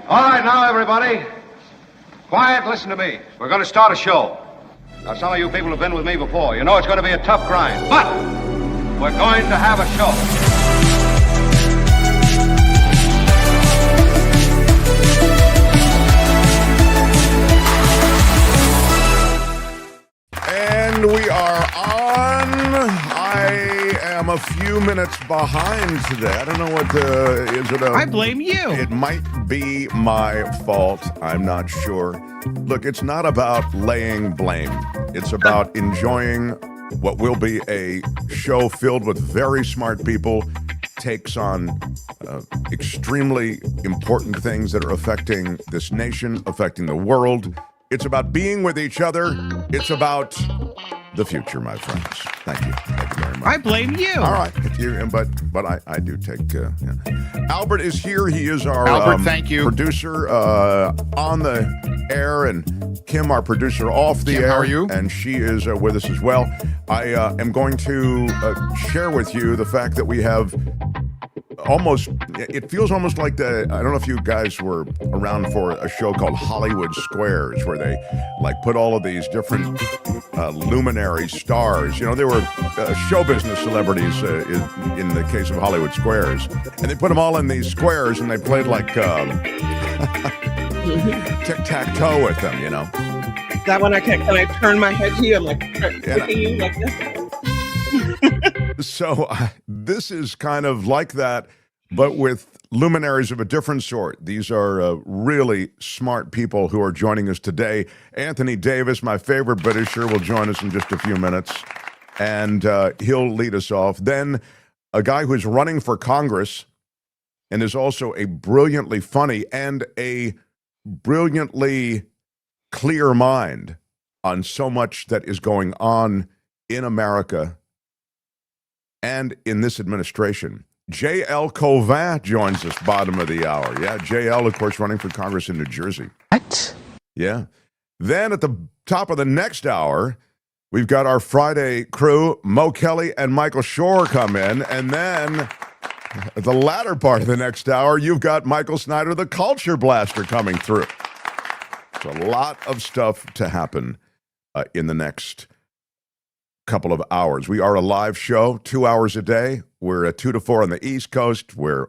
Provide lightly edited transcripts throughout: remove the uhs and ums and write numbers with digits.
All right, now, everybody. Quiet, listen to me. We're going to start a show. Now, some of you people have been with me before. You know it's going to be a tough grind, but we're going to have a show. And we are on. I am a few minutes behind today. I don't know what is it. I blame you. It might be my fault. I'm not sure. Look, it's not about laying blame. It's about enjoying what will be a show filled with very smart people, takes on extremely important things that are affecting this nation, affecting the world. It's about being with each other. It's about the future, my friends. Thank you. Thank you very much. I blame you. All right. But I do take... Yeah. Albert is here. He is our thank you. Producer on the air, and Kim, our producer, off the Kim, air. how are you? And she is with us as well. I am going to share with you the fact that we have... it feels almost like I don't know if you guys were around for a show called Hollywood Squares, where they like put all of these different luminary stars. You know, they were show business celebrities in the case of Hollywood Squares. And they put them all in these squares and they played like tic-tac-toe with them, you know. That one can I turn my head to you? I'm like looking at you like this. So this is kind of like that, but with luminaries of a different sort. These are really smart people who are joining us today. Anthony Davis, my favorite Britisher, will join us in just a few minutes, and he'll lead us off. Then a guy who's running for Congress and is also a brilliantly funny and a brilliantly clear mind on so much that is going on in America and in this administration. J-L Cauvin joins us bottom of the hour. Yeah, J-L, of course, running for Congress in New Jersey. What? Yeah. Then at the top of the next hour, we've got our Friday crew, Mo Kelly and Michael Shore come in. And then at the latter part of the next hour, you've got Michael Snyder, the Culture Blaster, coming through. It's a lot of stuff to happen in the next couple of hours. We are a live show, 2 hours a day. We're at 2 to 4 on the East Coast. We're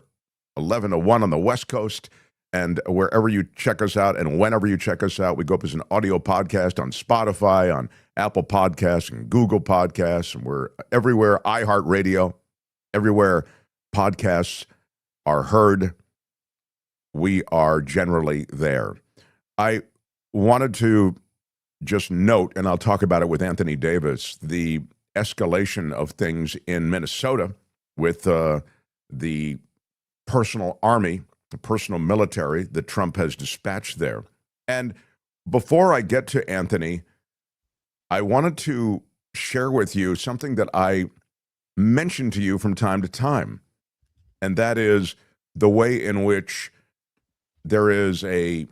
11 to 1 on the West Coast. And wherever you check us out and whenever you check us out, we go up as an audio podcast on Spotify, on Apple Podcasts and Google Podcasts. And we're everywhere, iHeartRadio, everywhere podcasts are heard. We are generally there. I wanted to just note, and I'll talk about it with Anthony Davis, the escalation of things in Minnesota with the personal army, the personal military that Trump has dispatched there. And before I get to Anthony, I wanted to share with you something that I mention to you from time to time, and that is the way in which there is a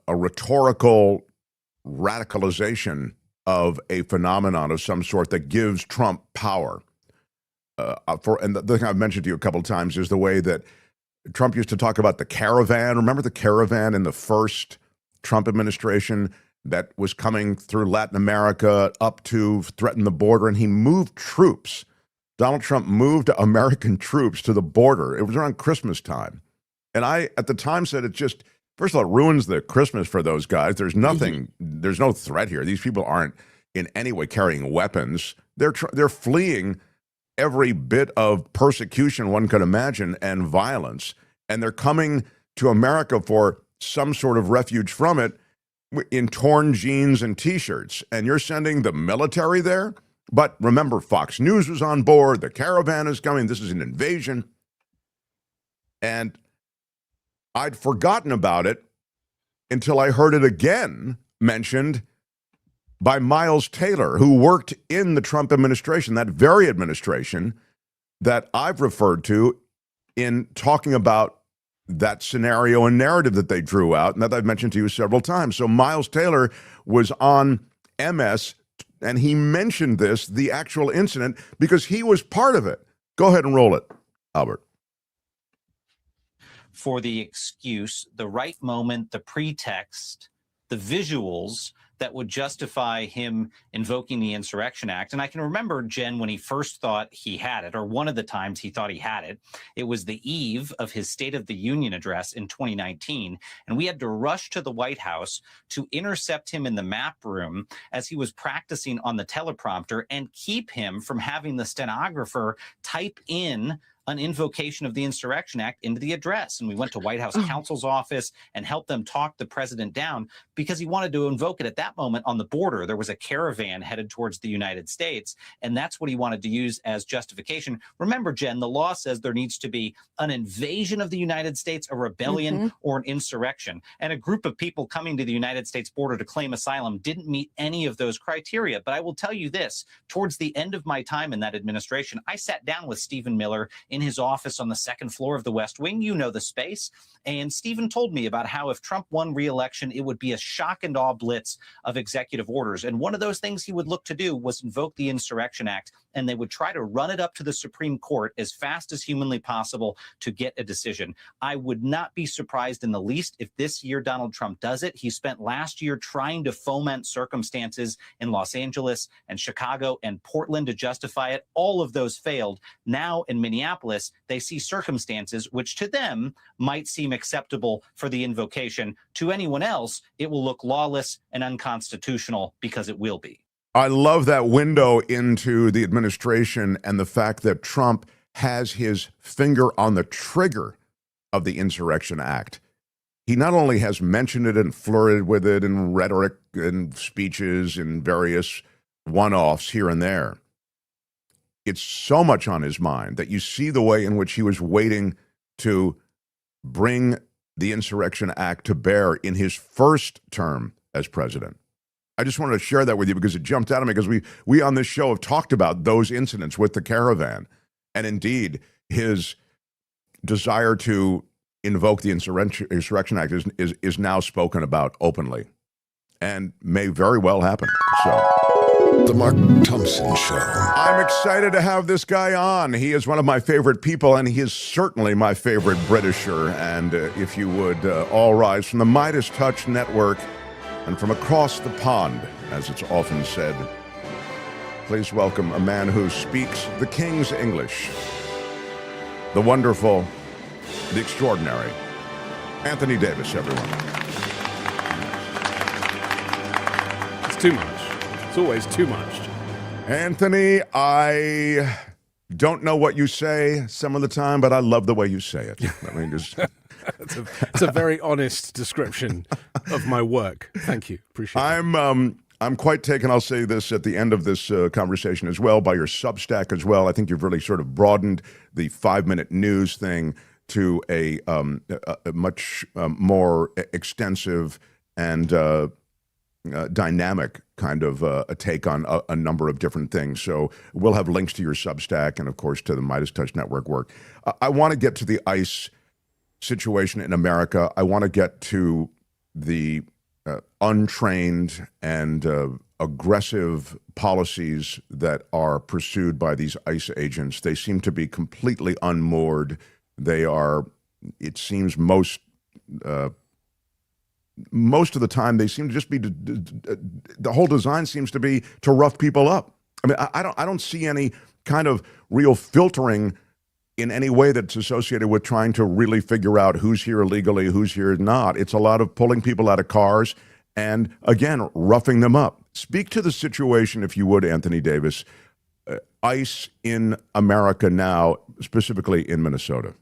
rhetorical radicalization of a phenomenon of some sort that gives Trump power. And the thing I've mentioned to you a couple of times is the way that Trump used to talk about the caravan. Remember the caravan in the first Trump administration that was coming through Latin America up to threaten the border, and he moved troops. Donald Trump moved American troops to the border. It was around Christmas time. And I, at the time, said it just... First of all, it ruins the Christmas for those guys. There's nothing, there's no threat here. These people aren't in any way carrying weapons. They're fleeing every bit of persecution one could imagine and violence. And they're coming to America for some sort of refuge from it in torn jeans and T-shirts. And you're sending the military there? But remember, Fox News was on board. The caravan is coming. This is an invasion. And I'd forgotten about it until I heard it again mentioned by Miles Taylor, who worked in the Trump administration, that very administration that I've referred to in talking about that scenario and narrative that they drew out and that I've mentioned to you several times. So Miles Taylor was on MS, and he mentioned this, the actual incident, because he was part of it. Go ahead and roll it, Albert. for the excuse, the right moment, the pretext, the visuals that would justify him invoking the Insurrection Act. And I can remember, Jen, when he first thought he had it, or one of the times he thought he had it, it was the eve of his State of the Union address in 2019. And we had to rush to the White House to intercept him in the map room as he was practicing on the teleprompter and keep him from having the stenographer type in an invocation of the Insurrection Act into the address. And we went to White House counsel's office and helped them talk the president down because he wanted to invoke it at that moment on the border. There was a caravan headed towards the United States, and that's what he wanted to use as justification. Remember, Jen, the law says there needs to be an invasion of the United States, a rebellion, or an insurrection. And a group of people coming to the United States border to claim asylum didn't meet any of those criteria. But I will tell you this, towards the end of my time in that administration, I sat down with Stephen Miller in his office on the second floor of the West Wing. You know the space. And Stephen told me about how if Trump won re-election, it would be a shock and awe blitz of executive orders. And one of those things he would look to do was invoke the Insurrection Act, and they would try to run it up to the Supreme Court as fast as humanly possible to get a decision. I would not be surprised in the least if this year Donald Trump does it. He spent last year trying to foment circumstances in Los Angeles and Chicago and Portland to justify it. All of those failed. Now in Minneapolis, they see circumstances which to them might seem acceptable for the invocation. To anyone else, it will look lawless and unconstitutional because it will be. I love that window into the administration and the fact that Trump has his finger on the trigger of the Insurrection Act. He not only has mentioned it and flirted with it in rhetoric and speeches and various one-offs here and there. It's so much on his mind that you see the way in which he was waiting to bring the Insurrection Act to bear in his first term as president. I just wanted to share that with you because it jumped out at me because we on this show have talked about those incidents with the caravan. And indeed, his desire to invoke the Insurrection Act is now spoken about openly and may very well happen. So, The Mark Thompson Show. I'm excited to have this guy on. He is one of my favorite people, and he is certainly my favorite Britisher. And if you would all rise from the Midas Touch Network and from across the pond, as it's often said, please welcome a man who speaks the King's English, the wonderful, the extraordinary, Anthony Davis, everyone. It's too much. It's always too much. Anthony, I don't know what you say some of the time, but I love the way you say it. I mean, just... It's a very honest description of my work. Thank you. Appreciate it. I'm quite taken, I'll say this at the end of this conversation as well, by your Substack as well. I think you've really sort of broadened the 5-minute news thing to a much more extensive and dynamic kind of a take on a number of different things. So we'll have links to your Substack and, of course, to the Midas Touch Network work. I want to get to the ICE situation in America. I want to get to the untrained and aggressive policies that are pursued by these ICE agents. They seem to be completely unmoored. They are, it seems, most of the time, they seem to just be, the whole design seems to be to rough people up. I mean, I don't see any kind of real filtering in any way that's associated with trying to really figure out who's here illegally, who's here not. It's a lot of pulling people out of cars and, again, roughing them up. Speak to the situation, if you would, Anthony Davis, ICE in America now, specifically in Minnesota.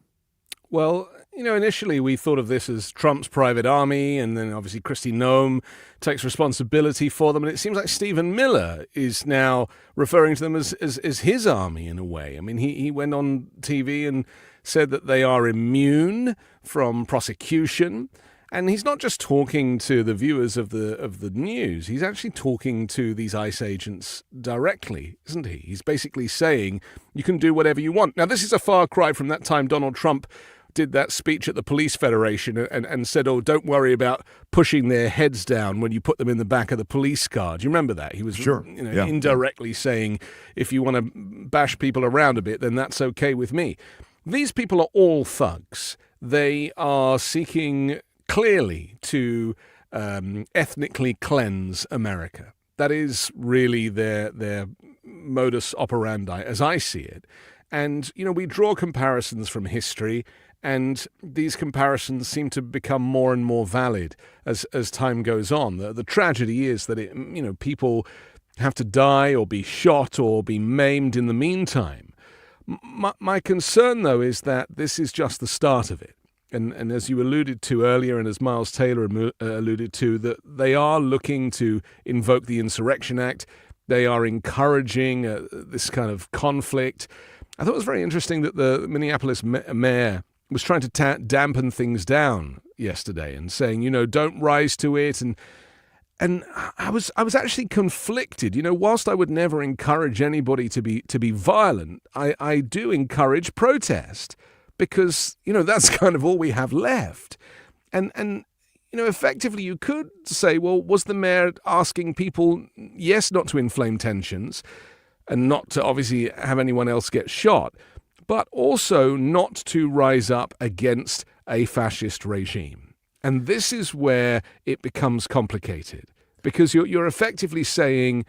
Well, initially we thought of this as Trump's private army, and then obviously Kristi Noem takes responsibility for them, and it seems like Stephen Miller is now referring to them as his army in a way. I mean, he went on TV and said that they are immune from prosecution, and he's not just talking to the viewers of the news, he's actually talking to these ICE agents directly, isn't he? He's basically saying, you can do whatever you want. Now, this is a far cry from that time Donald Trump did that speech at the Police Federation and said, oh, don't worry about pushing their heads down when you put them in the back of the police car. Do you remember that? He was sure. Indirectly saying, if you want to bash people around a bit, then that's okay with me. These people are all thugs. they are seeking clearly to ethnically cleanse America. That is really their modus operandi, as I see it. And, we draw comparisons from history, and these comparisons seem to become more and more valid as time goes on. The tragedy is that people have to die or be shot or be maimed in the meantime. My concern, though, is that this is just the start of it. And as you alluded to earlier, and as Miles Taylor alluded to, that they are looking to invoke the Insurrection Act. They are encouraging this kind of conflict. I thought it was very interesting that the Minneapolis mayor was trying to dampen things down yesterday and saying, don't rise to it. And I was actually conflicted. Whilst I would never encourage anybody to be violent, I do encourage protest. Because, that's kind of all we have left. And effectively you could say, well, was the mayor asking people, yes, not to inflame tensions and not to obviously have anyone else get shot, but also not to rise up against a fascist regime. And this is where it becomes complicated, because you're effectively saying,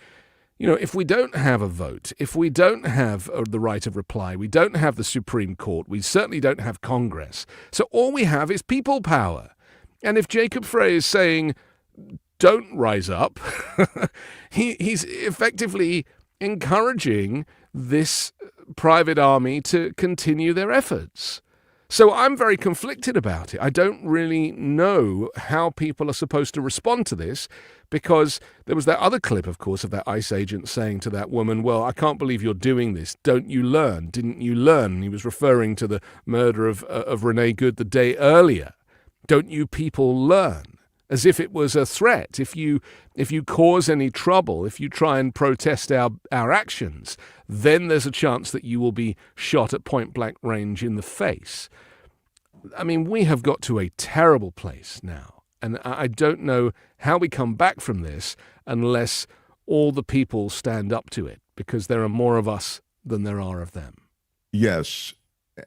if we don't have a vote, if we don't have the right of reply, we don't have the Supreme Court, we certainly don't have Congress. So all we have is people power. And if Jacob Frey is saying, don't rise up, he's effectively encouraging this private army to continue their efforts. So I'm very conflicted about it. I don't really know how people are supposed to respond to this, because there was that other clip, of course, of that ICE agent saying to that woman, well, I can't believe you're doing this. Don't you learn? Didn't you learn? He was referring to the murder of Renee Good the day earlier. Don't you people learn? As if it was a threat. If you cause any trouble, if you try and protest our actions, then there's a chance that you will be shot at point-blank range in the face. I mean, we have got to a terrible place now, and I don't know how we come back from this unless all the people stand up to it, because there are more of us than there are of them. Yes,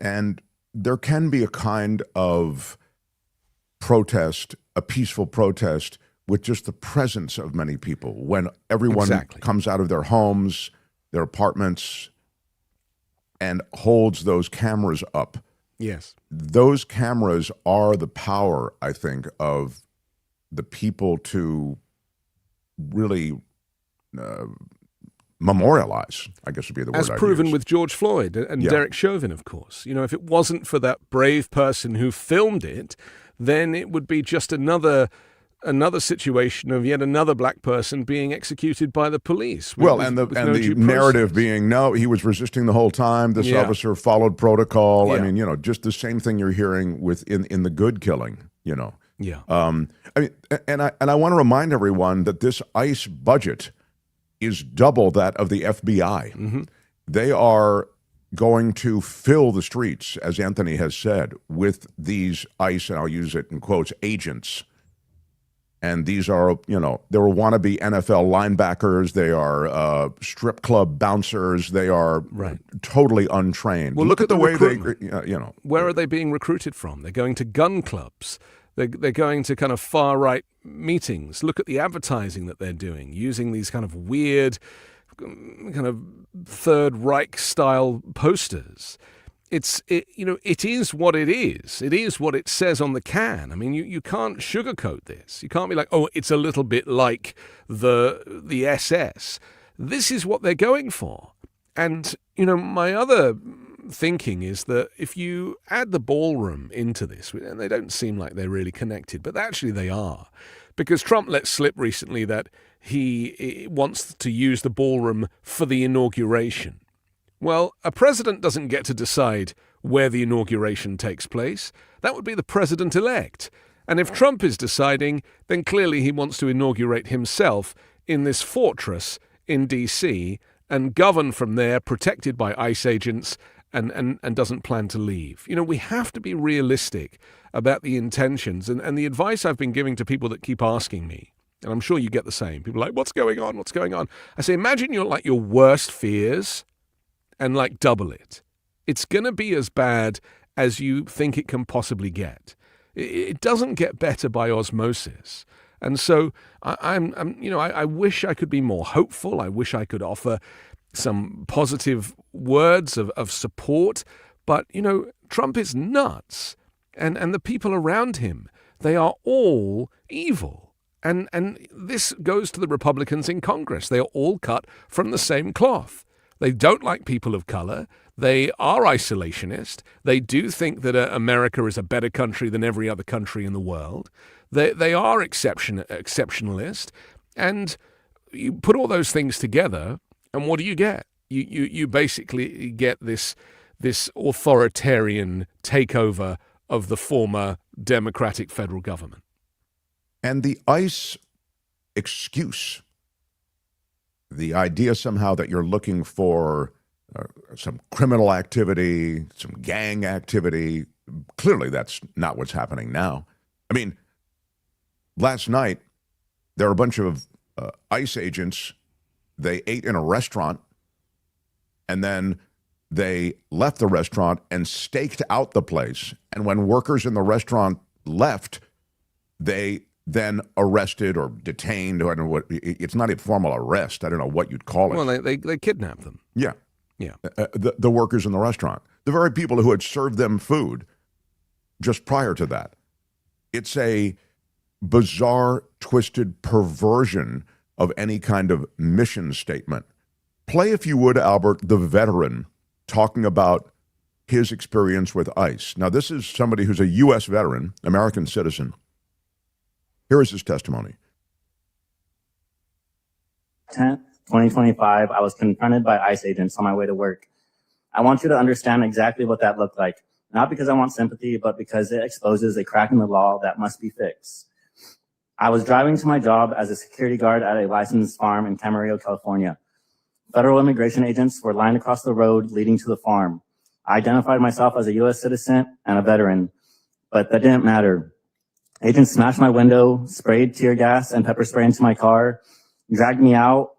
and there can be a kind of protest, a peaceful protest, with just the presence of many people, when everyone comes out of their homes, their apartments, and holds those cameras up. Yes. Those cameras are the power, I think, of the people to really memorialize, I guess would be the word. As proven with George Floyd and Derek Chauvin, of course. If it wasn't for that brave person who filmed it, then it would be just another situation of yet another black person being executed by the police. Well, and the narrative being, no, he was resisting the whole time. This officer followed protocol. I mean, just the same thing you're hearing in the Good killing. Yeah. I mean, and I want to remind everyone that this ICE budget is double that of the FBI. Mm-hmm. They are going to fill the streets, as Anthony has said, with these ICE, and I'll use it in quotes, agents. And these are, they're wannabe NFL linebackers. They are strip club bouncers. They are totally untrained. Well, look at the way they, Where are they being recruited from? They're going to gun clubs. They're going to kind of far-right meetings. Look at the advertising that they're doing, using these kind of weird, kind of Third Reich-style posters. It is what it is. It is what it says on the can. I mean, you can't sugarcoat this. You can't be like, oh, it's a little bit like the SS. This is what they're going for. And, my other thinking is that if you add the ballroom into this, and they don't seem like they're really connected, but actually they are, because Trump let slip recently that he wants to use the ballroom for the inauguration. Well, a president doesn't get to decide where the inauguration takes place. That would be the president-elect. And if Trump is deciding, then clearly he wants to inaugurate himself in this fortress in D.C. and govern from there, protected by ICE agents, and doesn't plan to leave. We have to be realistic about the intentions. And the advice I've been giving to people that keep asking me, and I'm sure you get the same, people are like, what's going on? What's going on? I say, imagine your worst fears and double it. It's going to be as bad as you think it can possibly get. It doesn't get better by osmosis. And so I wish I could be more hopeful. I wish I could offer some positive words of support. But, Trump is nuts. And the people around him, they are all evil. And this goes to the Republicans in Congress. They are all cut from the same cloth. They don't like people of color. They are isolationist. They do think that America is a better country than every other country in the world. They are exceptionalist. And you put all those things together, and what do you get? You basically get this authoritarian takeover of the former Democratic federal government. And the ICE excuse, the idea somehow that you're looking for some criminal activity, some gang activity, clearly that's not what's happening now. I mean, last night, there were a bunch of ICE agents. They ate in a restaurant, and then they left the restaurant and staked out the place. And when workers in the restaurant left, they then arrested or detained, or I don't know what, it's not a formal arrest. I don't know what you'd call it. Well, they kidnapped them. Yeah. Yeah. The workers in the restaurant, the very people who had served them food just prior to that. It's a bizarre, twisted perversion of any kind of mission statement. Play, if you would, Albert, the veteran, talking about his experience with ICE. Now, this is somebody who's a U.S. veteran, American citizen. Here is his testimony. 10th, 2025, I was confronted by ICE agents on my way to work. I want you to understand exactly what that looked like, not because I want sympathy, but because it exposes a crack in the law that must be fixed. I was driving to my job as a security guard at a licensed farm in Camarillo, California. Federal immigration agents were lined across the road leading to the farm. I identified myself as a U.S. citizen and a veteran, but that didn't matter. Agents smashed my window, sprayed tear gas and pepper spray into my car, dragged me out.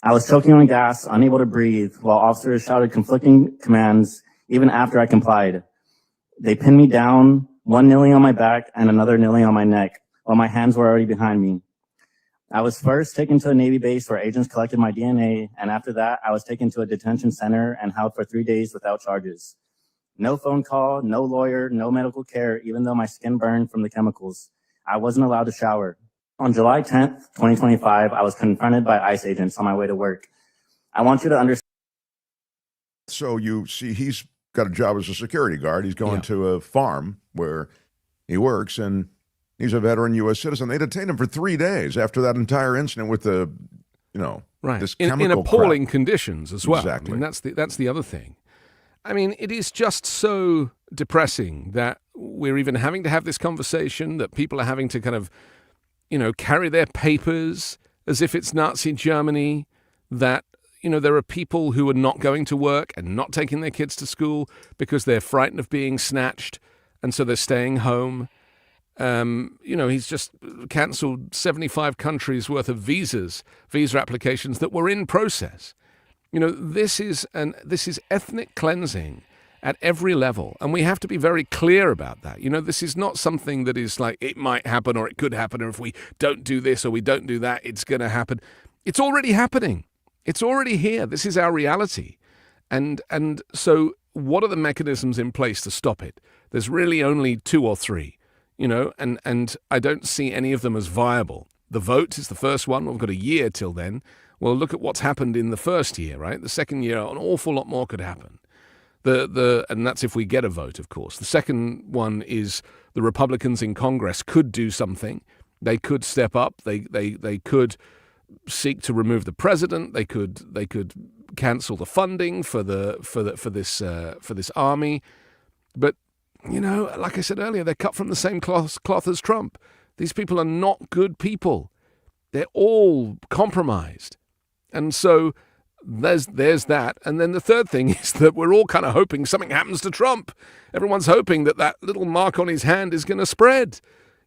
I was choking on gas, unable to breathe, while officers shouted conflicting commands even after I complied. They pinned me down, one kneeling on my back and another kneeling on my neck, while my hands were already behind me. I was first taken to a Navy base where agents collected my DNA, and after that, I was taken to a detention center and held for 3 days without charges. No phone call, no lawyer, no medical care, even though my skin burned from the chemicals. I wasn't allowed to shower. On July 10th, 2025, I was confronted by ICE agents on my way to work. I want you to understand. So you see, he's got a job as a security guard. He's going to a farm where he works, and he's a veteran U.S. citizen. They detained him for 3 days after that entire incident with the, this chemical in appalling crap. Conditions as well. Exactly. I mean, that's the other thing. I mean, it is just so depressing that we're even having to have this conversation, that people are having to kind of, carry their papers as if it's Nazi Germany, that, there are people who are not going to work and not taking their kids to school because they're frightened of being snatched, and so they're staying home. He's just cancelled 75 countries worth of visa applications that were in process. This is ethnic cleansing at every level, and we have to be very clear about that. This is not something that is like it might happen or it could happen, or if we don't do this or we don't do that, it's going to happen. It's already happening. It's already here. This is our reality. And so what are the mechanisms in place to stop it? There's really only 2 or 3, and I don't see any of them as viable. The vote is the first one. We've got a year till then. Well, look at what's happened in the first year, right? The second year, an awful lot more could happen. And that's if we get a vote, of course. The second one is the Republicans in Congress could do something. They could step up. They could seek to remove the president. They could cancel the funding for this army. But like I said earlier, they're cut from the same cloth as Trump. These people are not good people. They're all compromised. And so there's that. And then the third thing is that we're all kind of hoping something happens to Trump. Everyone's hoping that little mark on his hand is going to spread.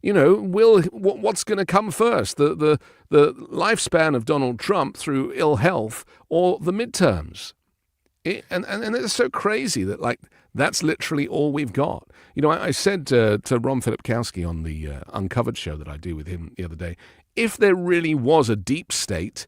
What's going to come first? The lifespan of Donald Trump through ill health, or the midterms? And it's so crazy that That's literally all we've got. You know, I said to Ron Filipkowski on the Uncovered show that I do with him the other day, if there really was a deep state,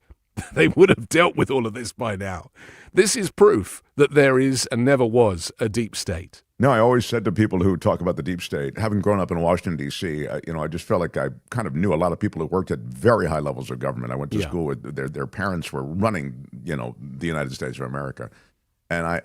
they would have dealt with all of this by now. This is proof that there is and never was a deep state. No, I always said to people who talk about the deep state, having grown up in Washington, D.C., I just felt like I kind of knew a lot of people who worked at very high levels of government. I went to school with their parents were running, the United States of America. And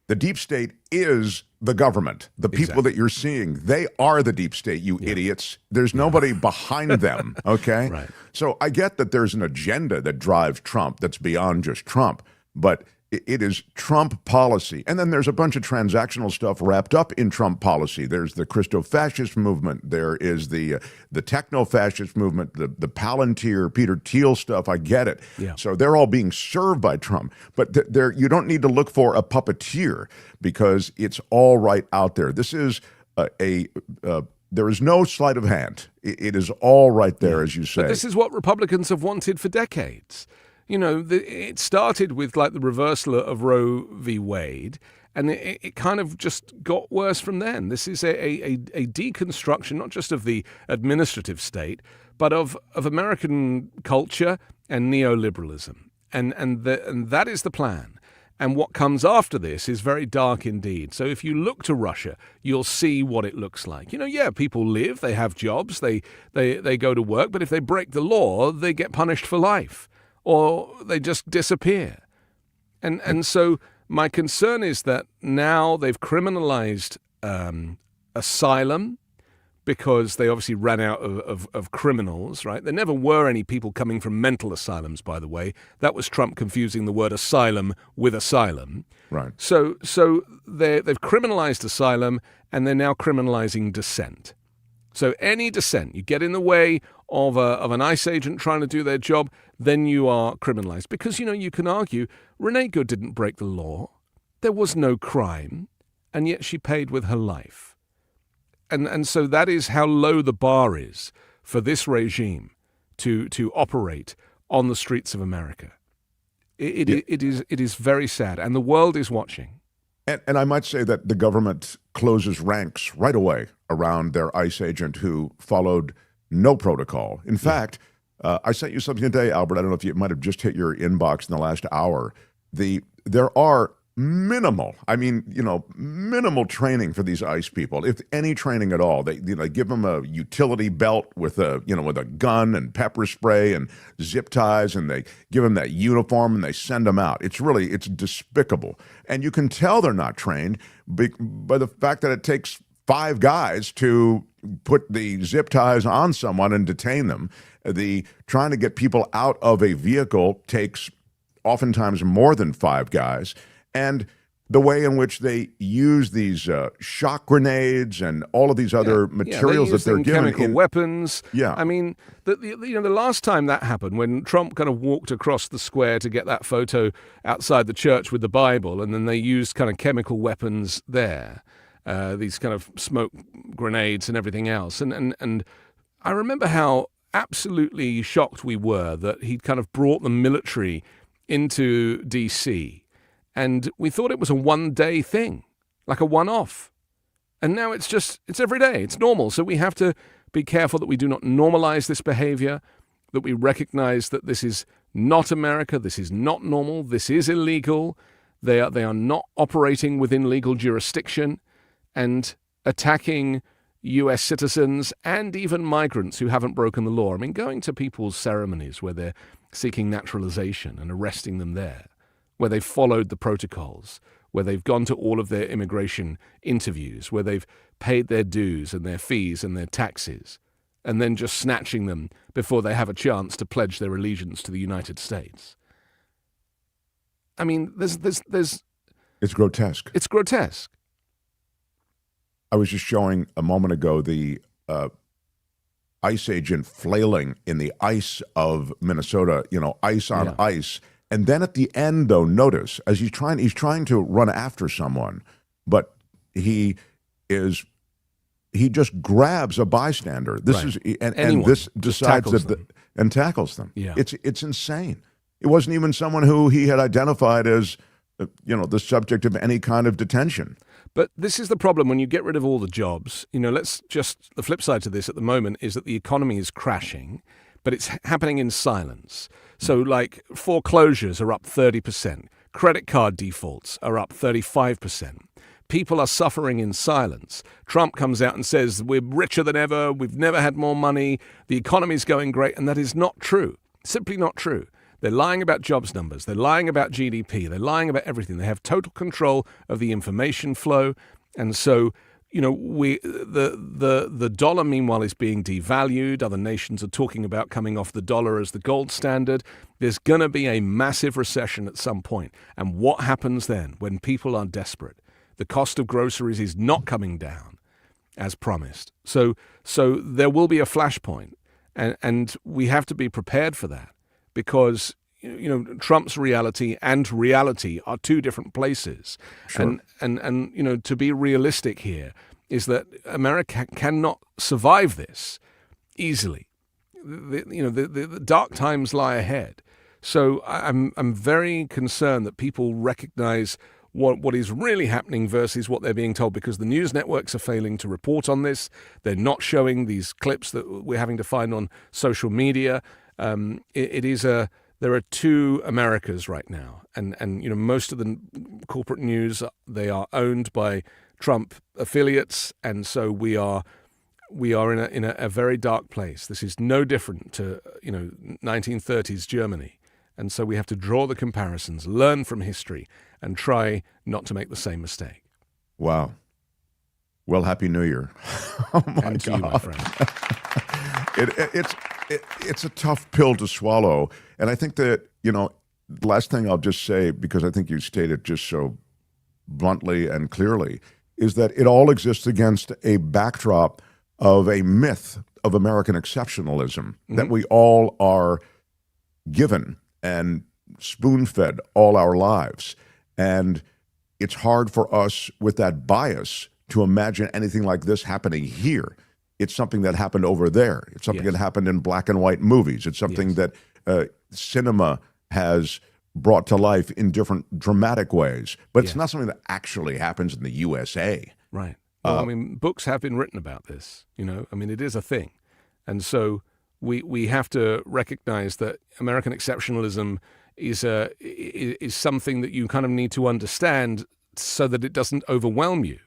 the deep state is the government. The people that you're seeing, they are the deep state, you idiots. There's nobody behind them, okay? Right. So I get that there's an agenda that drives Trump that's beyond just Trump, but it is Trump policy. And then there's a bunch of transactional stuff wrapped up in Trump policy. There's the Christo-fascist movement. There is the techno-fascist movement, the Palantir, Peter Thiel stuff. I get it. Yeah. So they're all being served by Trump. But you don't need to look for a puppeteer because it's all right out there. This is there is no sleight of hand. It is all right there, as you say. But this is what Republicans have wanted for decades. It started with like the reversal of Roe v. Wade, and it kind of just got worse from then. This is a deconstruction, not just of the administrative state, but of American culture and neoliberalism. And that is the plan. And what comes after this is very dark indeed. So if you look to Russia, you'll see what it looks like. People live, they have jobs, they go to work, but if they break the law, they get punished for life. Or they just disappear. And so my concern is that now they've criminalized asylum because they obviously ran out of criminals, right? There never were any people coming from mental asylums, by the way. That was Trump confusing the word asylum with asylum. Right. So they've criminalized asylum, and they're now criminalizing dissent. So any dissent, you get in the way of an ICE agent trying to do their job, then you are criminalized. Because, you can argue, Renee Good didn't break the law. There was no crime, and yet she paid with her life. And so that is how low the bar is for this regime to operate on the streets of America. It is very sad, and the world is watching. And I might say that the government closes ranks right away around their ICE agent who followed no protocol. In fact, I sent you something today, Albert. I don't know if you might have just hit your inbox in the last hour. There are minimal training for these ICE people, if any training at all. They give them a utility belt with a gun and pepper spray and zip ties, and they give them that uniform and they send them out. It's despicable. And you can tell they're not trained by the fact that it takes 5 guys to put the zip ties on someone and detain them. Trying to get people out of a vehicle takes oftentimes more than 5 guys. And the way in which they use these shock grenades and all of these other materials that they're given. Chemical weapons. Yeah. I mean, the last time that happened, when Trump kind of walked across the square to get that photo outside the church with the Bible, and then they used kind of chemical weapons there, these kind of smoke grenades and everything else. And I remember how absolutely shocked we were that he'd kind of brought the military into D.C., and we thought it was a one-day thing, like a one-off. And now it's every day. It's normal. So we have to be careful that we do not normalize this behavior, that we recognize that this is not America, this is not normal, this is illegal. They are not operating within legal jurisdiction and attacking U.S. citizens and even migrants who haven't broken the law. I mean, going to people's ceremonies where they're seeking naturalization and arresting them there, where they've followed the protocols, where they've gone to all of their immigration interviews, where they've paid their dues and their fees and their taxes, and then just snatching them before they have a chance to pledge their allegiance to the United States. I mean, there's It's grotesque. It's grotesque. I was just showing a moment ago the ICE agent flailing in the ice of Minnesota, ice on ice. And then at the end, though, notice, as he's trying to run after someone, but he just grabs a bystander. And this decides and tackles them. Yeah. It's insane. It wasn't even someone who he had identified as the subject of any kind of detention. But this is the problem when you get rid of all the jobs. The flip side to this at the moment is that the economy is crashing, but it's happening in silence. So like foreclosures are up 30%. Credit card defaults are up 35%. People are suffering in silence. Trump comes out and says, we're richer than ever, we've never had more money, the economy's going great, and that is not true. Simply not true. They're lying about jobs numbers, they're lying about GDP, they're lying about everything. They have total control of the information flow, and so the dollar, meanwhile, is being devalued. Other nations are talking about coming off the dollar as the gold standard. There's going to be a massive recession at some point. And what happens then when people are desperate? The cost of groceries is not coming down as promised. So there will be a flashpoint, and we have to be prepared for that, because Trump's reality and reality are two different places. Sure. And to be realistic here is that America cannot survive this easily. The dark times lie ahead. So I'm very concerned that people recognize what is really happening versus what they're being told, because the news networks are failing to report on this. They're not showing these clips that we're having to find on social media. There are two Americas right now, and most of the corporate news, they are owned by Trump affiliates, and so we are in a very dark place. This is no different to 1930s Germany, and so we have to draw the comparisons, learn from history, and try not to make the same mistake. Wow. Well, Happy New Year. Oh my and to God. you, my friend. It's a tough pill to swallow. And I think that, the last thing I'll just say, because I think you stated just so bluntly and clearly, is that it all exists against a backdrop of a myth of American exceptionalism that we all are given and spoon-fed all our lives. And it's hard for us with that bias to imagine anything like this happening here. It's something that happened over there. It's something that happened in black and white movies. It's something that cinema has brought to life in different dramatic ways. But it's not something that actually happens in the USA. Right. Well, books have been written about this. It is a thing. And so we have to recognize that American exceptionalism is something that you kind of need to understand so that it doesn't overwhelm you.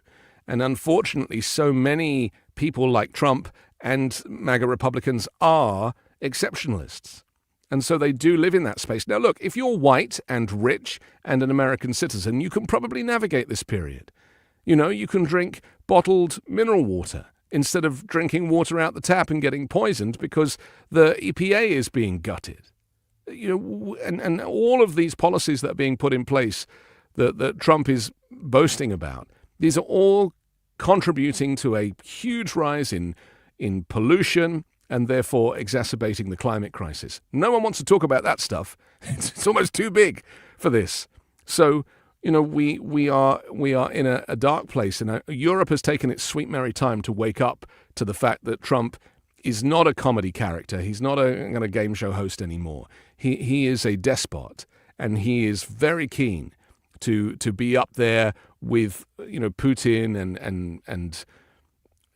And unfortunately, so many people like Trump and MAGA Republicans are exceptionalists. And so they do live in that space. Now, look, if you're white and rich and an American citizen, you can probably navigate this period. You can drink bottled mineral water instead of drinking water out the tap and getting poisoned because the EPA is being gutted. And all of these policies that are being put in place that Trump is boasting about, these are all contributing to a huge rise in pollution and therefore exacerbating the climate crisis. No one wants to talk about that stuff. It's almost too big for this. So, we are in a dark place, and Europe has taken its sweet merry time to wake up to the fact that Trump is not a comedy character. He's not a game show host anymore. He is a despot, and he is very keen to be up there with Putin and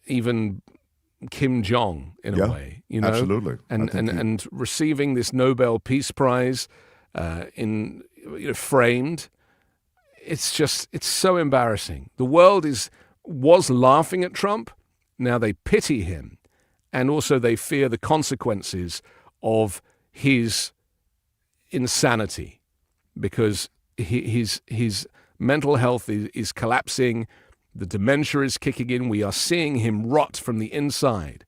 even Kim Jong in a way. Absolutely. And receiving this Nobel Peace Prize framed. It's so embarrassing. The world was laughing at Trump. Now they pity him. And also they fear the consequences of his insanity, because his mental health is collapsing. The dementia is kicking in. We are seeing him rot from the inside.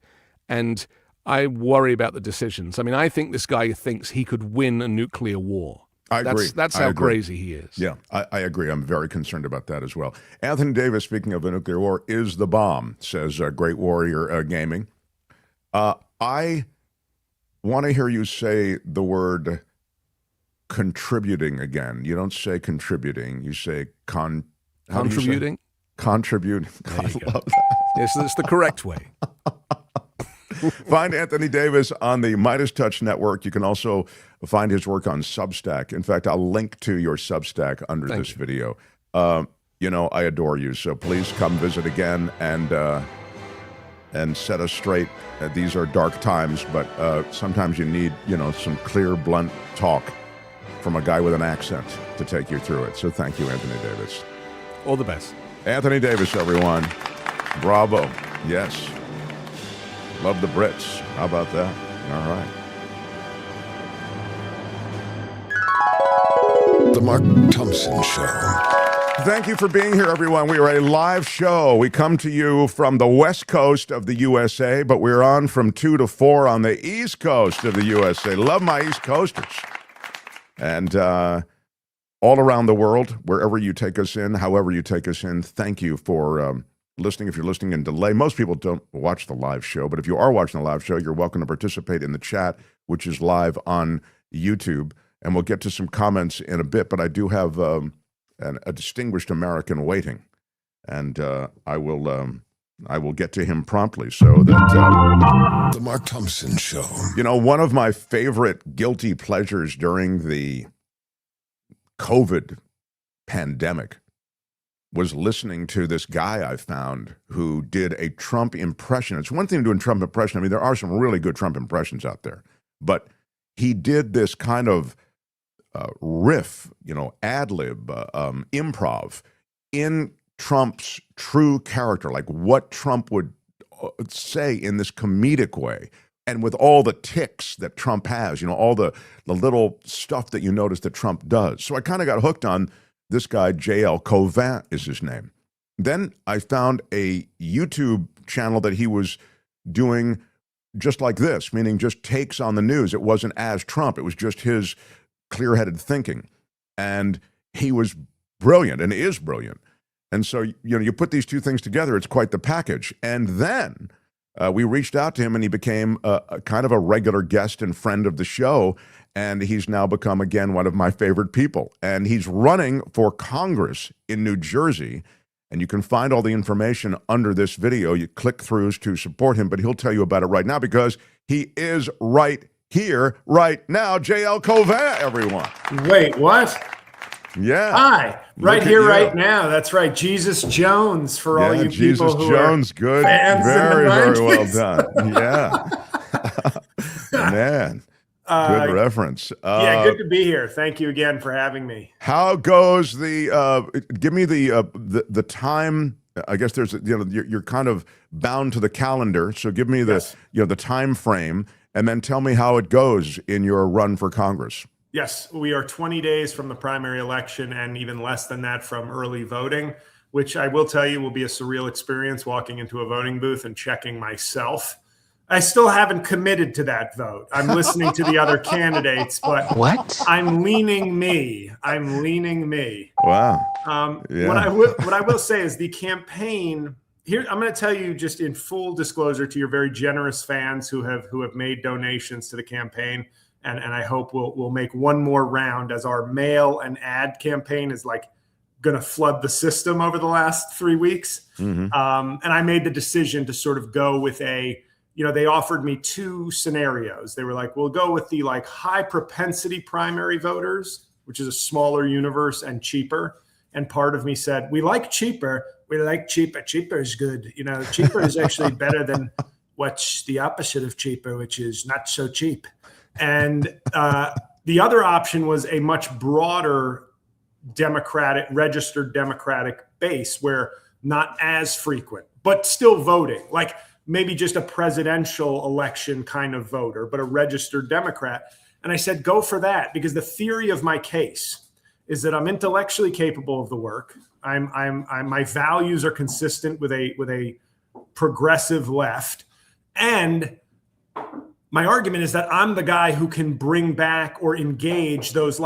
And I worry about the decisions. I think this guy thinks he could win a nuclear war. I agree. That's how crazy he is. Yeah, I agree. I'm very concerned about that as well. Anthony Davis, speaking of a nuclear war, is the bomb, says Great Warrior Gaming. I want to hear you say the word contributing again. You don't say contributing. You say contributing. Contributing. I love that. Yes, that's the correct way. Find Anthony Davis on the Midas Touch Network. You can also find his work on Substack. In fact, I'll link to your Substack under this video. you know I adore you. So please come visit again and set us straight. These are dark times, but sometimes you need, some clear, blunt talk from a guy with an accent to take you through it. So thank you, Anthony Davis. All the best. Anthony Davis, everyone. Bravo. Yes. Love the Brits. How about that? All right. The Mark Thompson Show. Thank you for being here, everyone. We are a live show. We come to you from the west coast of the USA, but we're on from 2 to 4 on the east coast of the USA. Love my East Coasters. And all around the world, wherever you take us in, however you take us in, thank you for listening. If you're listening in delay, most people don't watch the live show, but if you are watching the live show, you're welcome to participate in the chat, which is live on YouTube. And we'll get to some comments in a bit, but I do have a distinguished American waiting, and I will get to him promptly so that... The Mark Thompson Show. One of my favorite guilty pleasures during the COVID pandemic was listening to this guy I found who did a Trump impression. It's one thing to do a Trump impression. I mean, there are some really good Trump impressions out there, but he did this kind of riff, ad-lib, improv in Trump's true character, like what Trump would say in this comedic way, and with all the tics that Trump has, all the little stuff that you notice that Trump does. So I kind of got hooked on this guy, J-L Cauvin is his name. Then I found a YouTube channel that he was doing just like this, meaning just takes on the news. It wasn't as Trump. It was just his clear-headed thinking. And he was brilliant and is brilliant. And so, you put these two things together, it's quite the package. And then we reached out to him and he became a kind of a regular guest and friend of the show. And he's now become, again, one of my favorite people. And he's running for Congress in New Jersey. And you can find all the information under this video. You click throughs to support him, but he'll tell you about it right now because he is right here, right now. J-L Cauvin, everyone. Wait, what? Yeah. Hi. Right here, right now. That's right. Jesus Jones for all you Jesus people who Jones, are good. fans Very, in the very 90s. well done. Yeah. Man. Good reference. Yeah, good to be here. Thank you again for having me. How goes give me the time. I guess there's, you're kind of bound to the calendar. So give me the, the time frame and then tell me how it goes in your run for Congress. Yes, we are 20 days from the primary election and even less than that from early voting, which I will tell you will be a surreal experience walking into a voting booth and checking myself. I still haven't committed to that vote. I'm listening to the other candidates, but I'm leaning me. Wow. What I will say is the campaign here. I'm going to tell you just in full disclosure to your very generous fans who have made donations to the campaign, and I hope we'll make one more round as our mail and ad campaign is like going to flood the system over the last 3 weeks. Mm-hmm. And I made the decision to sort of go with they offered me two scenarios. They were like, we'll go with the high propensity primary voters, which is a smaller universe and cheaper. And part of me said, we like cheaper. We like cheaper. Cheaper is good. Cheaper is actually better than what's the opposite of cheaper, which is not so cheap. And the other option was a much broader registered Democratic base where not as frequent, but still voting, like maybe just a presidential election kind of voter, but a registered Democrat. And I said, go for that, because the theory of my case is that I'm intellectually capable of the work. My values are consistent with a progressive left. And my argument is that I'm the guy who can bring back or engage those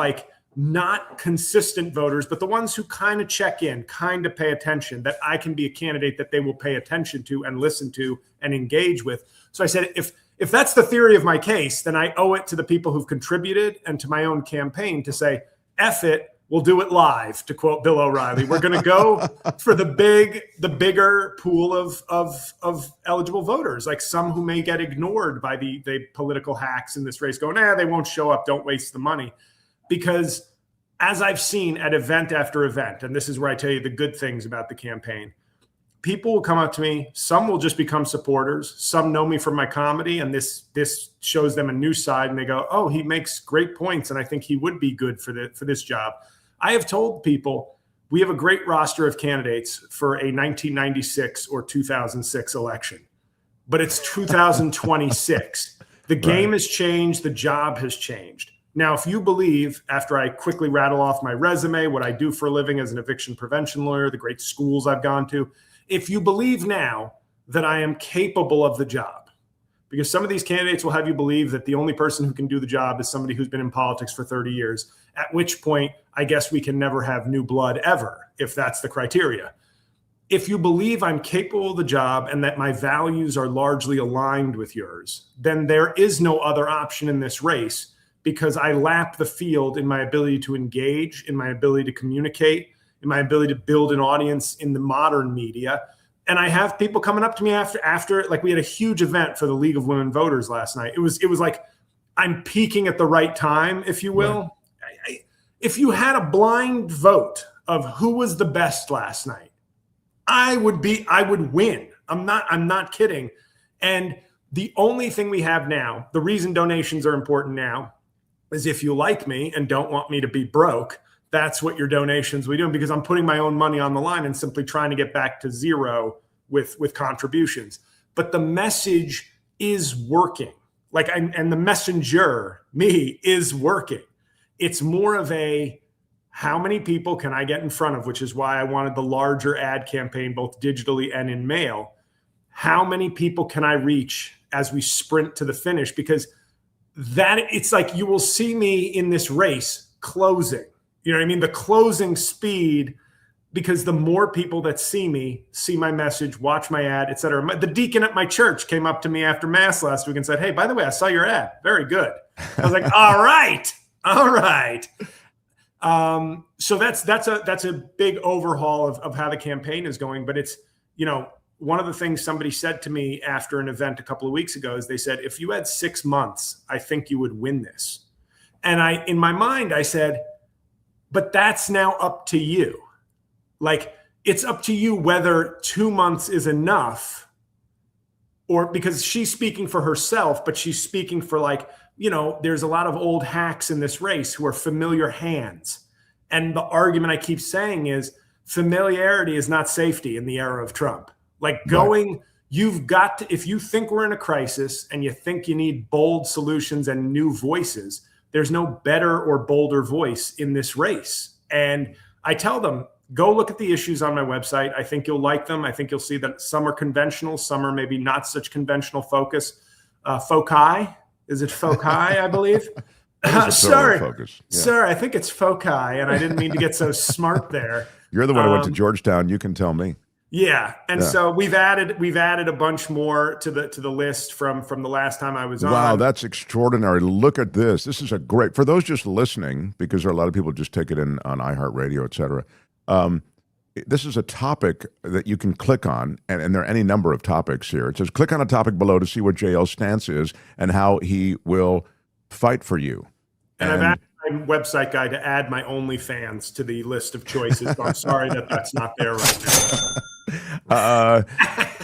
not consistent voters, but the ones who kind of check in, kind of pay attention, that I can be a candidate that they will pay attention to and listen to and engage with. So I said, if that's the theory of my case, then I owe it to the people who've contributed and to my own campaign to say, F it, we'll do it live, to quote Bill O'Reilly. We're going to go for the bigger pool of eligible voters, like some who may get ignored by the political hacks in this race going, they won't show up, don't waste the money. Because as I've seen at event after event, and this is where I tell you the good things about the campaign, people will come up to me. Some will just become supporters. Some know me from my comedy, and this shows them a new side, and they go, "Oh, he makes great points, and I think he would be good for this job." I have told people we have a great roster of candidates for a 1996 or 2006 election, but it's 2026. The game has changed. The job has changed. Now, if you believe, after I quickly rattle off my resume, what I do for a living as an eviction prevention lawyer, the great schools I've gone to, if you believe now that I am capable of the job, because some of these candidates will have you believe that the only person who can do the job is somebody who's been in politics for 30 years, at which point I guess we can never have new blood ever, if that's the criteria. If you believe I'm capable of the job and that my values are largely aligned with yours, then there is no other option in this race, because I lap the field in my ability to engage, in my ability to communicate, in my ability to build an audience in the modern media. And I have people coming up to me after like we had a huge event for the League of Women Voters last night. It was like I'm peaking at the right time, if you will. Right. If you had a blind vote of who was the best last night, I would win. I'm not kidding. And the only thing we have now, the reason donations are important now, is if you like me and don't want me to be broke, that's what your donations will be doing, because I'm putting my own money on the line and simply trying to get back to zero with contributions. But the message is working. And the messenger, me, is working. It's more of a, how many people can I get in front of, which is why I wanted the larger ad campaign, both digitally and in mail. How many people can I reach as we sprint to the finish? Because that it's like you will see me in this race closing. You know what I mean? The closing speed, because the more people that see me, see my message, watch my ad, et cetera. The deacon at my church came up to me after Mass last week and said, "Hey, by the way, I saw your ad. Very good." I was like, all right. So that's a big overhaul of how the campaign is going. But it's, one of the things somebody said to me after an event a couple of weeks ago is they said, "If you had 6 months, I think you would win this." And in my mind, I said, but that's now up to you. Like, it's up to you whether 2 months is enough, or because she's speaking for herself, but she's speaking for there's a lot of old hacks in this race who are familiar hands. And the argument I keep saying is familiarity is not safety in the era of Trump. You've got to, if you think we're in a crisis and you think you need bold solutions and new voices, there's no better or bolder voice in this race. And I tell them, go look at the issues on my website. I think you'll like them. I think you'll see that some are conventional, some are maybe not such conventional focus. Foci, is it foci, I believe? Sorry, sir, I think it's foci, and I didn't mean to get so smart there. You're the one who went to Georgetown. You can tell me. Yeah, and so we've added a bunch more to the list from the last time I was on. Wow, that's extraordinary. Look at this. This is a great, for those just listening, because there are a lot of people who just take it in on iHeartRadio, et cetera. This is a topic that you can click on, and there are any number of topics here. It says, click on a topic below to see what JL's stance is and how he will fight for you. And I've asked my website guy to add my OnlyFans to the list of choices. So I'm sorry that's not there right now.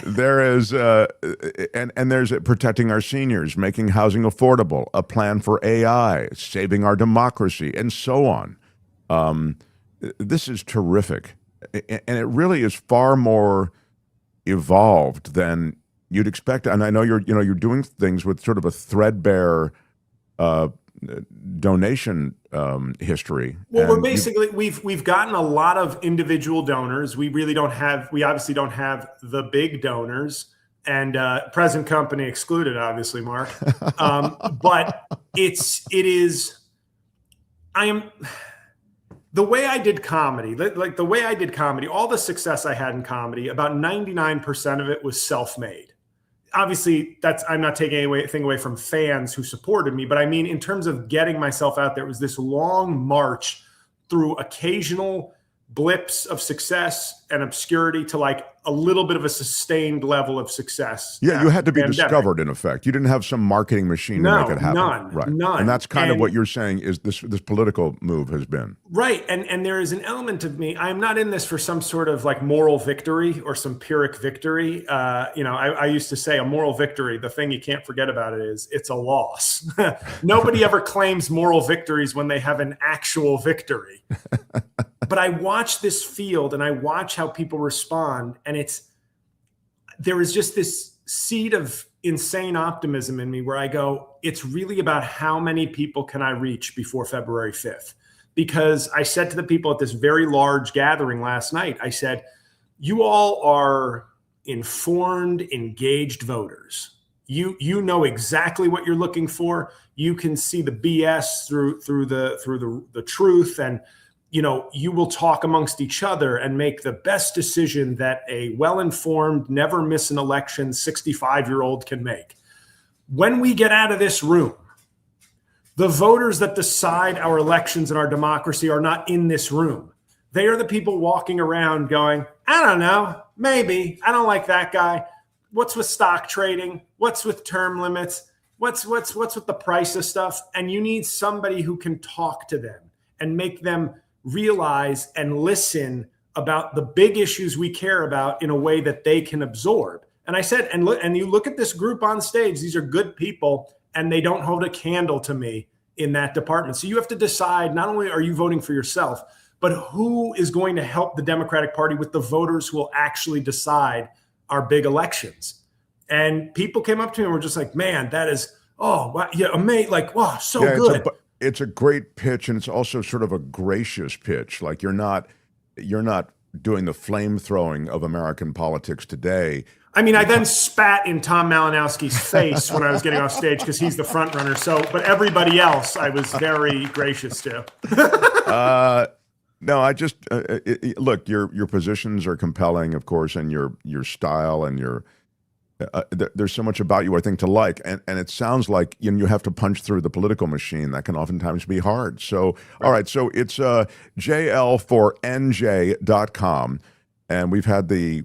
There is, and there's protecting our seniors, making housing affordable, a plan for AI, saving our democracy, and so on. This is terrific, and it really is far more evolved than you'd expect. And I know you're doing things with sort of a threadbare donation history. Well, we've gotten a lot of individual donors. We obviously don't have the big donors, and present company excluded, obviously, Mark. But the way I did comedy, all the success I had in comedy, about 99% of it was self-made. Obviously, I'm not taking anything away from fans who supported me, but I mean, in terms of getting myself out there, it was this long march through occasional blips of success and obscurity to like a little bit of a sustained level of success. Yeah, you had to be pandemic. discovered, in effect. You didn't have some marketing machine to make it happen. None. And that's kind of what you're saying is this political move has been. Right. And there is an element of me, I'm not in this for some sort of like moral victory or some Pyrrhic victory. I used to say a moral victory, the thing you can't forget about it is it's a loss. Nobody ever claims moral victories when they have an actual victory. But I watch this field and I watch how people respond, and there is just this seed of insane optimism in me where I go, it's really about how many people can I reach before February 5th? Because I said to the people at this very large gathering last night, I said, you all are informed, engaged voters. You know exactly what you're looking for. You can see the BS through the truth, and you will talk amongst each other and make the best decision that a well-informed, never miss an election 65-year-old can make. When we get out of this room, the voters that decide our elections and our democracy are not in this room. They are the people walking around going, I don't know, maybe, I don't like that guy. What's with stock trading? What's with term limits? What's with the price of stuff? And you need somebody who can talk to them and make them realize and listen about the big issues we care about in a way that they can absorb. And I said, and you look at this group on stage, these are good people, and they don't hold a candle to me in that department. So you have to decide, not only are you voting for yourself, but who is going to help the Democratic Party with the voters who will actually decide our big elections. And people came up to me and were just like, man, that is, oh, wow, yeah, amazing, like, wow, so good. It's a great pitch, and it's also sort of a gracious pitch. Like you're not doing the flame throwing of American politics today. I mean, I then spat in Tom Malinowski's face when I was getting off stage because he's the front runner. So, but everybody else, I was very gracious to. No, I just look. Your positions are compelling, of course, and your style and your. There's so much about you, I think, to like, and it sounds like you have to punch through the political machine. That can oftentimes be hard. So, all right, so it's JL4NJ.com, and we've had the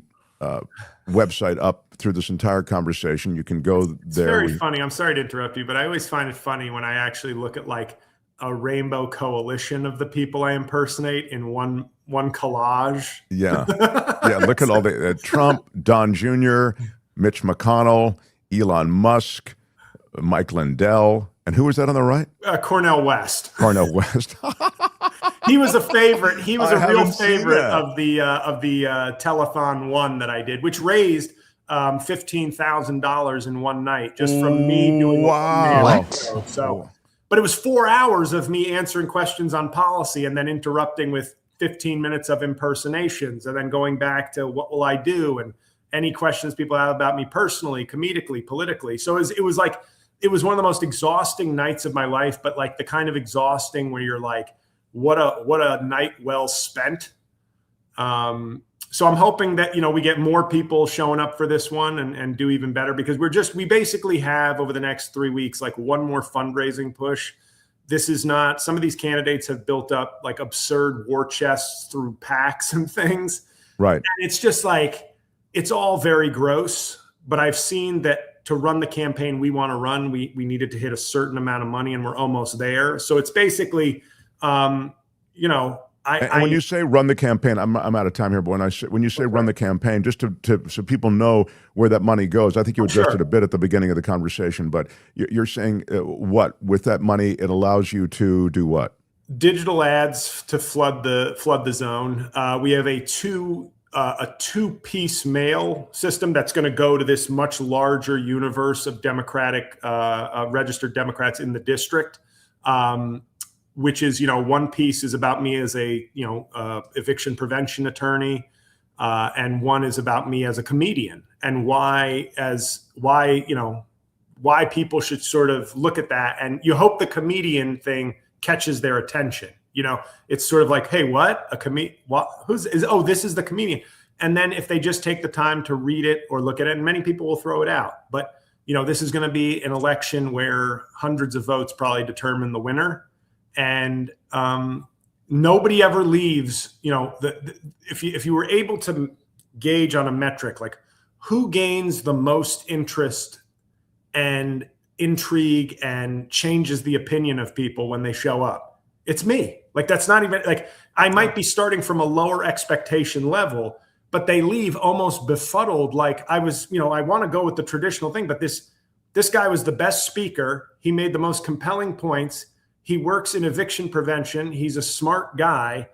website up through this entire conversation. You can go there. It's very funny. I'm sorry to interrupt you, but I always find it funny when I actually look at like a rainbow coalition of the people I impersonate in one collage. Yeah, yeah. Look at all the Trump, Don Jr., Mitch McConnell, Elon Musk, Mike Lindell, and who was that on the right? Cornel West. Cornel West. He was a favorite. He was a real favorite of the telethon one that I did, which raised $15,000 in one night just from me doing wow. So, but it was 4 hours of me answering questions on policy and then interrupting with 15 minutes of impersonations and then going back to what will I do and any questions people have about me personally, comedically, politically. So it was one of the most exhausting nights of my life, but like the kind of exhausting where you're like, what a night well spent. So I'm hoping that, we get more people showing up for this one and do even better because we basically have over the next 3 weeks, like one more fundraising push. This is not, some of these candidates have built up like absurd war chests through PACs and things. Right. And it's just like, it's all very gross, but I've seen that to run the campaign we want to run, we needed to hit a certain amount of money and we're almost there. So it's basically, when you say run the campaign, I'm out of time here, but when you say run the campaign, just to so people know where that money goes, I think you addressed it a bit at the beginning of the conversation, but you're saying what with that money, it allows you to do what? Digital ads to flood the zone. We have a two-piece mail system that's going to go to this much larger universe of Democratic registered Democrats in the district, which is, one piece is about me as a, eviction prevention attorney, and one is about me as a comedian and why people should sort of look at that. And you hope the comedian thing catches their attention. It's sort of like, hey, what? This is the comedian. And then if they just take the time to read it or look at it, and many people will throw it out. But, this is going to be an election where hundreds of votes probably determine the winner. And nobody ever leaves. If you were able to gauge on a metric, like who gains the most interest and intrigue and changes the opinion of people when they show up, it's me. Like, that's not even like, I might be starting from a lower expectation level, but they leave almost befuddled. Like, I was, I want to go with the traditional thing, but this guy was the best speaker. He made the most compelling points. He works in eviction prevention. He's a smart guy.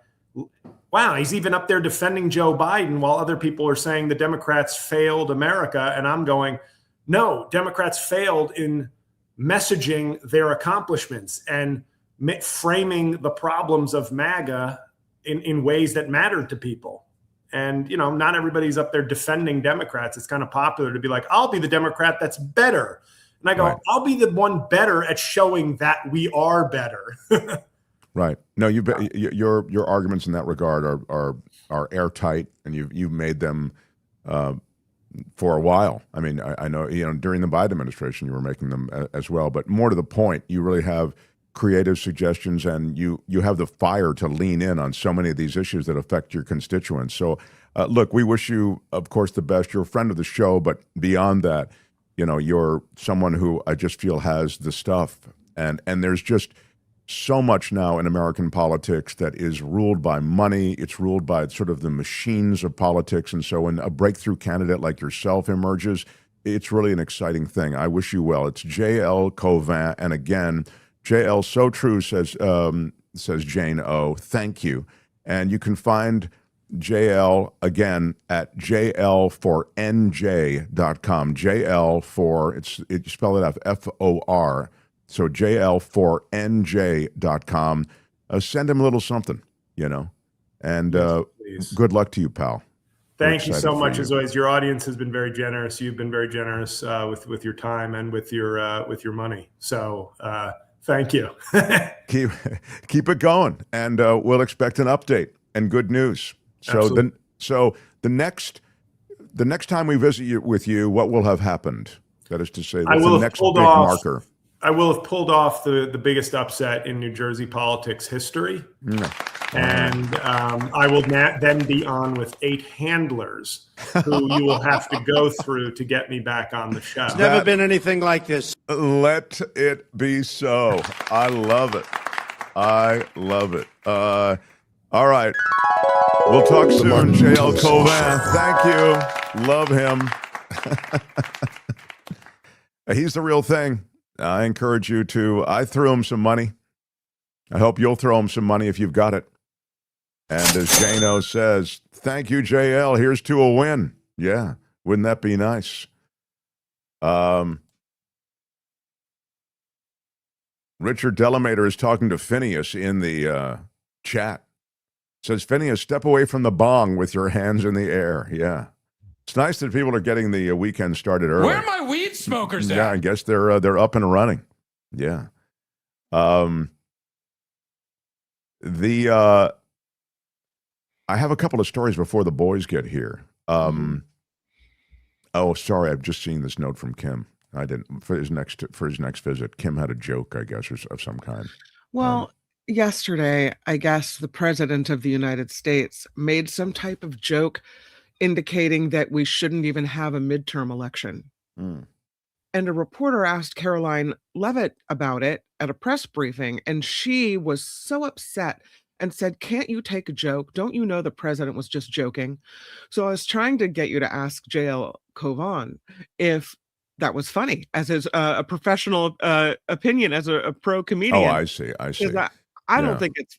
Wow, he's even up there defending Joe Biden while other people are saying the Democrats failed America. And I'm going, no, Democrats failed in messaging their accomplishments and framing the problems of MAGA in ways that mattered to people. And, not everybody's up there defending Democrats. It's kind of popular to be like, I'll be the Democrat that's better. And I go, right. I'll be the one better at showing that we are better. Right. No, your arguments in that regard are airtight, and you've made them for a while. I mean, I know during the Biden administration you were making them as well. But more to the point, you really have creative suggestions, and you have the fire to lean in on so many of these issues that affect your constituents. So, look, we wish you, of course, the best. You're a friend of the show, but beyond that, you're someone who I just feel has the stuff, and there's just so much now in American politics that is ruled by money. It's ruled by sort of the machines of politics. And so when a breakthrough candidate like yourself emerges, it's really an exciting thing. I wish you well. It's J-L Cauvin. And again, J-L, so true, says Jane O. Thank you. And you can find J-L again at jl4nj.com. JL for, spell it out, F-O-R. So jl4nj.com. Send him a little something, and good luck to you, pal. Thank you so much. As always, your audience has been very generous. You've been very generous with your time and with your money. So thank you. keep it going, and we'll expect an update and good news. So the next time we visit with you, what will have happened? That is to say, that's the next big marker. I will have pulled off the biggest upset in New Jersey politics history. And I will then be on with 8 handlers who you will have to go through to get me back on the show. It's never been anything like this. Let it be so. I love it. I love it. All right. We'll talk soon, J-L Cauvin. Thank you. Love him. He's the real thing. I encourage you to, I threw him some money. I hope you'll throw him some money if you've got it. And as Jano says, thank you, JL. Here's to a win. Yeah, wouldn't that be nice? Richard Delamater is talking to Phineas in the chat. Says, Phineas, step away from the bong with your hands in the air. Yeah. It's nice that people are getting the weekend started early. Where are my weed smokers at? Yeah, I guess they're up and running. Yeah. I have a couple of stories before the boys get here. Oh, sorry, I've just seen this note from Kim. I didn't for his next visit. Kim had a joke, I guess, of some kind. Well, yesterday, I guess the president of the United States made some type of joke indicating that we shouldn't even have a midterm election. And a reporter asked Caroline Levitt about it at a press briefing, and she was so upset and said, can't you take a joke? Don't you know the president was just joking? So I was trying to get you to ask J-L Cauvin if that was funny, as his a professional opinion as a pro comedian. Oh, I see. I don't think it's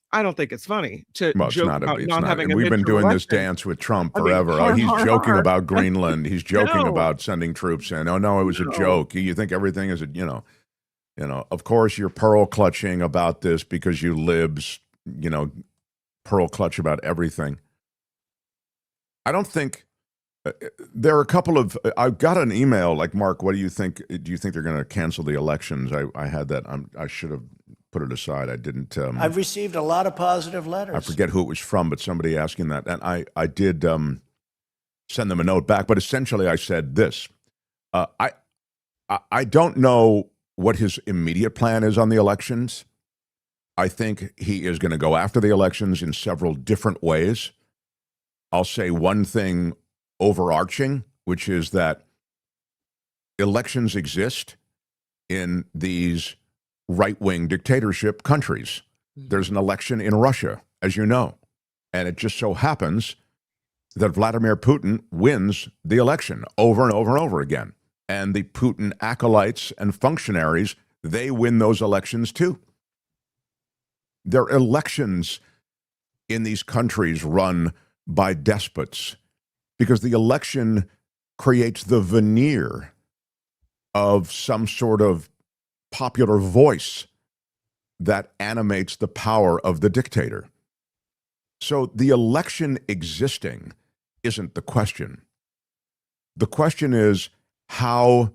funny to joke about not having a midterm We've been doing election. this dance with Trump forever. He's joking about Greenland. He's joking about sending troops in. Oh no, it was a joke. You think everything is of course you're pearl clutching about this because you libs, pearl clutch about everything. I don't think there are a couple of. I've got an email like, Mark, what do you think? Do you think they're going to cancel the elections? I had that. I should have put it aside. I didn't. I've received a lot of positive letters. I forget who it was from, but somebody asking that, and I did send them a note back. But essentially, I said this: I don't know what his immediate plan is on the elections, I think he is going to go after the elections in several different ways. I'll say one thing overarching, which is that elections exist in these right-wing dictatorship countries. There's an election in Russia, as you know, and it just so happens that Vladimir Putin wins the election over and over and over again. And the Putin acolytes and functionaries, they win those elections too. There are elections in these countries run by despots because the election creates the veneer of some sort of popular voice that animates the power of the dictator. So the election existing isn't the question. The question is, how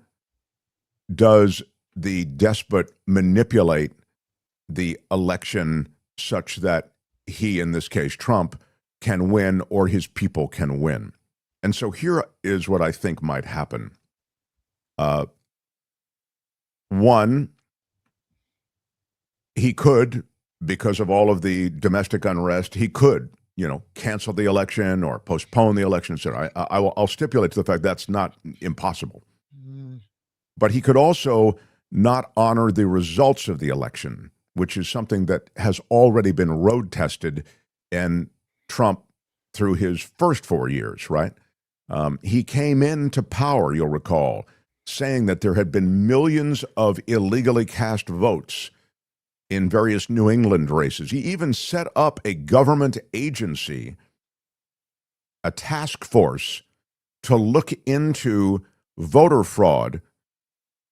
does the despot manipulate the election such that he, in this case Trump, can win or his people can win? And so here is what I think might happen. One, he could, because of all of the domestic unrest, he could, cancel the election or postpone the election, etc. I'll stipulate to the fact that's not impossible. But he could also not honor the results of the election, which is something that has already been road tested in Trump through his first 4 years, right? He came into power, you'll recall, saying that there had been millions of illegally cast votes in various New England races. He even set up a government agency, a task force, to look into voter fraud,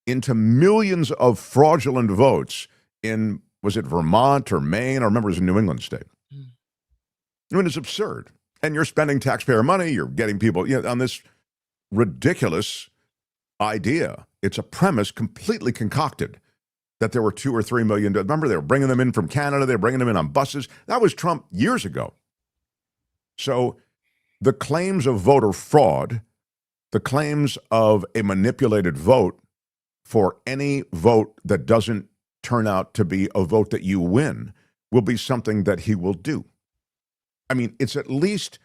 into millions of fraudulent votes in, was it Vermont or Maine? I remember it was a New England state. I mean, it's absurd. And you're spending taxpayer money, you're getting people on this ridiculous idea. It's a premise completely concocted that there were 2 or 3 million. Remember, they were bringing them in from Canada. They were bringing them in on buses. That was Trump years ago. So the claims of voter fraud, the claims of a manipulated vote for any vote that doesn't turn out to be a vote that you win will be something that he will do. I mean, it's at least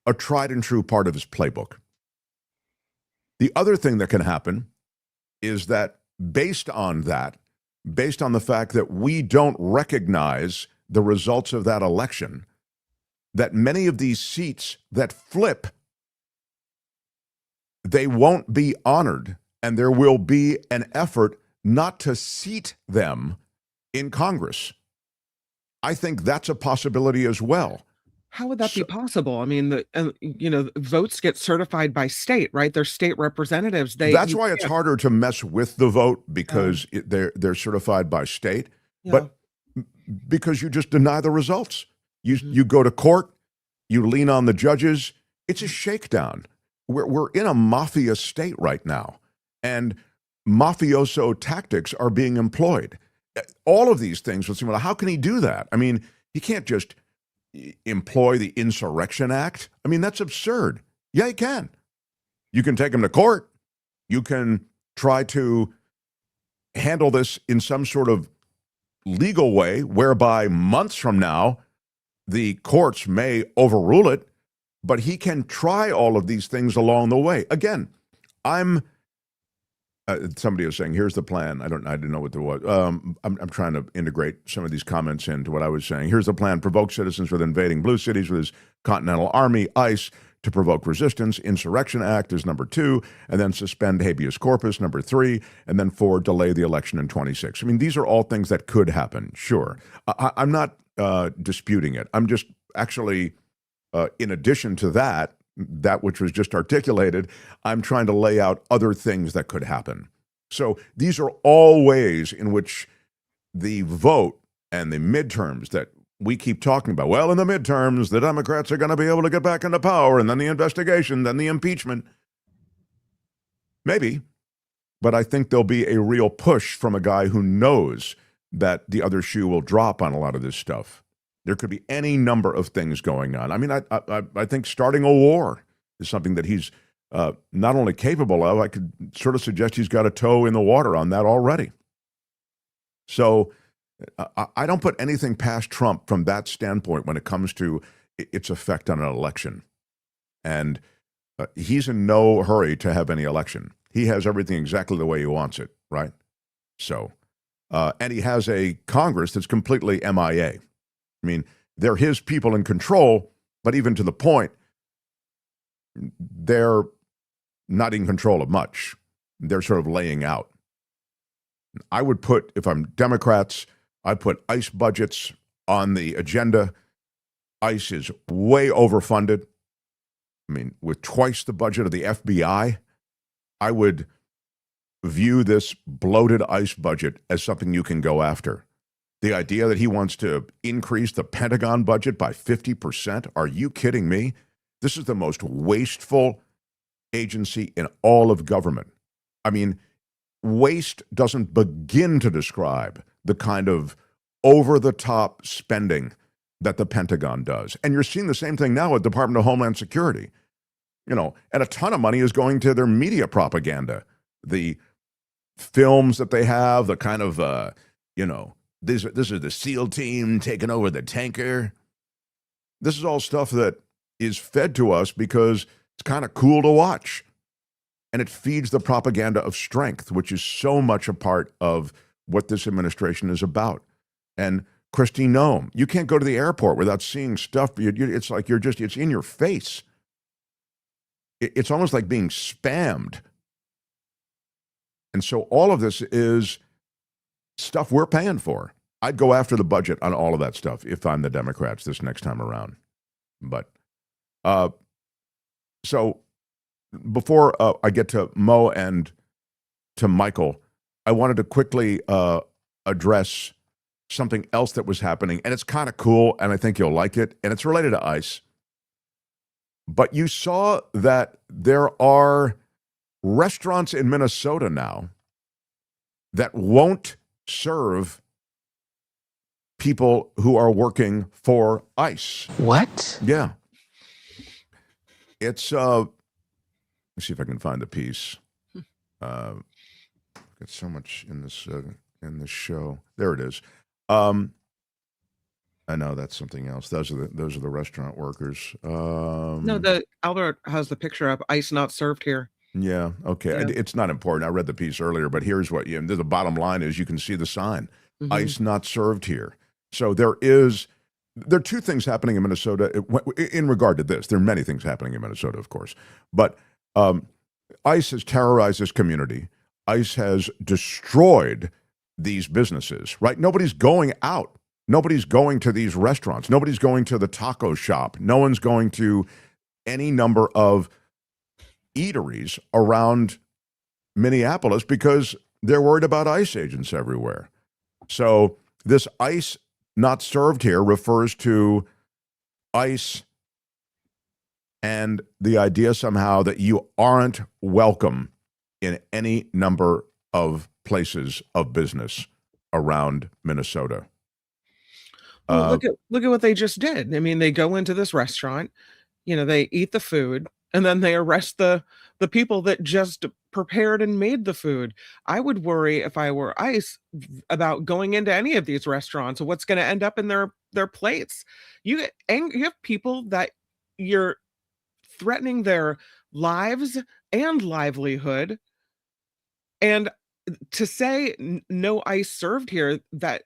a tried and true part of his playbook. The other thing that can happen is that based on the fact that we don't recognize the results of that election, that many of these seats that flip, they won't be honored, and there will be an effort not to seat them in Congress. I think that's a possibility as well. How would that be possible? I mean, votes get certified by state, right? They're state representatives. That's why it's harder to mess with the vote, because they're certified by state, but because you just deny the results. You go to court, you lean on the judges. It's a shakedown. We're in a mafia state right now, and mafioso tactics are being employed. All of these things would seem, well, how can he do that? I mean, he can't just employ the Insurrection Act. I mean, that's absurd. Yeah, you can. You can take him to court. You can try to handle this in some sort of legal way whereby months from now, the courts may overrule it, but he can try all of these things along the way. Again, somebody was saying, here's the plan. I didn't know what there was. I'm trying to integrate some of these comments into what I was saying. Here's the plan: provoke citizens with invading blue cities with his Continental Army, ICE, to provoke resistance. Insurrection Act is number 2, and then suspend habeas corpus, number 3, and then 4, delay the election in 26. I mean, these are all things that could happen, sure. I'm not disputing it. I'm just actually, in addition to that which was just articulated, I'm trying to lay out other things that could happen. So these are all ways in which the vote and the midterms that we keep talking about, well, in the midterms, the Democrats are going to be able to get back into power, and then the investigation, then the impeachment. Maybe. But I think there'll be a real push from a guy who knows that the other shoe will drop on a lot of this stuff. There could be any number of things going on. I mean, I think starting a war is something that he's not only capable of, I could sort of suggest he's got a toe in the water on that already. So I don't put anything past Trump from that standpoint when it comes to its effect on an election. And he's in no hurry to have any election. He has everything exactly the way he wants it, right? So, and he has a Congress that's completely MIA. I mean, they're his people in control, but even to the point, they're not in control of much. They're sort of laying out. I would put, if I'm Democrats, I put ICE budgets on the agenda. ICE is way overfunded. I mean, with twice the budget of the FBI, I would view this bloated ICE budget as something you can go after. The idea that he wants to increase the Pentagon budget by 50%, are you kidding me? This is the most wasteful agency in all of government. I mean, waste doesn't begin to describe the kind of over-the-top spending that the Pentagon does. And you're seeing the same thing now with Department of Homeland Security. You know, and a ton of money is going to their media propaganda. The films that they have, the kind of, this is the SEAL team taking over the tanker. This is all stuff that is fed to us because it's kind of cool to watch. And it feeds the propaganda of strength, which is so much a part of what this administration is about. And Kristi Noem, you can't go to the airport without seeing stuff. It's like it's in your face. It's almost like being spammed. And so all of this is stuff we're paying for. I'd go after the budget on all of that stuff if I'm the Democrats this next time around. But so before I get to Mo and to Michael, I wanted to quickly address something else that was happening, and it's kind of cool, and I think you'll like it, and it's related to ICE. But you saw that there are restaurants in Minnesota now that won't serve people who are working for ICE. What? Yeah. It's, let's see if I can find the piece. Got so much in this show. There it is. I know that's something else. Those are the restaurant workers. No, the Albert has the picture up. ICE not served here. Yeah. Okay. Yeah. It's not important. I read the piece earlier, but here's what the bottom line is. You can see the sign. Mhm. ICE not served here. So there are two things happening in Minnesota in regard to this. There are many things happening in Minnesota, of course, but ICE has terrorized this community. ICE has destroyed these businesses, right? Nobody's going out. Nobody's going to these restaurants. Nobody's going to the taco shop. No one's going to any number of eateries around Minneapolis because they're worried about ICE agents everywhere. So this ICE not served here refers to ICE and the idea somehow that you aren't welcome in any number of places of business around Minnesota. Well, look at what they just did. I mean, they go into this restaurant, they eat the food, and then they arrest the people that just prepared and made the food. I would worry if I were ICE about going into any of these restaurants, what's going to end up in their plates. You have people that you're threatening their lives and livelihood, and to say no ICE served here, that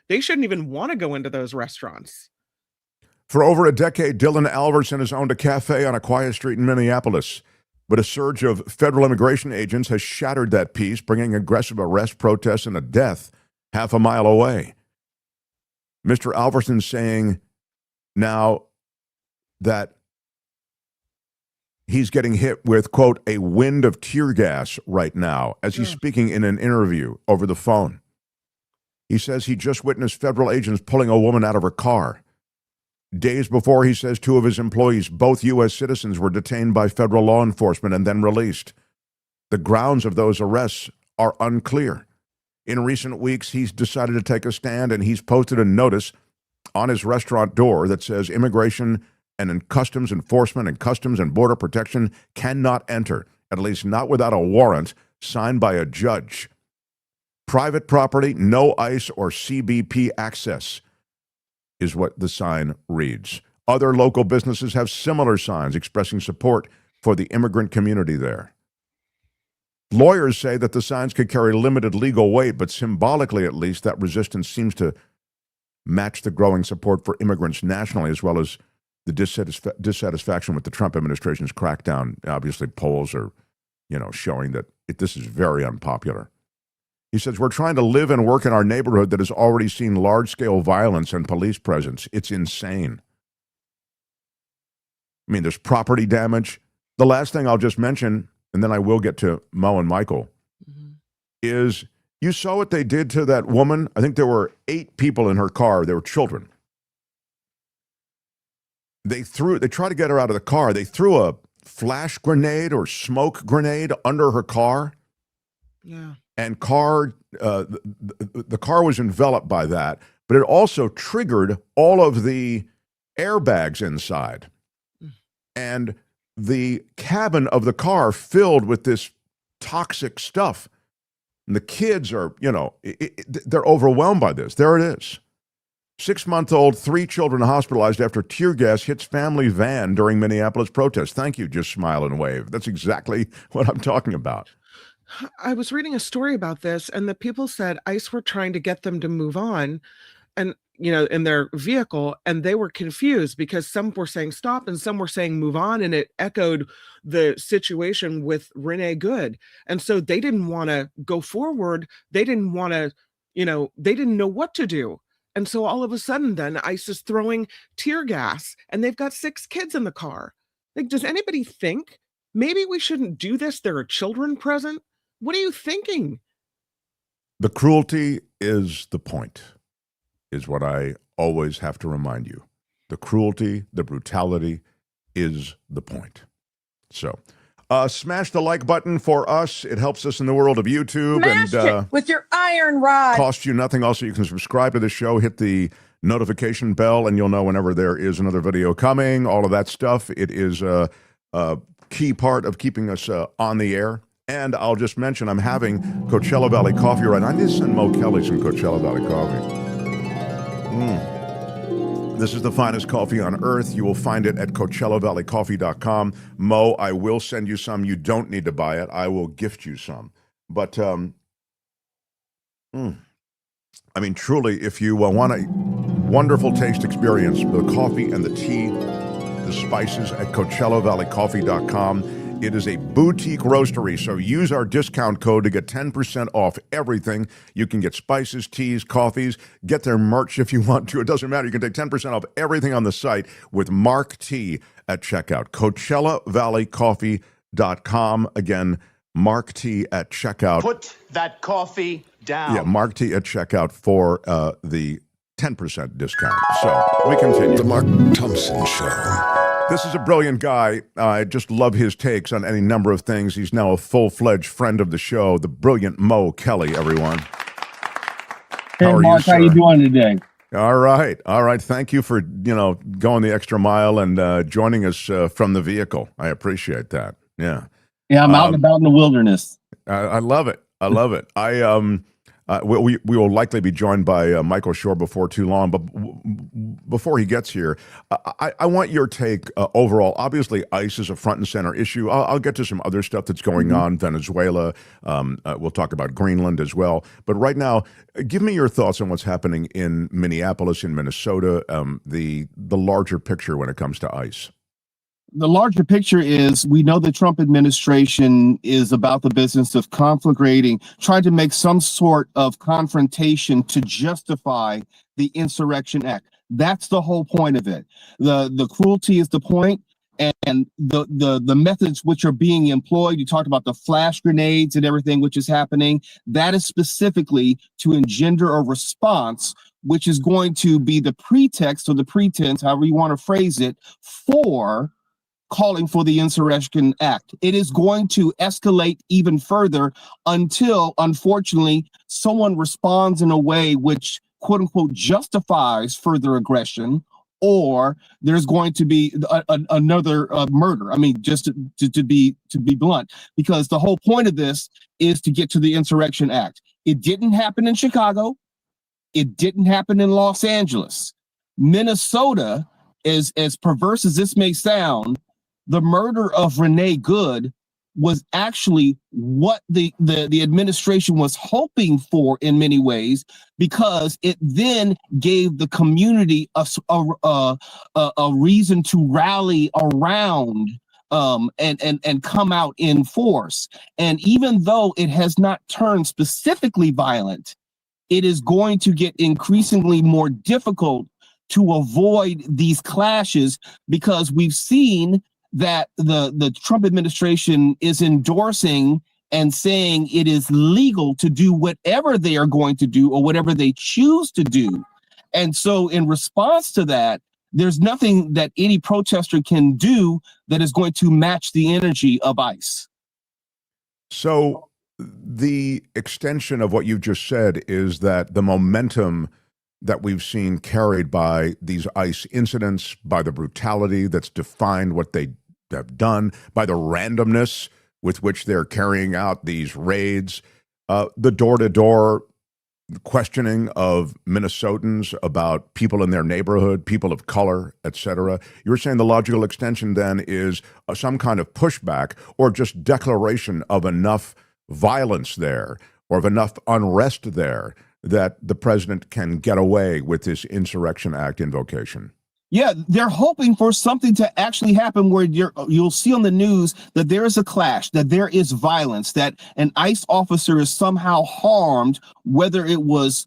they shouldn't even want to go into those restaurants. For over a decade, Dylan Alverson has owned a cafe on a quiet street in Minneapolis. But a surge of federal immigration agents has shattered that peace, bringing aggressive arrests, protests, and a death half a mile away. Mr. Alverson saying now that he's getting hit with, quote, a wind of tear gas right now as he's speaking in an interview over the phone. He says he just witnessed federal agents pulling a woman out of her car. Days before, he says two of his employees, both U.S. citizens, were detained by federal law enforcement and then released. The grounds of those arrests are unclear. In recent weeks, he's decided to take a stand, and he's posted a notice on his restaurant door that says immigration and in customs enforcement and customs and border protection cannot enter, at least not without a warrant signed by a judge. Private property, no ICE or CBP access is what the sign reads. Other local businesses have similar signs expressing support for the immigrant community there. Lawyers say that the signs could carry limited legal weight, but symbolically at least, that resistance seems to match the growing support for immigrants nationally, as well as the dissatisfaction with the Trump administration's crackdown. Obviously, polls are, showing that this is very unpopular. He says, we're trying to live and work in our neighborhood that has already seen large-scale violence and police presence. It's insane. I mean, there's property damage. The last thing I'll just mention, and then I will get to Mo and Michael, is you saw what they did to that woman. I think there were 8 people in her car. They were children. They tried to get her out of the car. They threw a flash grenade or smoke grenade under her car. Yeah. And the car was enveloped by that, but it also triggered all of the airbags inside. And the cabin of the car filled with this toxic stuff. And the kids are, they're overwhelmed by this. There it is. 6-month-old, 3 children hospitalized after tear gas hits family van during Minneapolis protests. Thank you, just smile and wave. That's exactly what I'm talking about. I was reading a story about this, and the people said ICE were trying to get them to move on and, in their vehicle, and they were confused because some were saying stop and some were saying move on, and it echoed the situation with Renee Good. And so they didn't want to go forward. They didn't want to, they didn't know what to do. And so all of a sudden then ICE is throwing tear gas, and they've got 6 kids in the car. Like, does anybody think maybe we shouldn't do this? There are children present. What are you thinking? The cruelty is the point, is what I always have to remind you. The cruelty, the brutality is the point. So, smash the like button for us. It helps us in the world of YouTube. Smash it with your iron rod. Costs you nothing. Also, you can subscribe to the show, hit the notification bell, and you'll know whenever there is another video coming, all of that stuff. It is a key part of keeping us on the air. And I'll just mention, I'm having Coachella Valley Coffee right now. I need to send Mo Kelly some Coachella Valley Coffee. This is the finest coffee on earth. You will find it at CoachellaValleyCoffee.com. Mo, I will send you some. You don't need to buy it. I will gift you some. But, I mean, truly, if you want a wonderful taste experience, the coffee and the tea, the spices at CoachellaValleyCoffee.com. It is a boutique roastery, so use our discount code to get 10% off everything. You can get spices, teas, coffees, get their merch if you want to. It doesn't matter. You can take 10% off everything on the site with Mark T at checkout. CoachellaValleyCoffee.com. Again, Mark T at checkout. Put that coffee down. Yeah, Mark T at checkout for the 10% discount. So we continue. The Mark Thompson Show. This is a brilliant guy. I just love his takes on any number of things. He's now a full-fledged friend of the show, the brilliant Mo Kelly, everyone. Hey, Mark, how you doing today? All right. Thank you for, going the extra mile and joining us from the vehicle. I appreciate that. Yeah. Yeah, I'm out and about in the wilderness. I love it. We will likely be joined by Michael Shore before too long, but before he gets here, I want your take overall. Obviously, ICE is a front and center issue. I'll get to some other stuff that's going on, Venezuela. We'll talk about Greenland as well. But right now, give me your thoughts on what's happening in Minneapolis, in Minnesota, the larger picture when it comes to ICE. The larger picture is we know the Trump administration is about the business of conflagrating, trying to make some sort of confrontation to justify the Insurrection Act. That's the whole point of it. The cruelty is the point, and the methods which are being employed. You talked about the flash grenades and everything which is happening. That is specifically to engender a response which is going to be the pretext or the pretense, however you want to phrase it, for calling for the Insurrection Act. It is going to escalate even further until, unfortunately, someone responds in a way which, quote unquote, justifies further aggression, or there's going to be another murder. I mean, just to be blunt, because the whole point of this is to get to the Insurrection Act. It didn't happen in Chicago. It didn't happen in Los Angeles. Minnesota, as perverse as this may sound, the murder of Renee Good was actually what the administration was hoping for in many ways, because it then gave the community a reason to rally around and come out in force. And even though it has not turned specifically violent, it is going to get increasingly more difficult to avoid these clashes, because we've seen that the Trump administration is endorsing and saying it is legal to do whatever they are going to do or whatever they choose to do. And so in response to that, there's nothing that any protester can do that is going to match the energy of ICE. So the extension of what you just said is that the momentum that we've seen carried by these ICE incidents, by the brutality that's defined what they have done, by the randomness with which they're carrying out these raids, the door-to-door questioning of Minnesotans about people in their neighborhood, people of color, etc. You're saying the logical extension then is some kind of pushback or just declaration of enough violence there or of enough unrest there that the president can get away with this Insurrection Act invocation. Yeah, they're hoping for something to actually happen where you'll see on the news that there is a clash, that there is violence, that an ICE officer is somehow harmed, whether it was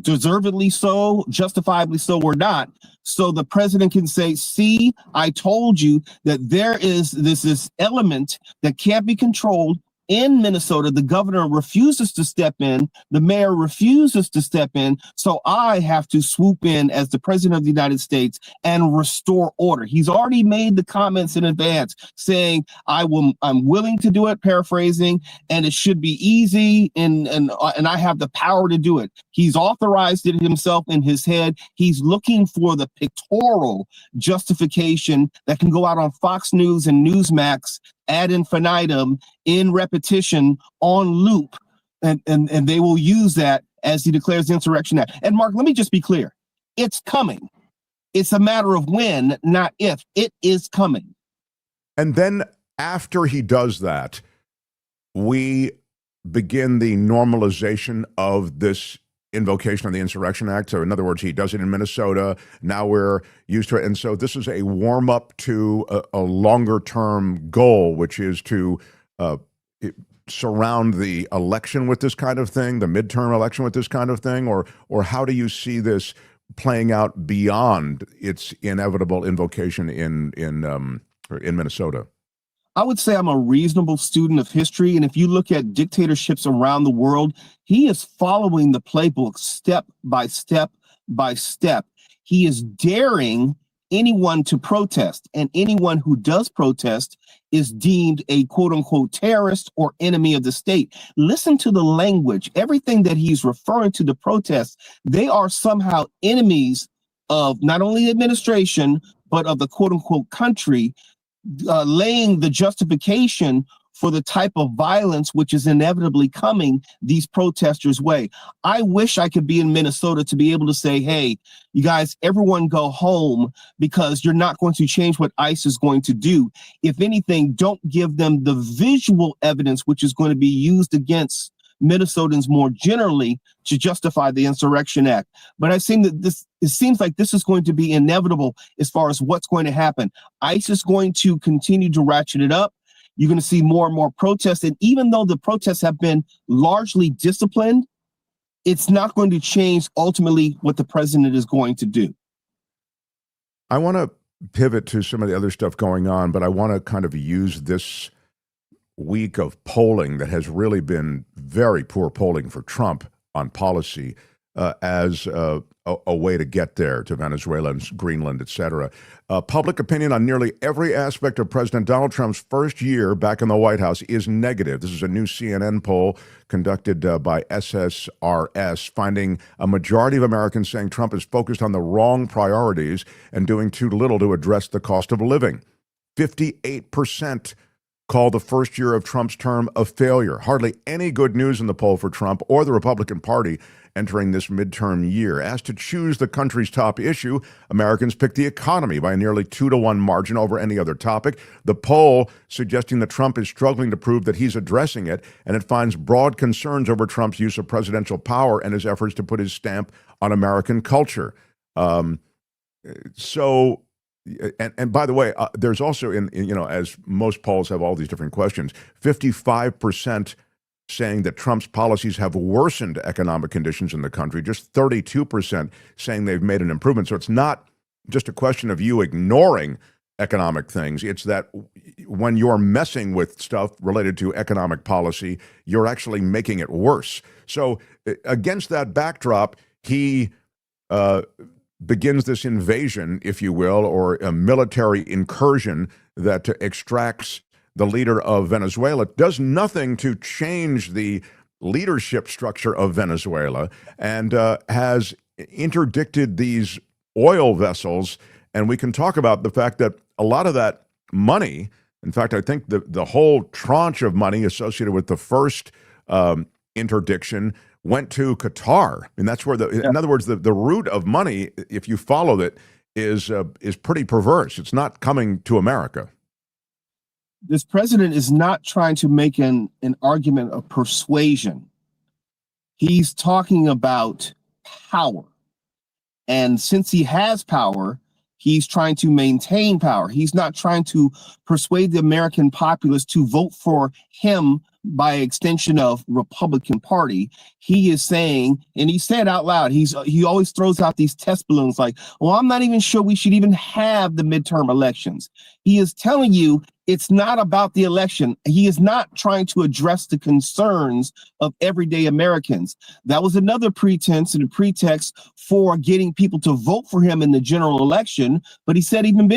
deservedly so, justifiably so or not. So the president can say, see, I told you that there is this element that can't be controlled. In Minnesota, the governor refuses to step in. The mayor refuses to step in. So I have to swoop in as the president of the United States and restore order. He's already made the comments in advance saying, I'm willing to do it, paraphrasing, and it should be easy, and I have the power to do it. He's authorized it himself in his head. He's looking for the pictorial justification that can go out on Fox News and Newsmax ad infinitum, in repetition, on loop, and they will use that as he declares the Insurrection Act. And Mark, let me just be clear. It's coming. It's a matter of when, not if. It is coming. And then after he does that, we begin the normalization of this invocation of the Insurrection Act. So in other words, he does it in Minnesota. Now we're used to it. And so this is a warm up to a longer term goal, which is to surround the election with this kind of thing, the midterm election with this kind of thing, or how do you see this playing out beyond its inevitable invocation in Minnesota? I would say I'm a reasonable student of history. And if you look at dictatorships around the world, he is following the playbook step by step by step. He is daring anyone to protest, and anyone who does protest is deemed a quote unquote terrorist or enemy of the state. Listen to the language. Everything that he's referring to the protests, they are somehow enemies of not only the administration, but of the quote unquote country, laying the justification for the type of violence which is inevitably coming these protesters' way. I wish I could be in Minnesota to be able to say, hey, you guys, everyone go home, because you're not going to change what ICE is going to do. If anything, don't give them the visual evidence which is going to be used against Minnesotans more generally to justify the Insurrection Act. But it seems like this is going to be inevitable as far as what's going to happen. ICE is going to continue to ratchet it up. You're going to see more and more protests. And even though the protests have been largely disciplined, it's not going to change ultimately what the president is going to do. I want to pivot to some of the other stuff going on, but I want to kind of use this week of polling that has really been very poor polling for Trump on policy as a way to get there to Venezuela and Greenland, et cetera. Public opinion on nearly every aspect of President Donald Trump's first year back in the White House is negative. This is a new CNN poll conducted by SSRS, finding a majority of Americans saying Trump is focused on the wrong priorities and doing too little to address the cost of living. 58% called the first year of Trump's term a failure. Hardly any good news in the poll for Trump or the Republican Party entering this midterm year. Asked to choose the country's top issue, Americans picked the economy by a nearly 2-to-1 margin over any other topic. The poll suggesting that Trump is struggling to prove that he's addressing it, and it finds broad concerns over Trump's use of presidential power and his efforts to put his stamp on American culture. And by the way, there's also as most polls have all these different questions, 55% saying that Trump's policies have worsened economic conditions in the country, just 32% saying they've made an improvement. So it's not just a question of you ignoring economic things. It's that when you're messing with stuff related to economic policy, you're actually making it worse. So against that backdrop, he begins this invasion, if you will, or a military incursion that extracts the leader of Venezuela. It does nothing to change the leadership structure of Venezuela, and has interdicted these oil vessels. And we can talk about the fact that a lot of that money, in fact, I think the whole tranche of money associated with the first interdiction went to Qatar. And that's where in other words, the root of money, if you follow it, is pretty perverse. It's not coming to America. This president is not trying to make an argument of persuasion. He's talking about power. And since he has power, he's trying to maintain power. He's not trying to persuade the American populace to vote for him by extension of Republican Party. He is saying, and he said out loud, he always throws out these test balloons like, well, I'm not even sure we should even have the midterm elections. He is telling you it's not about the election. He is not trying to address the concerns of everyday Americans. That was another pretense and a pretext for getting people to vote for him in the general election. But he said even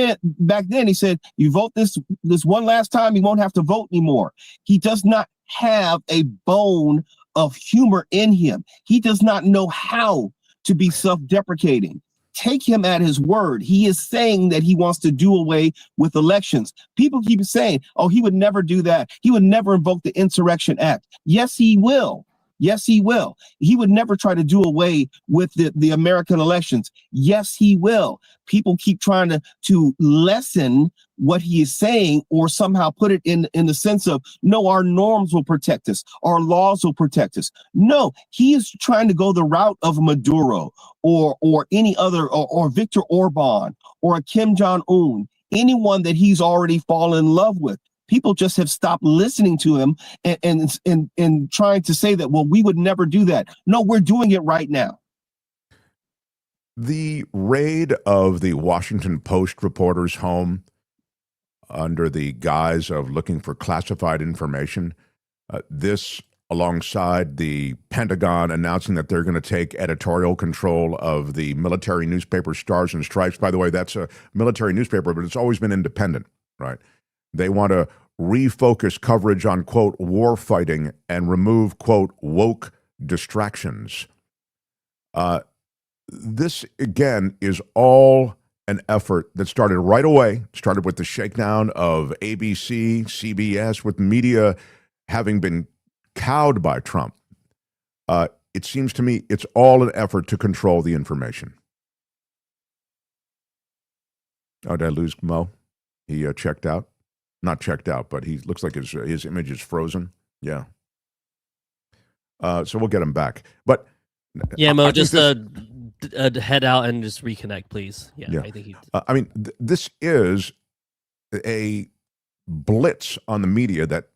back then, he said, you vote this one last time, you won't have to vote anymore. He does not have a bone of humor in him. He does not know how to be self-deprecating. Take him at his word. He is saying that he wants to do away with elections. People keep saying, oh, he would never do that. He would never invoke the Insurrection Act. Yes, he will. Yes, he will. He would never try to do away with the American elections. Yes, he will. People keep trying to lessen what he is saying or somehow put it in the sense of, no, our norms will protect us. Our laws will protect us. No, he is trying to go the route of Maduro or any other, or Viktor Orban or a Kim Jong-un, anyone that he's already fallen in love with. People just have stopped listening to him and trying to say that, well, we would never do that. No, we're doing it right now. The raid of the Washington Post reporter's home under the guise of looking for classified information, this alongside the Pentagon announcing that they're going to take editorial control of the military newspaper Stars and Stripes. By the way, that's a military newspaper, but it's always been independent, right? They want to refocus coverage on, quote, war fighting and remove, quote, woke distractions. This, again, is all an effort that started right away, started with the shakedown of ABC, CBS, with media having been cowed by Trump. It seems to me it's all an effort to control the information. Oh, did I lose Mo? He checked out? Not checked out, but he looks like his image is frozen. Yeah. So we'll get him back. But yeah, Mo, just head out and just reconnect, please. Yeah. I think this is a blitz on the media that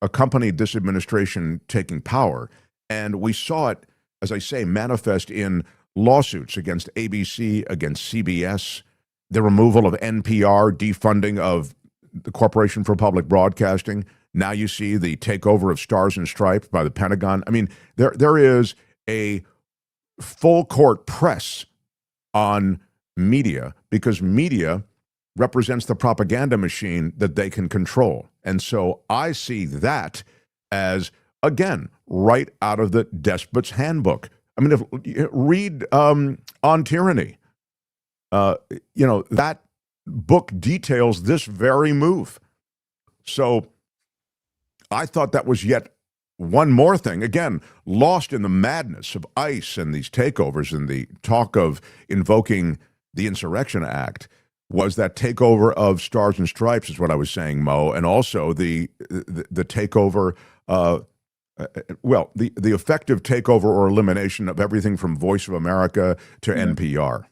accompanied this administration taking power. And we saw it, as I say, manifest in lawsuits against ABC, against CBS, the removal of NPR, defunding of the Corporation for Public Broadcasting. Now you see the takeover of Stars and Stripes by the Pentagon. I mean, there is a full court press on media because media represents the propaganda machine that they can control. And so I see that as, again, right out of the despot's handbook. I mean, read On Tyranny. That book details this very move. So I thought that was yet one more thing, again, lost in the madness of ICE and these takeovers and the talk of invoking the Insurrection Act, was that takeover of Stars and Stripes, is what I was saying, Mo, and also the takeover, the effective takeover or elimination of everything from Voice of America to NPR.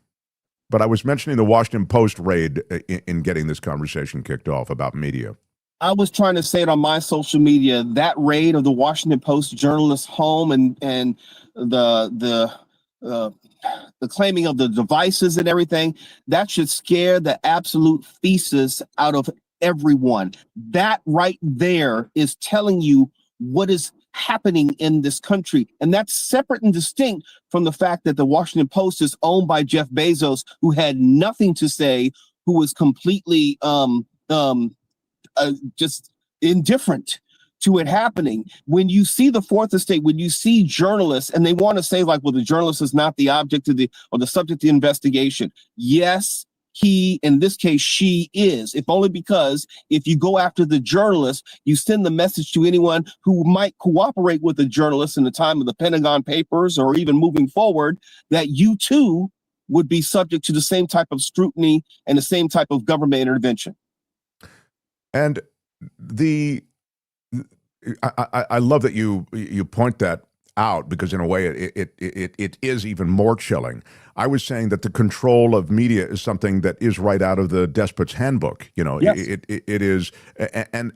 But I was mentioning the Washington Post raid in getting this conversation kicked off about media. I was trying to say it on my social media, that raid of the Washington Post journalist's home and the claiming of the devices and everything, that should scare the absolute feces out of everyone. That right there is telling you what is happening in this country. And that's separate and distinct from the fact that the Washington Post is owned by Jeff Bezos, who had nothing to say, who was completely just indifferent to it happening. When you see the fourth estate, when you see journalists and they want to say like, well, the journalist is not the object of the subject of the investigation. Yes, he, in this case, she is, if only because if you go after the journalist, you send the message to anyone who might cooperate with the journalist in the time of the Pentagon Papers or even moving forward, that you too would be subject to the same type of scrutiny and the same type of government intervention. And I love that you point that out, because in a way it is even more chilling. I was saying that the control of media is something that is right out of the Despot's Handbook. You know, yes. It is, and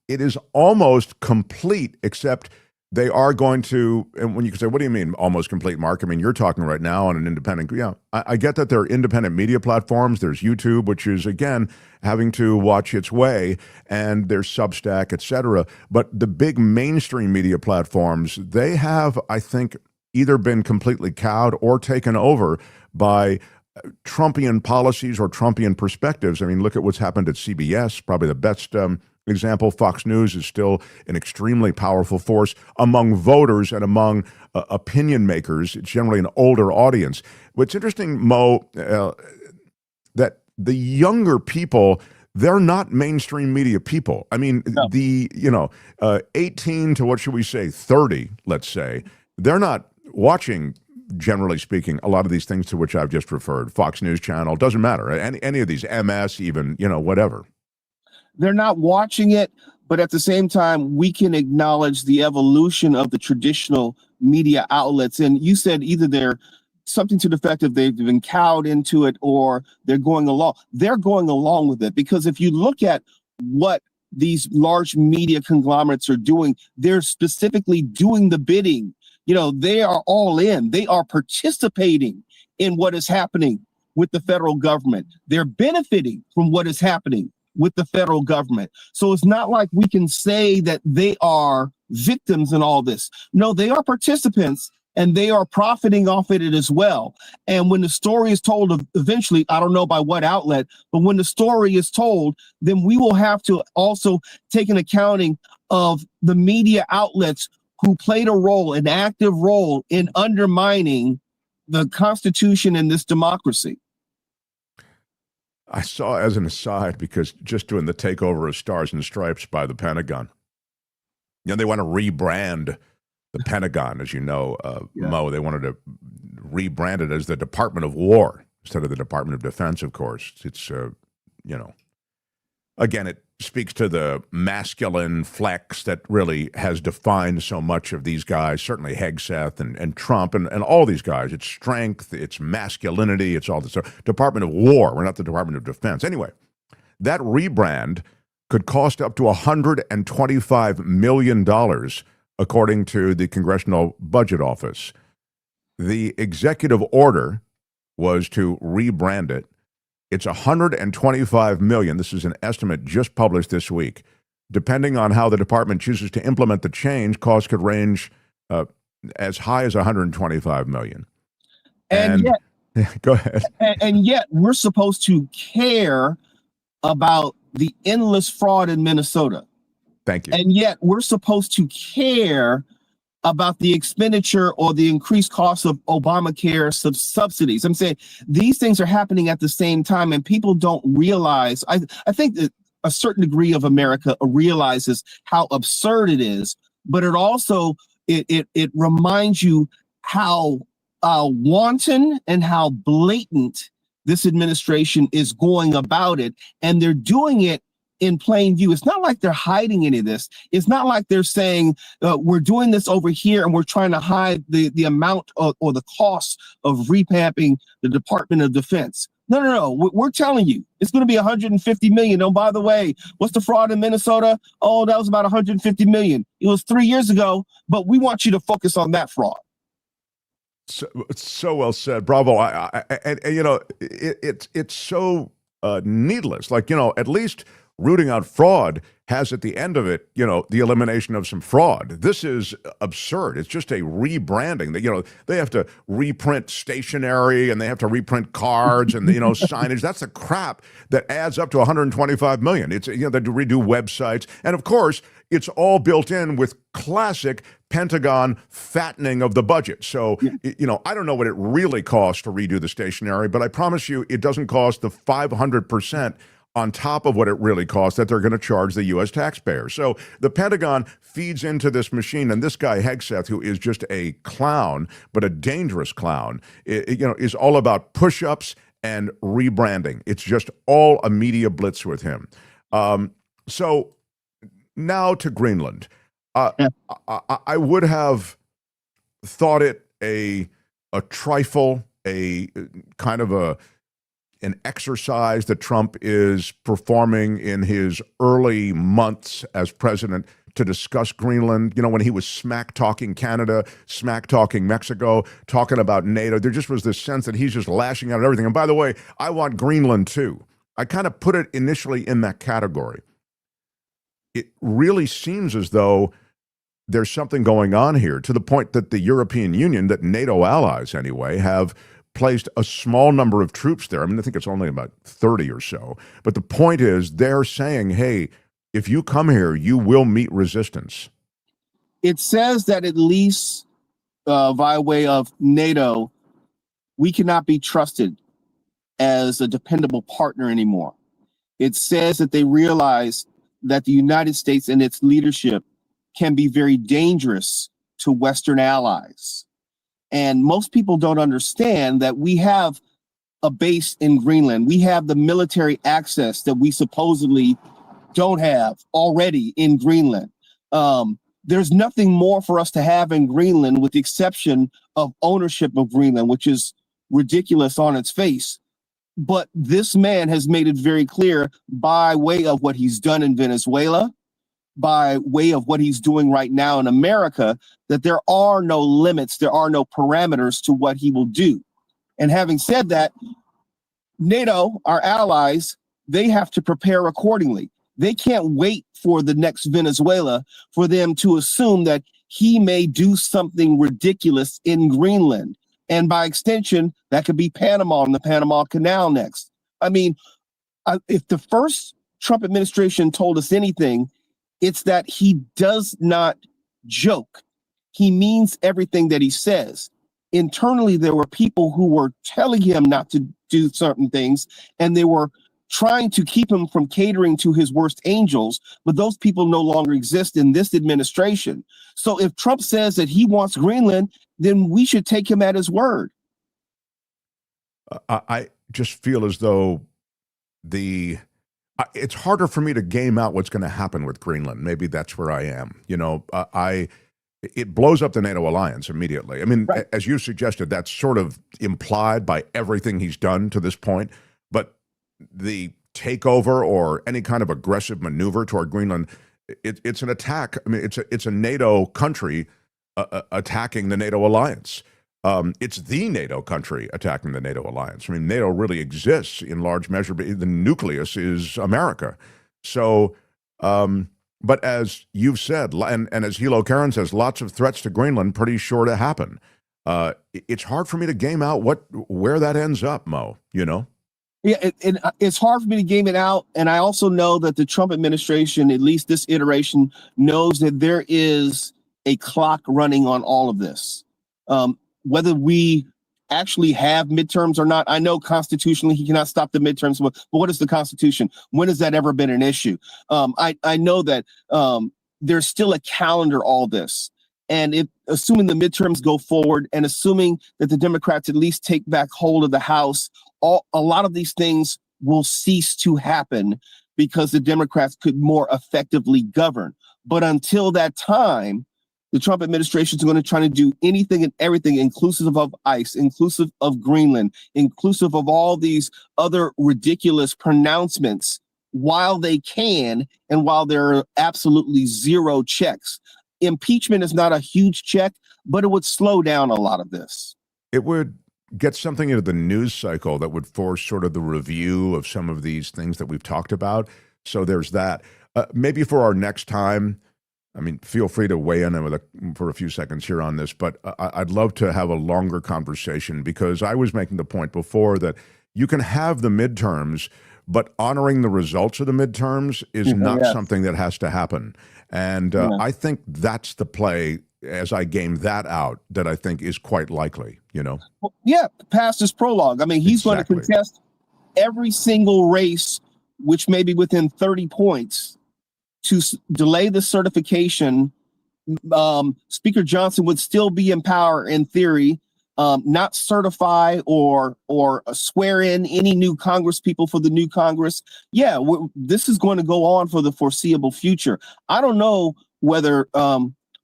it is almost complete, except they are going to, and when you can say, what do you mean almost complete, Mark? I mean, you're talking right now on an independent, I get that there are independent media platforms. There's YouTube, which is, again, having to watch its way, and there's Substack, et cetera. But the big mainstream media platforms, they have, I think, either been completely cowed or taken over by Trumpian policies or Trumpian perspectives. I mean, look at what's happened at CBS, probably the best example. Fox News is still an extremely powerful force among voters and among opinion makers. It's generally an older audience. What's interesting, Mo, that the younger people, they're not mainstream media people. I mean, no. 18 to, what should we say, 30, let's say, they're not watching, generally speaking, a lot of these things to which I've just referred. Fox News Channel, doesn't matter. Any of these, MS even, whatever. They're not watching it, but at the same time, we can acknowledge the evolution of the traditional media outlets. And you said either they're something to the effect of they've been cowed into it or they're going along. They're going along with it, because if you look at what these large media conglomerates are doing, they're specifically doing the bidding. They are all in. They are participating in what is happening with the federal government. They're benefiting from what is happening with the federal government. So it's not like we can say that they are victims in all this. No, they are participants, and they are profiting off it as well. And when the story is told eventually, I don't know by what outlet, but when the story is told, then we will have to also take an accounting of the media outlets who played a role, an active role in undermining the Constitution and this democracy. I saw, as an aside, because just doing the takeover of Stars and Stripes by the Pentagon, they want to rebrand the Pentagon, as you know, Mo. They wanted to rebrand it as the Department of War instead of the Department of Defense, of course. It's, again, it speaks to the masculine flex that really has defined so much of these guys, certainly Hegseth and Trump and all these guys. It's strength, it's masculinity, it's all this. So Department of War, we're not the Department of Defense. Anyway, that rebrand could cost up to $125 million, according to the Congressional Budget Office. The executive order was to rebrand it. It's $125 million. This is an estimate just published this week. Depending on how the department chooses to implement the change, costs could range as high as $125 million. And yet, go ahead. And yet, we're supposed to care about the endless fraud in Minnesota. Thank you. And yet, we're supposed to care about the expenditure or the increased cost of Obamacare subsidies. I'm saying these things are happening at the same time, and people don't realize. I think that a certain degree of America realizes how absurd it is, but it also it reminds you how wanton and how blatant this administration is going about it, and they're doing it in plain view. It's not like they're hiding any of this. It's not like they're saying we're doing this over here and we're trying to hide the amount or the cost of revamping the Department of Defense. No. We're telling you it's going to be 150 million. Oh, by the way, what's the fraud in Minnesota? Oh, that was about 150 million. It was 3 years ago, but we want you to focus on that fraud. So well said, bravo. And you know, it's so needless. Like, you know, at least rooting out fraud has at the end of it, you know, the elimination of some fraud. This is absurd. It's just a rebranding. You know, they have to reprint stationery and they have to reprint cards and, you know, signage. That's the crap that adds up to 125 million. It's, you know, they redo websites. And of course, it's all built in with classic Pentagon fattening of the budget. So, you know, I don't know what it really costs to redo the stationery, but I promise you it doesn't cost the 500% on top of what it really costs that they're going to charge the U.S. taxpayer. So the Pentagon feeds into this machine, and this guy Hegseth, who is just a clown, but a dangerous clown, you know, is all about push-ups and rebranding. It's just all a media blitz with him. So now to Greenland. I would have thought it a trifle, a kind of an exercise that Trump is performing in his early months as president to discuss Greenland. You know, when he was smack-talking Canada, smack-talking Mexico, talking about NATO, there just was this sense that he's just lashing out at everything. And by the way, I want Greenland too. I kind of put it initially in that category. It really seems as though there's something going on here, to the point that the European Union, that NATO allies anyway, have placed a small number of troops there. I mean, I think it's only about 30 or so. But the point is, they're saying, hey, if you come here, you will meet resistance. It says that at least via way of NATO, we cannot be trusted as a dependable partner anymore. It says that they realize that the United States and its leadership can be very dangerous to Western allies. And most people don't understand that we have a base in Greenland. We have the military access that we supposedly don't have already in Greenland. There's nothing more for us to have in Greenland with the exception of ownership of Greenland, which is ridiculous on its face. But this man has made it very clear by way of what he's done in Venezuela, by way of what he's doing right now in America, that there are no limits, there are no parameters to what he will do. And having said that, NATO, our allies, they have to prepare accordingly. They can't wait for the next Venezuela for them to assume that he may do something ridiculous in Greenland. And by extension, that could be Panama and the Panama Canal next. I mean, if the first Trump administration told us anything, it's that he does not joke. He means everything that he says. Internally, there were people who were telling him not to do certain things, and they were trying to keep him from catering to his worst angels, but those people no longer exist in this administration. So if Trump says that he wants Greenland, then we should take him at his word. I just feel as though it's harder for me to game out what's going to happen with Greenland. Maybe that's where I am. You know, it blows up the NATO alliance immediately. I mean, right. As you suggested, that's sort of implied by everything he's done to this point. But the takeover or any kind of aggressive maneuver toward Greenland, it's an attack. I mean, it's a NATO country attacking the NATO alliance. It's the NATO country attacking the NATO alliance. I mean, NATO really exists in large measure, but the nucleus is America. So, but as you've said, and as Hilo Karen says, lots of threats to Greenland pretty sure to happen. It's hard for me to game out where that ends up, Mo, you know? Yeah, it's hard for me to game it out. And I also know that the Trump administration, at least this iteration, knows that there is a clock running on all of this. Whether we actually have midterms or not. I know constitutionally he cannot stop the midterms, but what is the Constitution? When has that ever been an issue? I know that there's still a calendar, all this. And if assuming the midterms go forward and assuming that the Democrats at least take back hold of the House, a lot of these things will cease to happen because the Democrats could more effectively govern. But until that time, the Trump administration is going to try to do anything and everything, inclusive of ICE, inclusive of Greenland, inclusive of all these other ridiculous pronouncements while they can and while there are absolutely zero checks. Impeachment is not a huge check, but it would slow down a lot of this. It would get something into the news cycle that would force sort of the review of some of these things that we've talked about. So there's that. Maybe for our next time, I mean, feel free to weigh in for a few seconds here on this, but I'd love to have a longer conversation, because I was making the point before that you can have the midterms, but honoring the results of the midterms is not something that has to happen. And I think that's the play, as I game that out, that I think is quite likely, you know? Well, yeah, past his prologue. I mean, he's going to contest every single race, which may be within 30 points, to delay the certification. Speaker Johnson would still be in power in theory, not certify or swear in any new Congress people for the new Congress. Yeah, this is going to go on for the foreseeable future. I don't know whether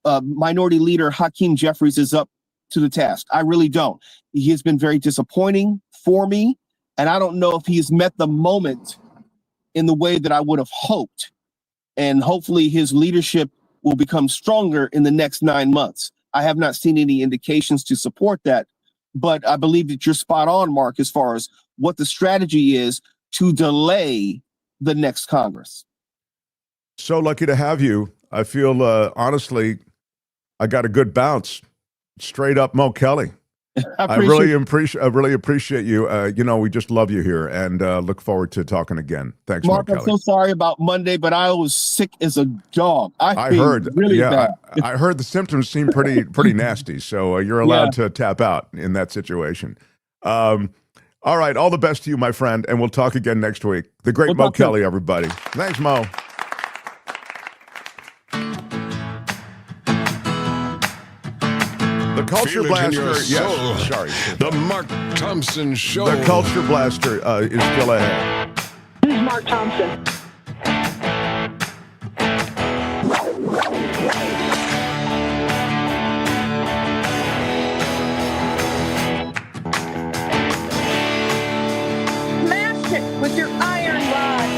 Minority Leader Hakeem Jeffries is up to the task. I really don't. He has been very disappointing for me, and I don't know if he has met the moment in the way that I would have hoped. And hopefully his leadership will become stronger in the next 9 months. I have not seen any indications to support that, but I believe that you're spot on, Mark, as far as what the strategy is to delay the next Congress. So lucky to have you. I feel, honestly, I got a good bounce. Straight up Mo Kelly. I really appreciate you. You know, we just love you here, and look forward to talking again. Thanks, Mark. Mo I'm so sorry about Monday, but I was sick as a dog. I heard really bad. I heard the symptoms seem pretty nasty. So you're allowed to tap out in that situation. All right, all the best to you, my friend, and we'll talk again next week. The great Mo Kelly, everybody. Thanks, Mo. The Culture Blaster, yes, sorry. The Mark Thompson Show. The Culture Blaster is still ahead. Who's Mark Thompson? Smash it with your iron rod.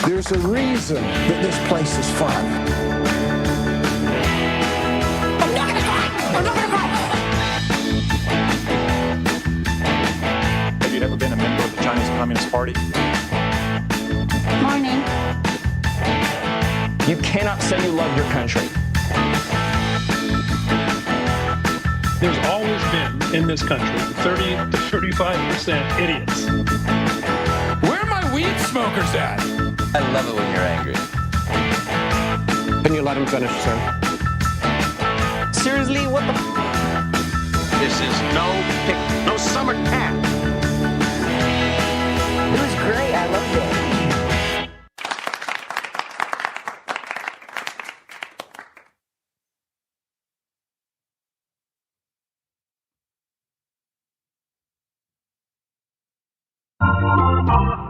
There's a reason that this place is fun. Have you ever been a member of the Chinese Communist Party? Morning. You cannot say you love your country. There's always been in this country 30 to 35% idiots. Where are my weed smokers at? I love it when you're angry. Can you let him finish, sir? Seriously, what the? This is no summer camp. It was great. I loved it.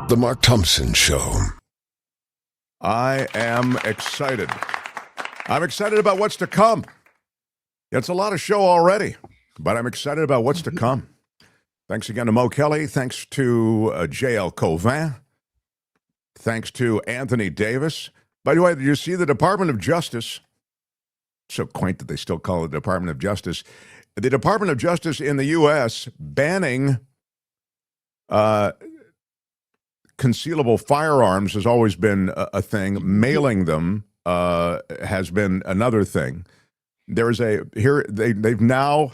The Mark Thompson Show. I am excited. I'm excited about what's to come. It's a lot of show already, but I'm excited about what's to come. Thanks again to Mo Kelly. Thanks to J-L Cauvin. Thanks to Anthony Davis. By the way, did you see the Department of Justice? So quaint that they still call it the Department of Justice. The Department of Justice in the U.S. banning concealable firearms has always been a thing. Mailing them has been another thing. They've now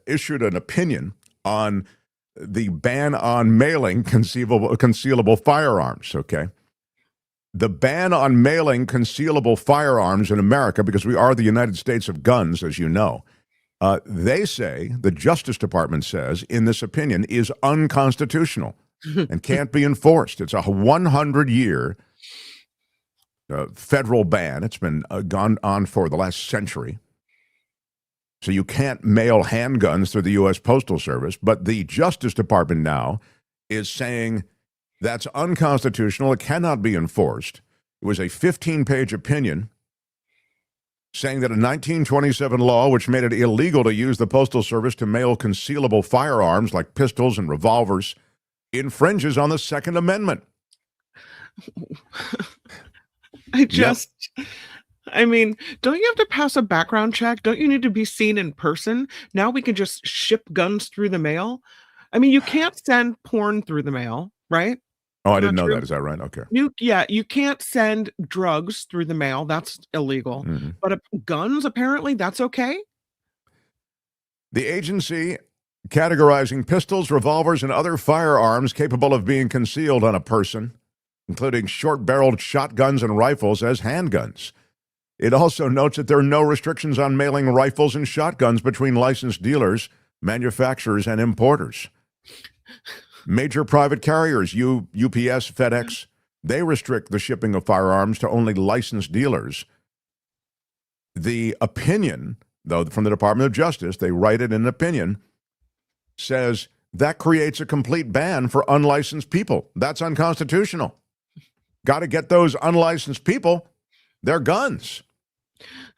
issued an opinion on the ban on mailing concealable firearms. Okay, the ban on mailing concealable firearms in America, because we are the United States of guns, as you know, They say, the Justice Department says, in this opinion, is unconstitutional and can't be enforced. It's a 100-year federal ban. It's been gone on for the last century. So you can't mail handguns through the U.S. Postal Service. But the Justice Department now is saying that's unconstitutional. It cannot be enforced. It was a 15-page opinion saying that a 1927 law, which made it illegal to use the Postal Service to mail concealable firearms like pistols and revolvers, infringes on the Second Amendment. I mean, don't you have to pass a background check? Don't you need to be seen in person? Now we can just ship guns through the mail. I mean, you can't send porn through the mail, right? Oh, I didn't know that. Is that right? Okay. You can't send drugs through the mail. That's illegal. Mm-hmm. But guns, apparently, that's okay. The agency categorizing pistols, revolvers, and other firearms capable of being concealed on a person, including short-barreled shotguns and rifles, as handguns. It also notes that there are no restrictions on mailing rifles and shotguns between licensed dealers, manufacturers, and importers. Major private carriers, UPS, FedEx, they restrict the shipping of firearms to only licensed dealers. The opinion, though, from the Department of Justice, they write it in an opinion, says that creates a complete ban for unlicensed people. That's unconstitutional. Got to get those unlicensed people their guns.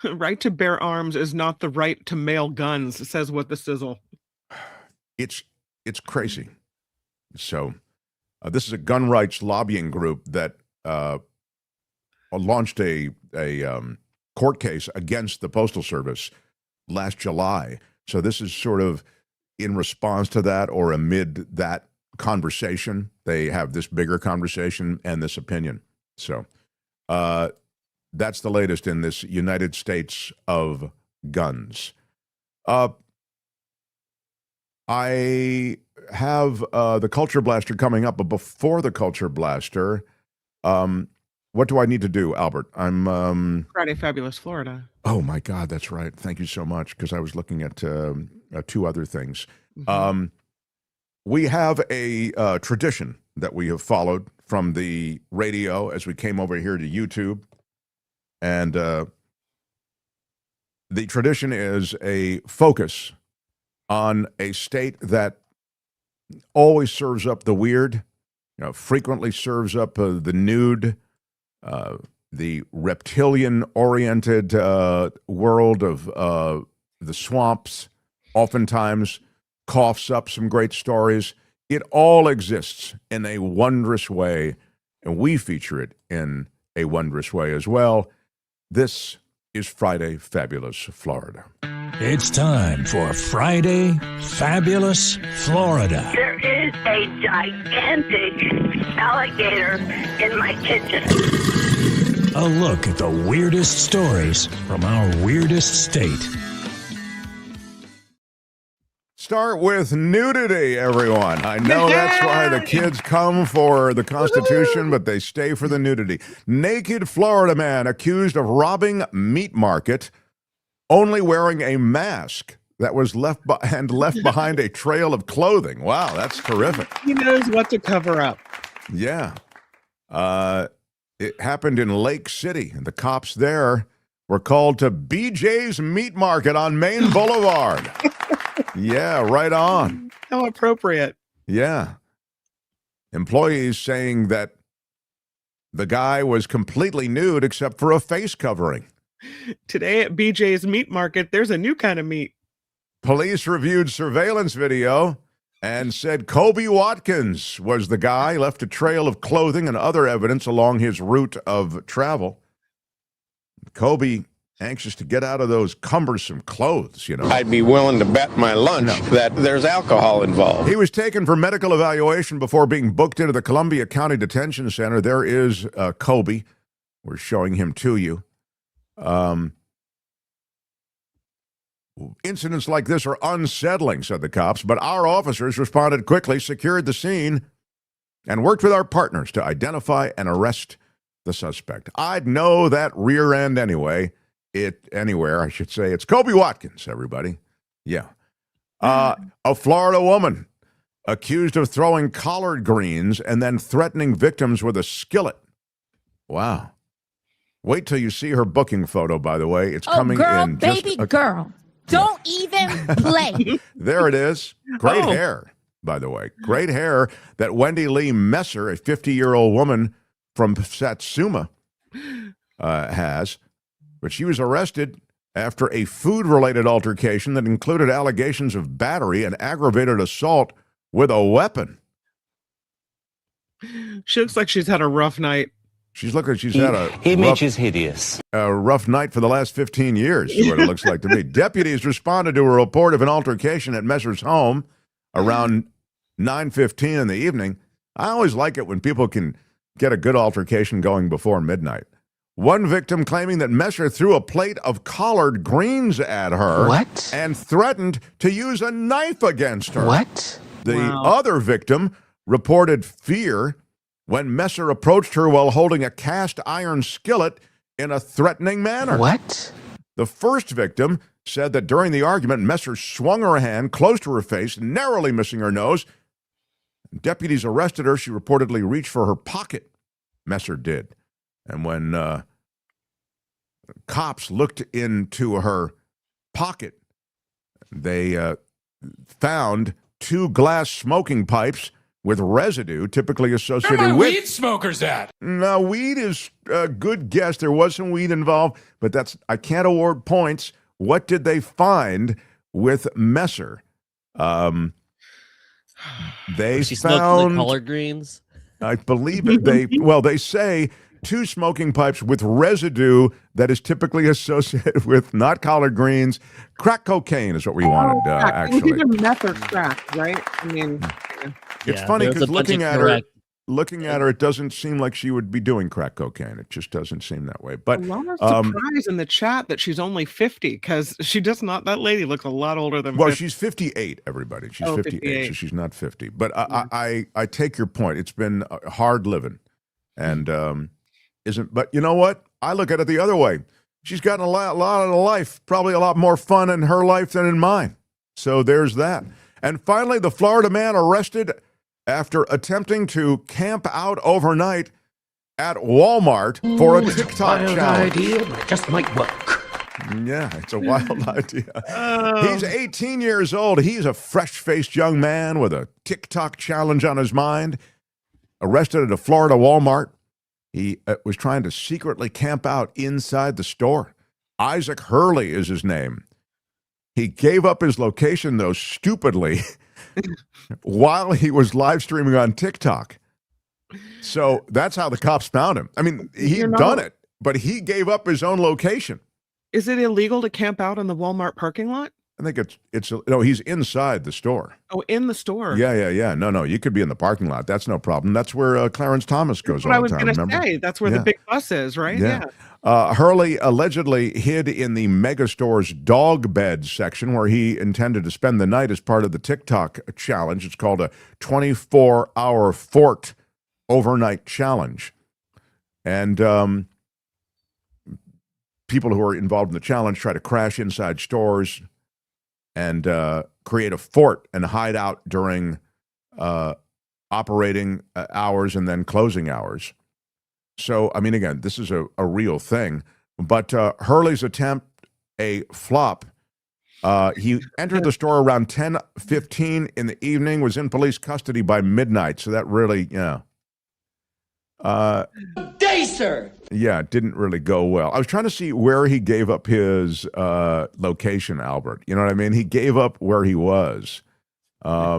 Right to bear arms is not the right to mail guns, says What the Sizzle. It's crazy. So this is a gun rights lobbying group that launched a court case against the Postal Service last July. So this is sort of in response to that, or amid that conversation. They have this bigger conversation and this opinion. So that's the latest in this United States of guns. I have the Culture Blaster coming up, but before the Culture Blaster, what do I need to do, Albert? I'm Friday Fabulous Florida. Oh my God, that's right. Thank you so much, because I was looking at two other things. Mm-hmm. We have a tradition that we have followed from the radio as we came over here to YouTube, and the tradition is a focus on a state that always serves up the weird, frequently serves up the nude, the reptilian-oriented world of the swamps, oftentimes coughs up some great stories. It all exists in a wondrous way, and we feature it in a wondrous way as well. This is Friday Fabulous Florida. It's time for Friday Fabulous Florida. There is a gigantic alligator in my kitchen. A look at the weirdest stories from our weirdest state. Start with nudity, everyone. I know that's why the kids come for the Constitution, but they stay for the nudity. Naked Florida man accused of robbing meat market, only wearing a mask that was left behind a trail of clothing. Wow, that's terrific. He knows what to cover up. Yeah. It happened in Lake City. The cops there were called to BJ's Meat Market on Main Boulevard. Yeah, right on. How appropriate. Yeah. Employees saying that the guy was completely nude except for a face covering. Today at BJ's Meat Market, there's a new kind of meat. Police reviewed surveillance video and said Kobe Watkins was the guy, left a trail of clothing and other evidence along his route of travel. Kobe, anxious to get out of those cumbersome clothes, I'd be willing to bet my lunch that there's alcohol involved. He was taken for medical evaluation before being booked into the Columbia County Detention Center. There is Kobe. We're showing him to you. Incidents like this are unsettling, said the cops, but our officers responded quickly, secured the scene, and worked with our partners to identify and arrest the suspect. I'd know that rear end anywhere, I should say. It's Kobe Watkins, everybody. Yeah. A Florida woman accused of throwing collard greens and then threatening victims with a skillet. Wow. Wait till you see her booking photo, by the way. It's coming girl, in baby girl. Don't even play. There it is. Great hair, by the way. Great hair that Wendy Lee Messer, a 50-year-old woman from Satsuma, has. But she was arrested after a food-related altercation that included allegations of battery and aggravated assault with a weapon. She looks like she's had a rough night. She's looking. She's had a Image is hideous. a rough night for the last 15 years, is what it looks like to me. Deputies responded to a report of an altercation at Messer's home around 9:15 in the evening. I always like it when people can get a good altercation going before midnight. One victim claiming that Messer threw a plate of collard greens at her and threatened to use a knife against her. The other victim reported fear when Messer approached her while holding a cast iron skillet in a threatening manner. The first victim said that during the argument, Messer swung her hand close to her face, narrowly missing her nose. Deputies arrested her. She reportedly reached for her pocket. Messer did. And when cops looked into her pocket, they found 2 glass smoking pipes with residue typically associated Where are my with weed smokers at? Now, weed is a good guess. There was some weed involved, but I can't award points. What did they find with Messer? They She smoked found the collard greens. I believe it. They say 2 smoking pipes with residue that is typically associated with not collard greens. Crack cocaine is what we wanted, actually. Either meth or crack, right? I mean, It's funny because looking at her, it doesn't seem like she would be doing crack cocaine. It just doesn't seem that way. But a lot of surprise in the chat that she's only 50 because she does not. That lady looks a lot older than. Well, 50. she's 58. Everybody, she's 58, 58, so she's not 50. But I take your point. It's been hard living, and isn't. But you know what? I look at it the other way. She's gotten a lot out of life. Probably a lot more fun in her life than in mine. So there's that. And finally, the Florida man arrested after attempting to camp out overnight at Walmart for a TikTok challenge. Idea, but it just might work. Yeah, it's a wild idea. He's 18 years old. He's a fresh-faced young man with a TikTok challenge on his mind. Arrested at a Florida Walmart. He was trying to secretly camp out inside the store. Isaac Hurley is his name. He gave up his location, though, stupidly, while he was live streaming on TikTok. So that's how the cops found him. I mean, he'd done it, but he gave up his own location. Is it illegal to camp out in the Walmart parking lot? I think no, he's inside the store. Oh, in the store. Yeah. No, you could be in the parking lot. That's no problem. That's where Clarence Thomas goes all the time. I was going to say, that's where the big bus is, right? Yeah. Hurley allegedly hid in the Megastore's dog bed section where he intended to spend the night as part of the TikTok challenge. It's called a 24-hour fort overnight challenge. And people who are involved in the challenge try to crash inside stores and create a fort and hide out during operating hours and then closing hours. So, I mean, again, this is a real thing. But Hurley's attempt, a flop. He entered the store around 10:15 in the evening, was in police custody by midnight. So that really, Dacer! Yeah, it didn't really go well. I was trying to see where he gave up his location, Albert. You know what I mean? He gave up where he was. But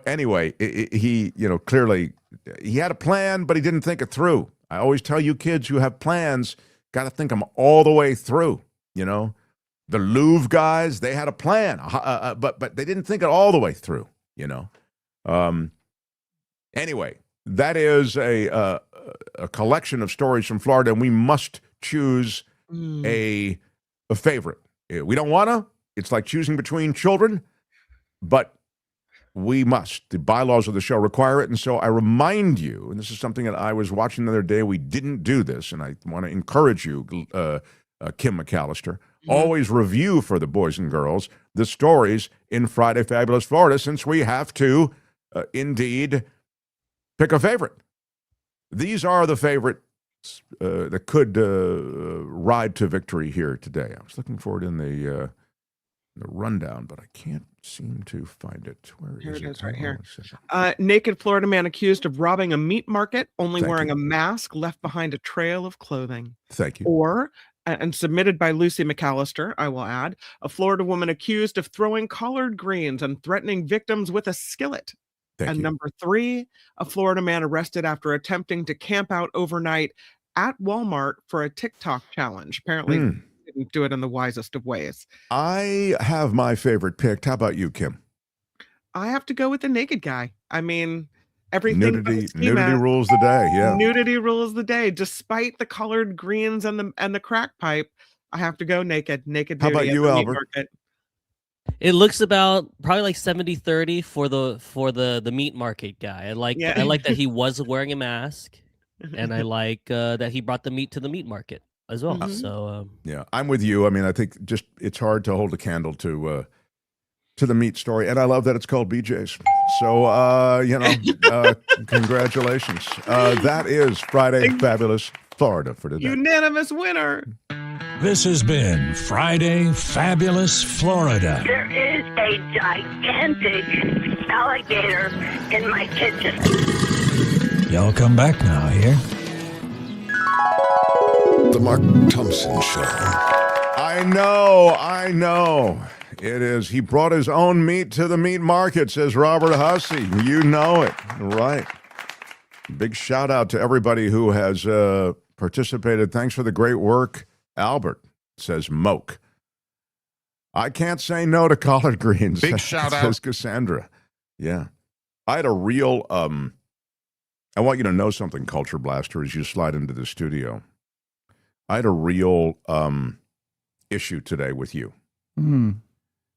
anyway, he, clearly he had a plan, but he didn't think it through. I always tell you kids who have plans, got to think them all the way through. The Louvre guys, they had a plan, but they didn't think it all the way through. Anyway, that is a collection of stories from Florida, and we must choose a favorite. We don't want to. It's like choosing between children, but we must. The bylaws of the show require it, and so I remind you, and this is something that I was watching the other day, we didn't do this, and I want to encourage you, Kim McAllister, always review for the boys and girls the stories in Friday Fabulous Florida, since we have to indeed pick a favorite. These are the favorites that could ride to victory here today. I was looking for it in the rundown, but I can't seem to find it. Where Here is it it? is, right Hold on here. a second. Naked Florida man accused of robbing a meat market, only Thank wearing you. a mask, left behind a trail of clothing. Thank you. Or, and submitted by Lucy McAllister, I will add, a Florida woman accused of throwing collard greens and threatening victims with a skillet. Thank and you. number 3, a Florida man arrested after attempting to camp out overnight at Walmart for a TikTok challenge. Apparently, didn't do it in the wisest of ways. I have my favorite picked. How about you, Kim? I have to go with the naked guy. I mean, everything Nudity rules the day. Yeah, nudity rules the day. Despite the colored greens and the crack pipe, I have to go naked. Naked. How about nudity at you, the meat Albert? market. It looks about probably like 70-30 for the meat market guy. I like that he was wearing a mask, and I like that he brought the meat to the meat market as well. So yeah, I'm with you. I mean, I think just it's hard to hold a candle to the meat story, and I love that it's called BJ's. So congratulations. That is Friday Fabulous Florida for today. Unanimous winner. This has been Friday Fabulous Florida. There is a gigantic alligator in my kitchen. Y'all come back now here. The Mark Thompson Show. I know. It is. He brought his own meat to the meat market, says Robert Hussey. You know it. Right. Big shout out to everybody who has participated. Thanks for the great work. Albert, says Moke. I can't say no to collard greens. Big shout out. Says Cassandra. Yeah. I had a real, I want you to know something, Culture Blaster, as you slide into the studio. I had a real issue today with you. And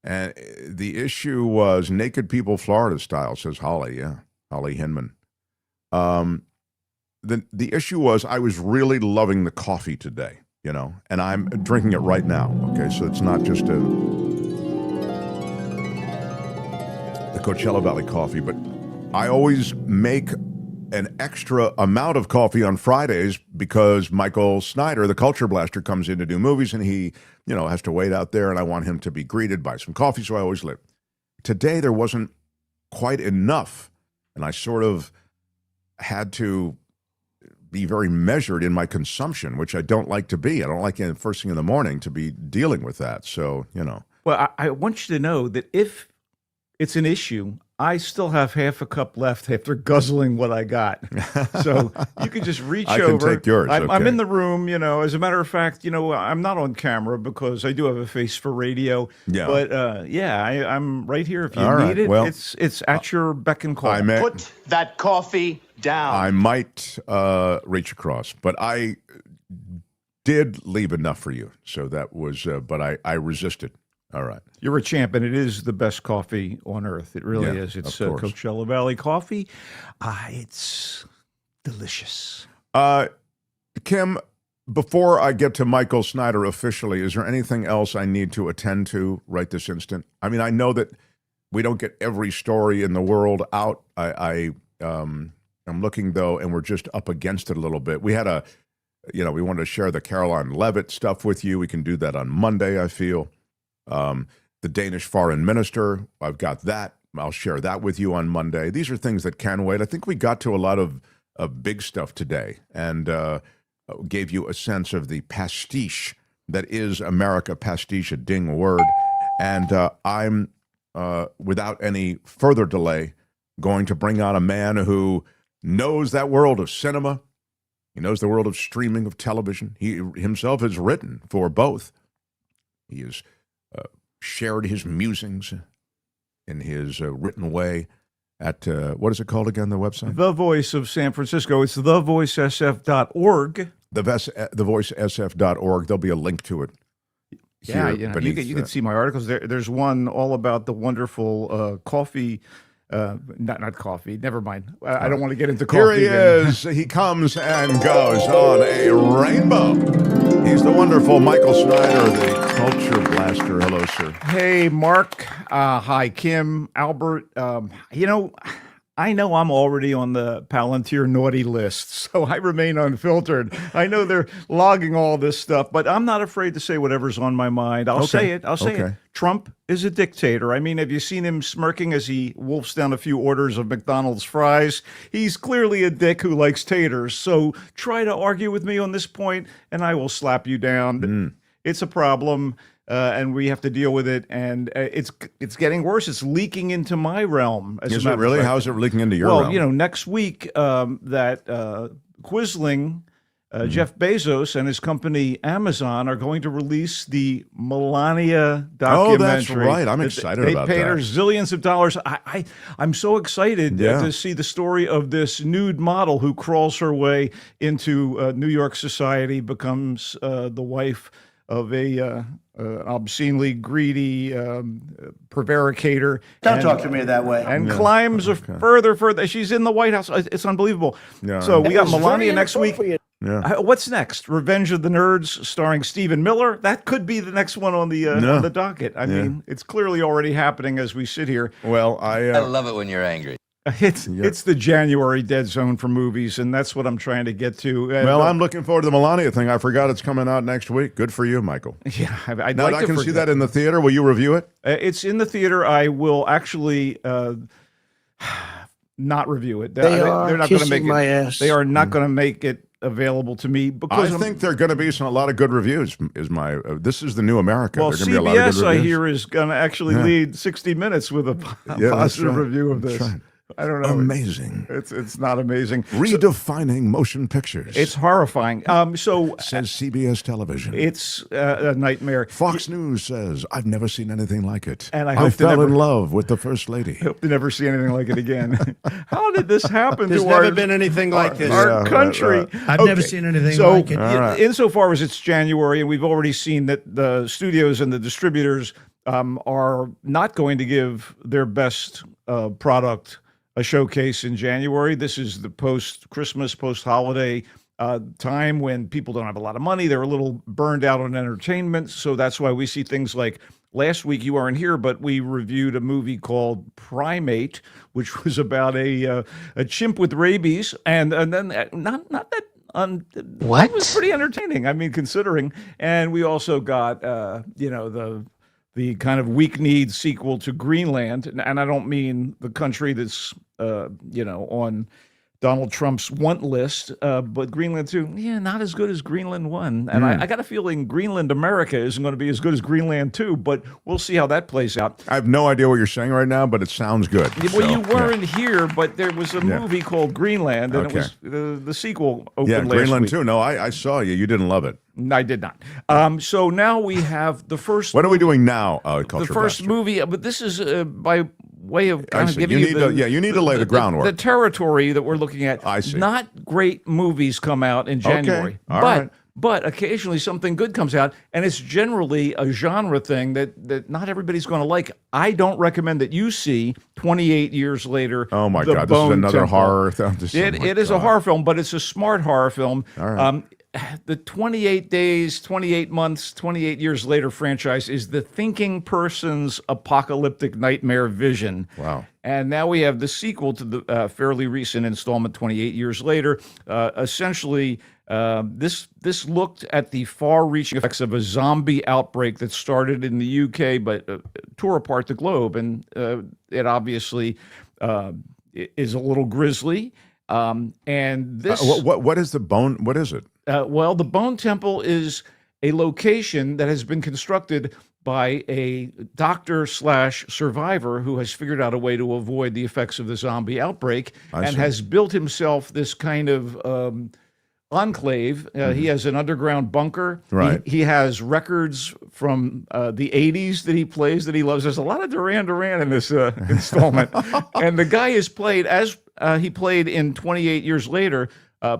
the issue was Naked People Florida style, says Holly. Yeah, Holly Hinman. The issue was I was really loving the coffee today, and I'm drinking it right now. Okay, so it's not just the Coachella Valley coffee, but I always make an extra amount of coffee on Fridays because Michael Snyder, the Culture Blaster, comes in to do movies, and he, has to wait out there, and I want him to be greeted by some coffee, so I always live. Today, there wasn't quite enough, and I sort of had to be very measured in my consumption, which I don't like to be. I don't like first thing in the morning to be dealing with that, so, Well, I want you to know that if it's an issue, I still have half a cup left after guzzling what I got. So you can just reach I over. can take yours. I'm okay. in the room, As a matter of fact, I'm not on camera because I do have a face for radio. Yeah. But I'm right here if you All need right. it. Well, it's at your beck and call. Put that coffee down. I might reach across, but I did leave enough for you. So that was, but I resisted. All right. You're a champ, and it is the best coffee on earth. It really Yeah, is. It's of course. Coachella Valley coffee. It's delicious. Kim, before I get to Michael Snyder officially, is there anything else I need to attend to right this instant? I mean, I know that we don't get every story in the world out. I'm looking, though, and we're just up against it a little bit. We had we wanted to share the Caroline Leavitt stuff with you. We can do that on Monday, I feel. The Danish foreign minister, I've got that. I'll share that with you on Monday. These are things that can wait. I think we got to a lot of big stuff today and gave you a sense of the pastiche that is America. Pastiche, a ding word. And I'm, without any further delay, going to bring on a man who knows that world of cinema. He knows the world of streaming, of television. He himself has written for both. He has shared his musings in his written way at, what is it called again, the website? The Voice of San Francisco. It's thevoicesf.org. thevoicesf.org. There'll be a link to it. Yeah, you can see my articles. There's one all about the wonderful coffee not coffee. Never mind. I don't want to get into Here coffee. he is. He comes and goes on a rainbow. He's the wonderful Michael Snyder, the culture blaster. Hello, sir. Hey, Mark. Hi, Kim, Albert. I know I'm already on the Palantir naughty list, so I remain unfiltered. I know they're logging all this stuff, but I'm not afraid to say whatever's on my mind. I'll say it. Trump is a dictator. I mean, have you seen him smirking as he wolfs down a few orders of McDonald's fries? He's clearly a dick who likes taters. So try to argue with me on this point, and I will slap you down. It's a problem. And we have to deal with it, and it's getting worse. It's leaking into my realm. Is it really? How is it leaking into your realm? Well, next week, that Quisling, Jeff Bezos and his company Amazon are going to release the Melania documentary. Oh, that's right. I'm excited about that. They paid her zillions of dollars. I'm so excited to see the story of this nude model who crawls her way into New York society, becomes the wife of a obscenely greedy prevaricator. Don't talk to me that way. And climbs further. She's in the White House. It's unbelievable. Yeah. So we got Melania next week. Yeah. What's next? Revenge of the Nerds, starring Stephen Miller. That could be the next one on the docket. I mean, it's clearly already happening as we sit here. Well, I love it when you're angry. It's the January dead zone for movies, and that's what I'm trying to get to. Well, I'm looking forward to the Melania thing. I forgot it's coming out next week. Good for you, Michael. Yeah, I can see that in the theater. Will you review it? It's in the theater. I will actually not review it. They're not going to make my ass. They are not going to make it available to me because I think there are going to be a lot of good reviews. This is the new America. Well, be a lot of good CBS I reviews. hear is going to actually lead 60 Minutes with a positive review of this. That's right. I don't know. Amazing. It's not amazing. Redefining motion pictures. It's horrifying. Says CBS Television. It's a nightmare. Fox News says I've never seen anything like it. And I I hope fell in love with the First Lady. I hope to never see anything like it again. How did this happen? There's to never been anything like this. Our country. I've never seen anything like it. Insofar as it's January, and we've already seen that the studios and the distributors are not going to give their best product a showcase in January. This is the post-Christmas, post-holiday time when people don't have a lot of money. They're a little burned out on entertainment. So that's why we see things like last week, you weren't here, but we reviewed a movie called Primate, which was about a chimp with rabies. And then not that What? It was pretty entertaining. I mean, considering. And we also got, the kind of weak-kneed sequel to Greenland. And I don't mean the country that's, on Donald Trump's want list, but Greenland 2, not as good as Greenland 1. And I got a feeling Greenland America isn't going to be as good as Greenland 2, but we'll see how that plays out. I have no idea what you're saying right now, but it sounds good. Well, you weren't here, but there was a movie called Greenland, and it was the sequel opened last Greenland week. 2. No, I saw you. You didn't love it. I did not. So now we have the first. What are we doing now, Culture The first Blaster? movie, but this is by way of kind of see. giving You need to lay the groundwork. The territory that we're looking at. I see. Not great movies come out in January. All right. But occasionally something good comes out, and it's generally a genre thing that not everybody's going to like. I don't recommend that you see 28 years later. Oh my The God, this is Bone another Temple. horror film. It is a horror film, but it's a smart horror film. All right. The 28 days, 28 months, 28 years later franchise is the thinking person's apocalyptic nightmare vision. Wow. And now we have the sequel to the fairly recent installment, 28 years later. Essentially, this looked at the far-reaching effects of a zombie outbreak that started in the UK but tore apart the globe. And it obviously is a little grisly. And this... What is the bone? What is it? Well, the Bone Temple is a location that has been constructed by a doctor/survivor who has figured out a way to avoid the effects of the zombie outbreak and has built himself this kind of enclave. He has an underground bunker. Right. He has records from the 80s that he plays that he loves. There's a lot of Duran Duran in this installment. And the guy is played as he played in 28 Years Later,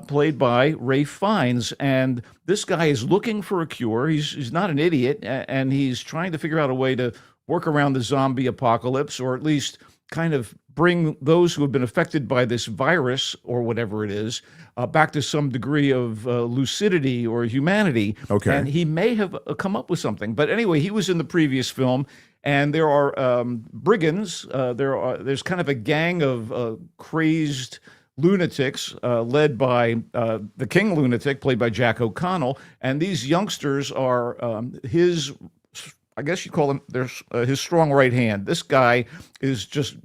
played by Ralph Fiennes. And this guy is looking for a cure. He's not an idiot, and he's trying to figure out a way to work around the zombie apocalypse, or at least kind of bring those who have been affected by this virus or whatever it is back to some degree of lucidity or humanity. Okay. And he may have come up with something. But anyway, he was in the previous film. And there are brigands. There's kind of a gang of crazed lunatics led by the King lunatic, played by Jack O'Connell. And these youngsters are his, I guess you call him, his strong right hand. This guy is just,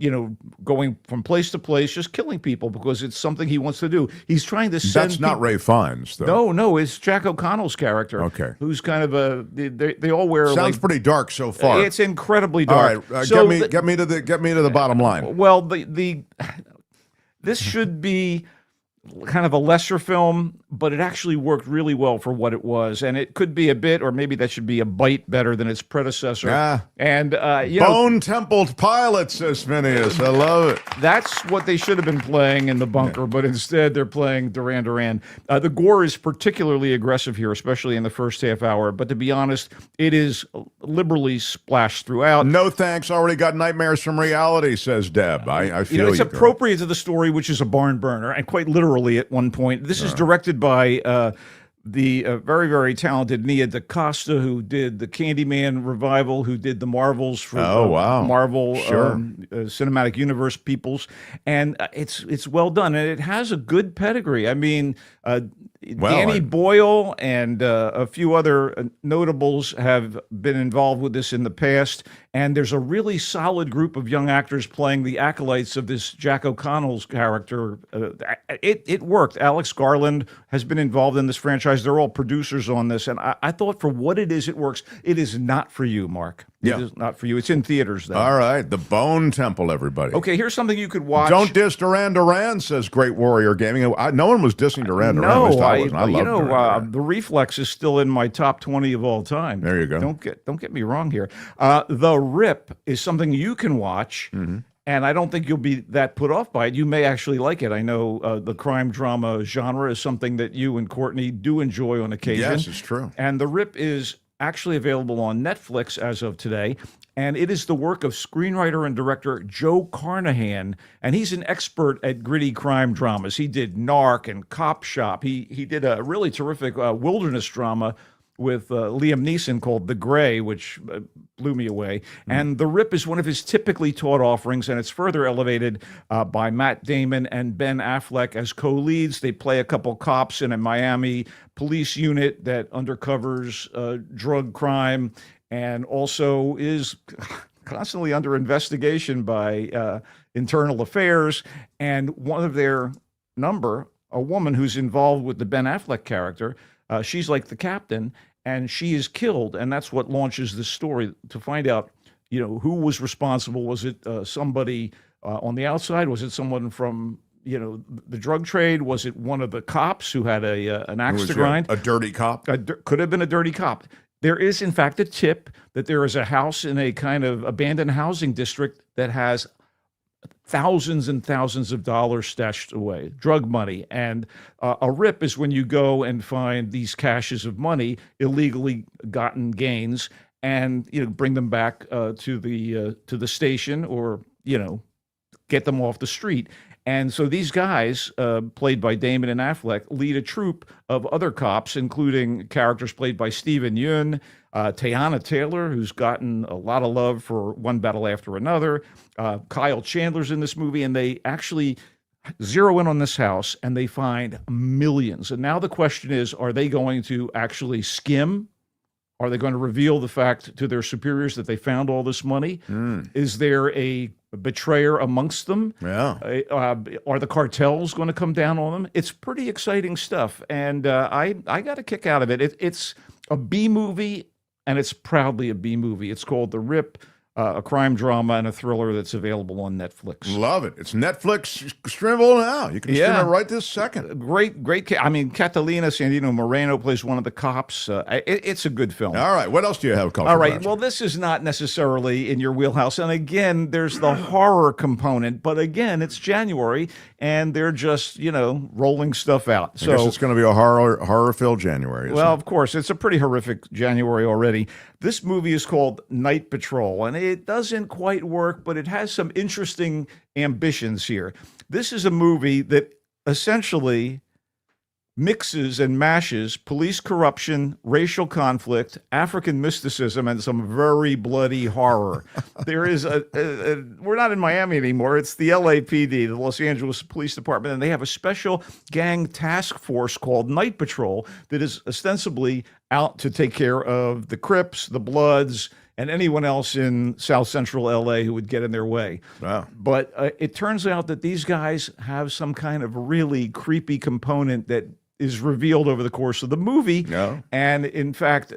going from place to place, just killing people because it's something he wants to do. He's trying to send That's not Ray Fiennes, though. No, it's Jack O'Connell's character. Okay. Who's kind of they all wear. Sounds pretty dark so far. It's incredibly dark. All right, So get me to the bottom line. Well, this should be kind of a lesser film, but it actually worked really well for what it was. And it could be a bit, or maybe that should be a bite better than its predecessor. Yeah. And, Bone-templed pilot, says Phineas. I love it. That's what they should have been playing in the bunker, but instead they're playing Duran Duran. The gore is particularly aggressive here, especially in the first half hour. But to be honest, it is liberally splashed throughout. No thanks. Already got nightmares from reality, says Deb. I feel it's appropriate to the story, which is a barn burner, and quite literally at one point. This is directed by the very, very talented Nia DaCosta, who did the Candyman revival, who did the Marvels for Marvel Cinematic Universe peoples, and it's well done, and it has a good pedigree. I mean, Danny Boyle and a few other notables have been involved with this in the past, and there's a really solid group of young actors playing the acolytes of this Jack O'Connell's character. It worked. Alex Garland has been involved in this franchise. They're all producers on this, and I thought for what it is, it works. It is not for you, Mark. It is not for you. It's in theaters, though. All right. The Bone Temple, everybody. Okay, here's something you could watch. Don't diss Duran Duran, says Great Warrior Gaming. No one was dissing Duran Duran. No, I love Duran Duran. The Reflex is still in my top 20 of all time. There you go. Don't get me wrong here. The Rip is something you can watch. Mm-hmm. And I don't think you'll be that put off by it. You may actually like it. I know the crime drama genre is something that you and Courtney do enjoy on occasion. Yes, it's true. And The Rip is actually available on Netflix as of today. And it is the work of screenwriter and director Joe Carnahan. And he's an expert at gritty crime dramas. He did Narc and Cop Shop. He did a really terrific wilderness drama with Liam Neeson called The Gray, which blew me away. And The Rip is one of his typically taught offerings, and it's further elevated by Matt Damon and Ben Affleck as co-leads. They play a couple cops in a Miami police unit that undercovers drug crime and also is constantly under investigation by internal affairs. And one of their number, a woman who's involved with the Ben Affleck character, she's like the captain, and she is killed, and that's what launches the story to find out, who was responsible. Was it somebody on the outside? Was it someone from the drug trade? Was it one of the cops who had an axe to grind? A dirty cop? Could have been a dirty cop. There is, in fact, a tip that there is a house in a kind of abandoned housing district that has thousands and thousands of dollars stashed away, drug money. And a rip is when you go and find these caches of money, illegally gotten gains, and bring them back to the station, or get them off the street. And so these guys, played by Damon and Affleck, lead a troupe of other cops, including characters played by Steven Yeun, Teyana Taylor, who's gotten a lot of love for One Battle After Another. Kyle Chandler's in this movie, and they actually zero in on this house, and they find millions. And now the question is, are they going to actually skim? Are they going to reveal the fact to their superiors that they found all this money? Is there a betrayer amongst them? Yeah. Are the cartels going to come down on them? It's pretty exciting stuff, and I got a kick out of it. It's a B movie, and it's proudly a B movie. It's called The Rip, a crime drama and a thriller that's available on Netflix. Love it. It's Netflix streamable now. You can stream it right this second. Great. I mean, Catalina Sandino Moreno plays one of the cops. It's a good film. All right. What else do you have? All right. Well, this is not necessarily in your wheelhouse. And again, there's the horror component. But again, it's January, and they're just, rolling stuff out. I guess it's going to be a horror-filled January. Well, of course. It's a pretty horrific January already. This movie is called Night Patrol, and it doesn't quite work, but it has some interesting ambitions here. This is a movie that essentially mixes and mashes police corruption, racial conflict, African mysticism, and some very bloody horror. There is we're not in Miami anymore. It's the LAPD, the Los Angeles Police Department, and they have a special gang task force called Night Patrol that is ostensibly out to take care of the Crips, the Bloods, and anyone else in South Central LA who would get in their way. Wow. But it turns out that these guys have some kind of really creepy component that is revealed over the course of the movie. No. And in fact,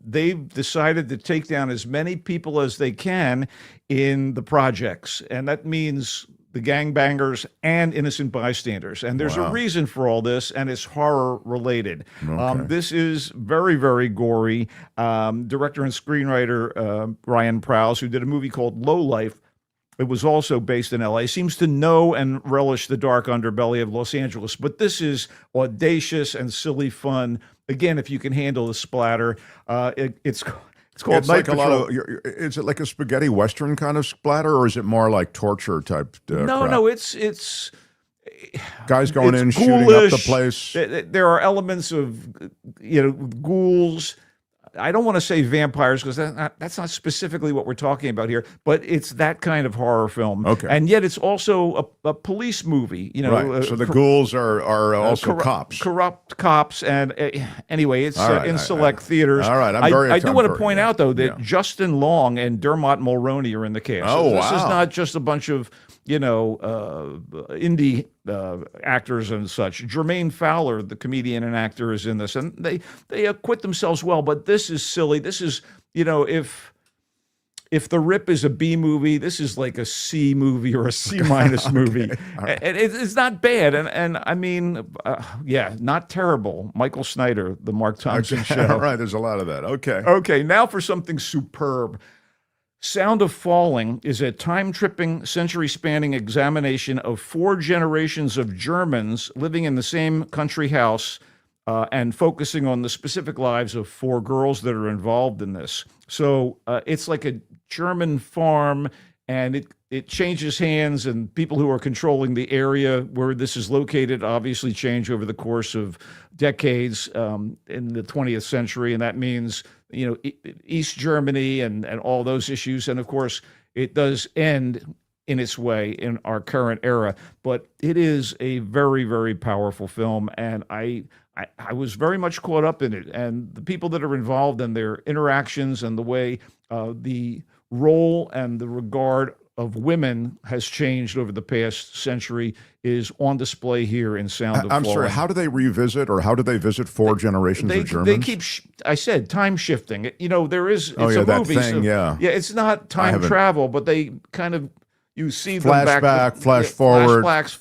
they've decided to take down as many people as they can in the projects. And that means the gangbangers and innocent bystanders. And there's a reason for all this, and it's horror related. Okay. This is very, very gory. Director and screenwriter Ryan Prowse, who did a movie called Low Life, it was also based in LA, seems to know and relish the dark underbelly of Los Angeles. But this is audacious and silly fun. Again, if you can handle the splatter, it's called It's Night like a lot Patrol. of. Is it like a spaghetti western kind of splatter, or is it more like torture type? No, it's guys going it's in, shooting up the ghoulish. place. There are elements of ghouls. I don't want to say vampires because that's not specifically what we're talking about here, but it's that kind of horror film. Okay. And yet it's also a police movie. Right. So the ghouls are also cops. Corrupt cops. And anyway, it's All right, in select theaters. All right. I'm very I do want to for it, point yeah. out, though, that Yeah. Justin Long and Dermot Mulroney are in the cast. Oh, This is wow. not just a bunch of, indie actors and such. Jermaine Fowler, the comedian and actor, is in this, and they acquit themselves well. But this is silly. This is, if The Rip is a B movie, this is like a C movie or a C minus movie. Right. And it's not bad. And I mean, not terrible. Michael Snyder, The Mark Thompson Show. All right. There's a lot of that. Okay. Okay, now for something superb. Sound of Falling is a time-tripping, century-spanning examination of 4 generations of Germans living in the same country house and focusing on the specific lives of 4 girls that are involved in this. So it's like a German farm, and it changes hands, and people who are controlling the area where this is located obviously change over the course of decades in the 20th century, and that means East Germany and all those issues. And of course, it does end in its way in our current era. But it is a very, very powerful film, and I was very much caught up in it. And the people that are involved and their interactions and the way the role and the regard of women has changed over the past century is on display here in Sound of I'm Falling. sorry, how do they revisit, or how do they visit 4 generations of Germans? They keep, I said, time shifting. There is, it's a that movie. thing, so, yeah. it's not time travel, but they kind of, you see them Flashback, back. flash forward. Flashbacks,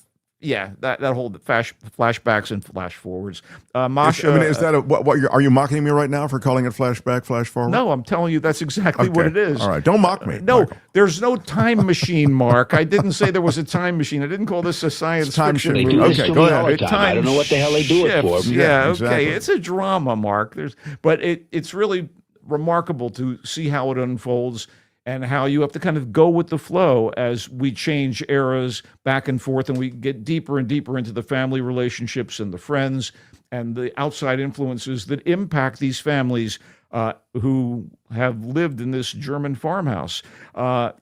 that whole flashbacks and flash forwards. Masha. Is that are you mocking me right now for calling it flashback, flash forward? No, I'm telling you that's exactly what it is. All right, don't mock me. No, Michael. there's no time machine, Mark. I didn't say there was a time machine. I didn't call this a science fiction shifting. movie. Okay, go ahead. I don't know what the hell they do it for. Yeah, exactly. okay. It's a drama, Mark. But it's really remarkable to see how it unfolds and how you have to kind of go with the flow as we change eras back and forth, and we get deeper and deeper into the family relationships and the friends and the outside influences that impact these families who have lived in this German farmhouse.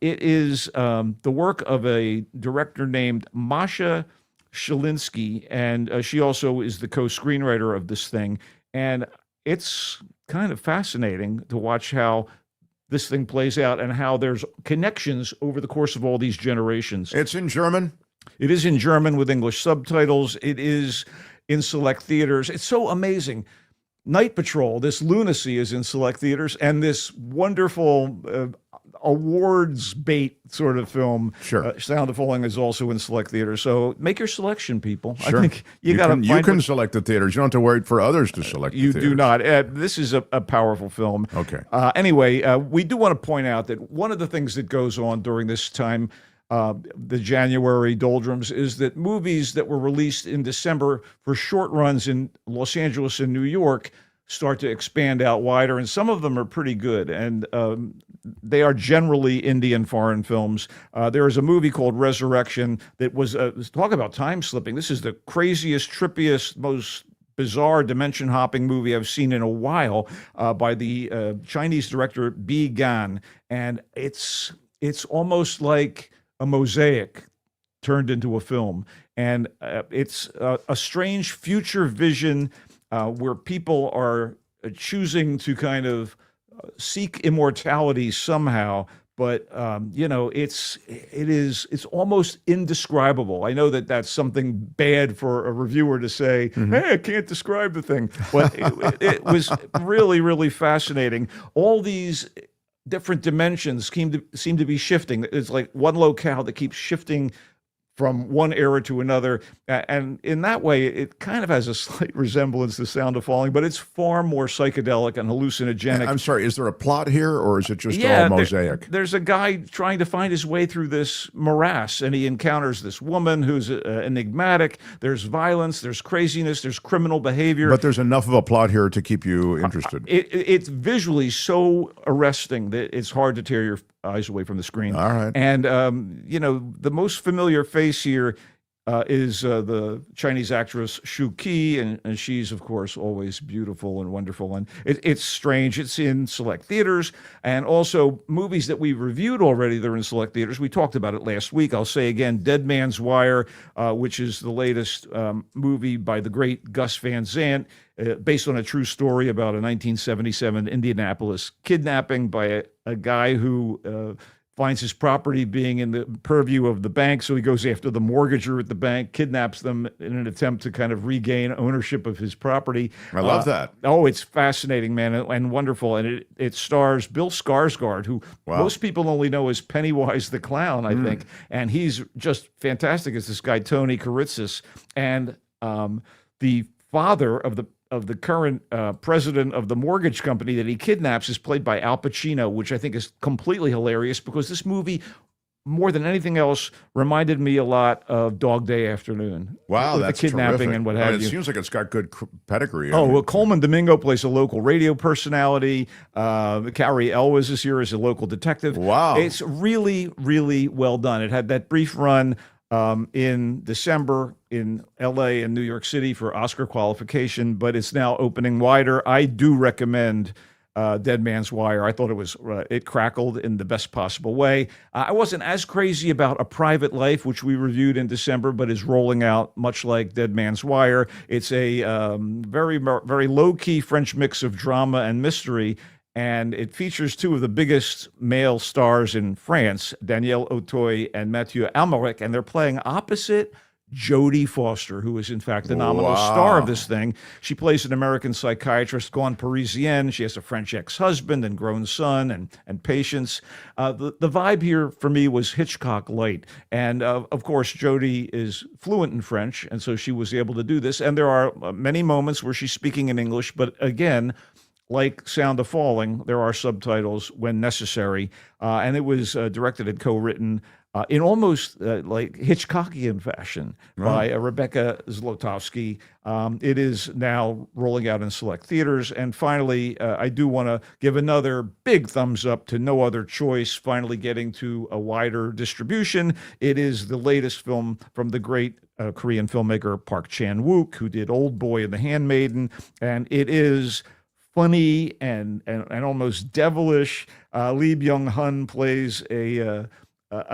It is the work of a director named Masha Shalinsky, and she also is the co-screenwriter of this thing. And it's kind of fascinating to watch how this thing plays out and how there's connections over the course of all these generations. It's in German? It is in German with English subtitles. It is in select theaters. It's so amazing. Night Patrol, this lunacy, is in select theaters, and this wonderful awards bait sort of film, Sure. Sound of Falling, is also in select theaters. So make your selection, people. Sure. I think you got to You can select the theaters. You don't have to wait for others to select You the theaters. do not. This is a powerful film. Okay. Anyway, we do want to point out that one of the things that goes on during this time, the January doldrums, is that movies that were released in December for short runs in Los Angeles and New York start to expand out wider, and some of them are pretty good. And they are generally indie and foreign films. There is a movie called Resurrection that was talk about time slipping. This is the craziest, trippiest, most bizarre dimension hopping movie I've seen in a while by the Chinese director Bi Gan, and it's almost like a mosaic turned into a film, and it's a strange future vision where people are choosing to kind of seek immortality somehow. But it's almost indescribable. I know that that's something bad for a reviewer to say. Hey, I can't describe the thing. But it was really, really fascinating. All these different dimensions seem to be shifting. It's like one locale that keeps shifting from one era to another. And in that way, it kind of has a slight resemblance to Sound of Falling, but it's far more psychedelic and hallucinogenic. I'm sorry, is there a plot here, or is it just all mosaic? There's a guy trying to find his way through this morass, and he encounters this woman who's enigmatic. There's violence, there's craziness, there's criminal behavior. But there's enough of a plot here to keep you interested. It's visually so arresting that it's hard to tear your eyes away from the screen. All right. And, the most familiar face here is the Chinese actress Shu Qi, and she's, of course, always beautiful and wonderful. And it's strange. It's in select theaters, and also movies that we reviewed already, they're in select theaters. We talked about it last week. I'll say again, Dead Man's Wire, which is the latest movie by the great Gus Van Sant, based on a true story about a 1977 Indianapolis kidnapping by a guy who finds his property being in the purview of the bank, so he goes after the mortgager at the bank, kidnaps them in an attempt to kind of regain ownership of his property. I love that. Oh, it's fascinating, man, and wonderful. And it stars Bill Skarsgård, who most people only know as Pennywise the Clown, I think. And he's just fantastic as this guy, Tony Kuritzis. And the father of the current president of the mortgage company that he kidnaps is played by Al Pacino, which I think is completely hilarious because this movie, more than anything else, reminded me a lot of Dog Day Afternoon. Wow, that's the kidnapping terrific. and what have you. It seems like it's got good pedigree. Well, Coleman Domingo plays a local radio personality. Carrie Elwes is here as a local detective. Wow. It's really, really well done. It had that brief run in December in LA and New York City for Oscar qualification, but it's now opening wider. I do recommend Dead Man's Wire. I thought it crackled in the best possible way. I wasn't as crazy about A Private Life, which we reviewed in December, but is rolling out much like Dead Man's Wire. It's a very, very low-key French mix of drama and mystery, and it features two of the biggest male stars in France, Daniel Auteuil and Mathieu Amalric, and they're playing opposite Jodie Foster, who is in fact the nominal star of this thing. She plays an American psychiatrist gone Parisienne. She has a French ex-husband and grown son and patients. The vibe here for me was Hitchcock light. And of course, Jodie is fluent in French, and so she was able to do this. And there are many moments where she's speaking in English, but again, like Sound of Falling, there are subtitles when necessary. And it was directed and co-written in almost like Hitchcockian fashion by Rebecca Zlotowski. It is now rolling out in select theaters. And finally, I do want to give another big thumbs up to No Other Choice, finally getting to a wider distribution. It is the latest film from the great Korean filmmaker Park Chan-wook, who did Old Boy and The Handmaiden. And it is funny and almost devilish. Lee Byung-hun plays a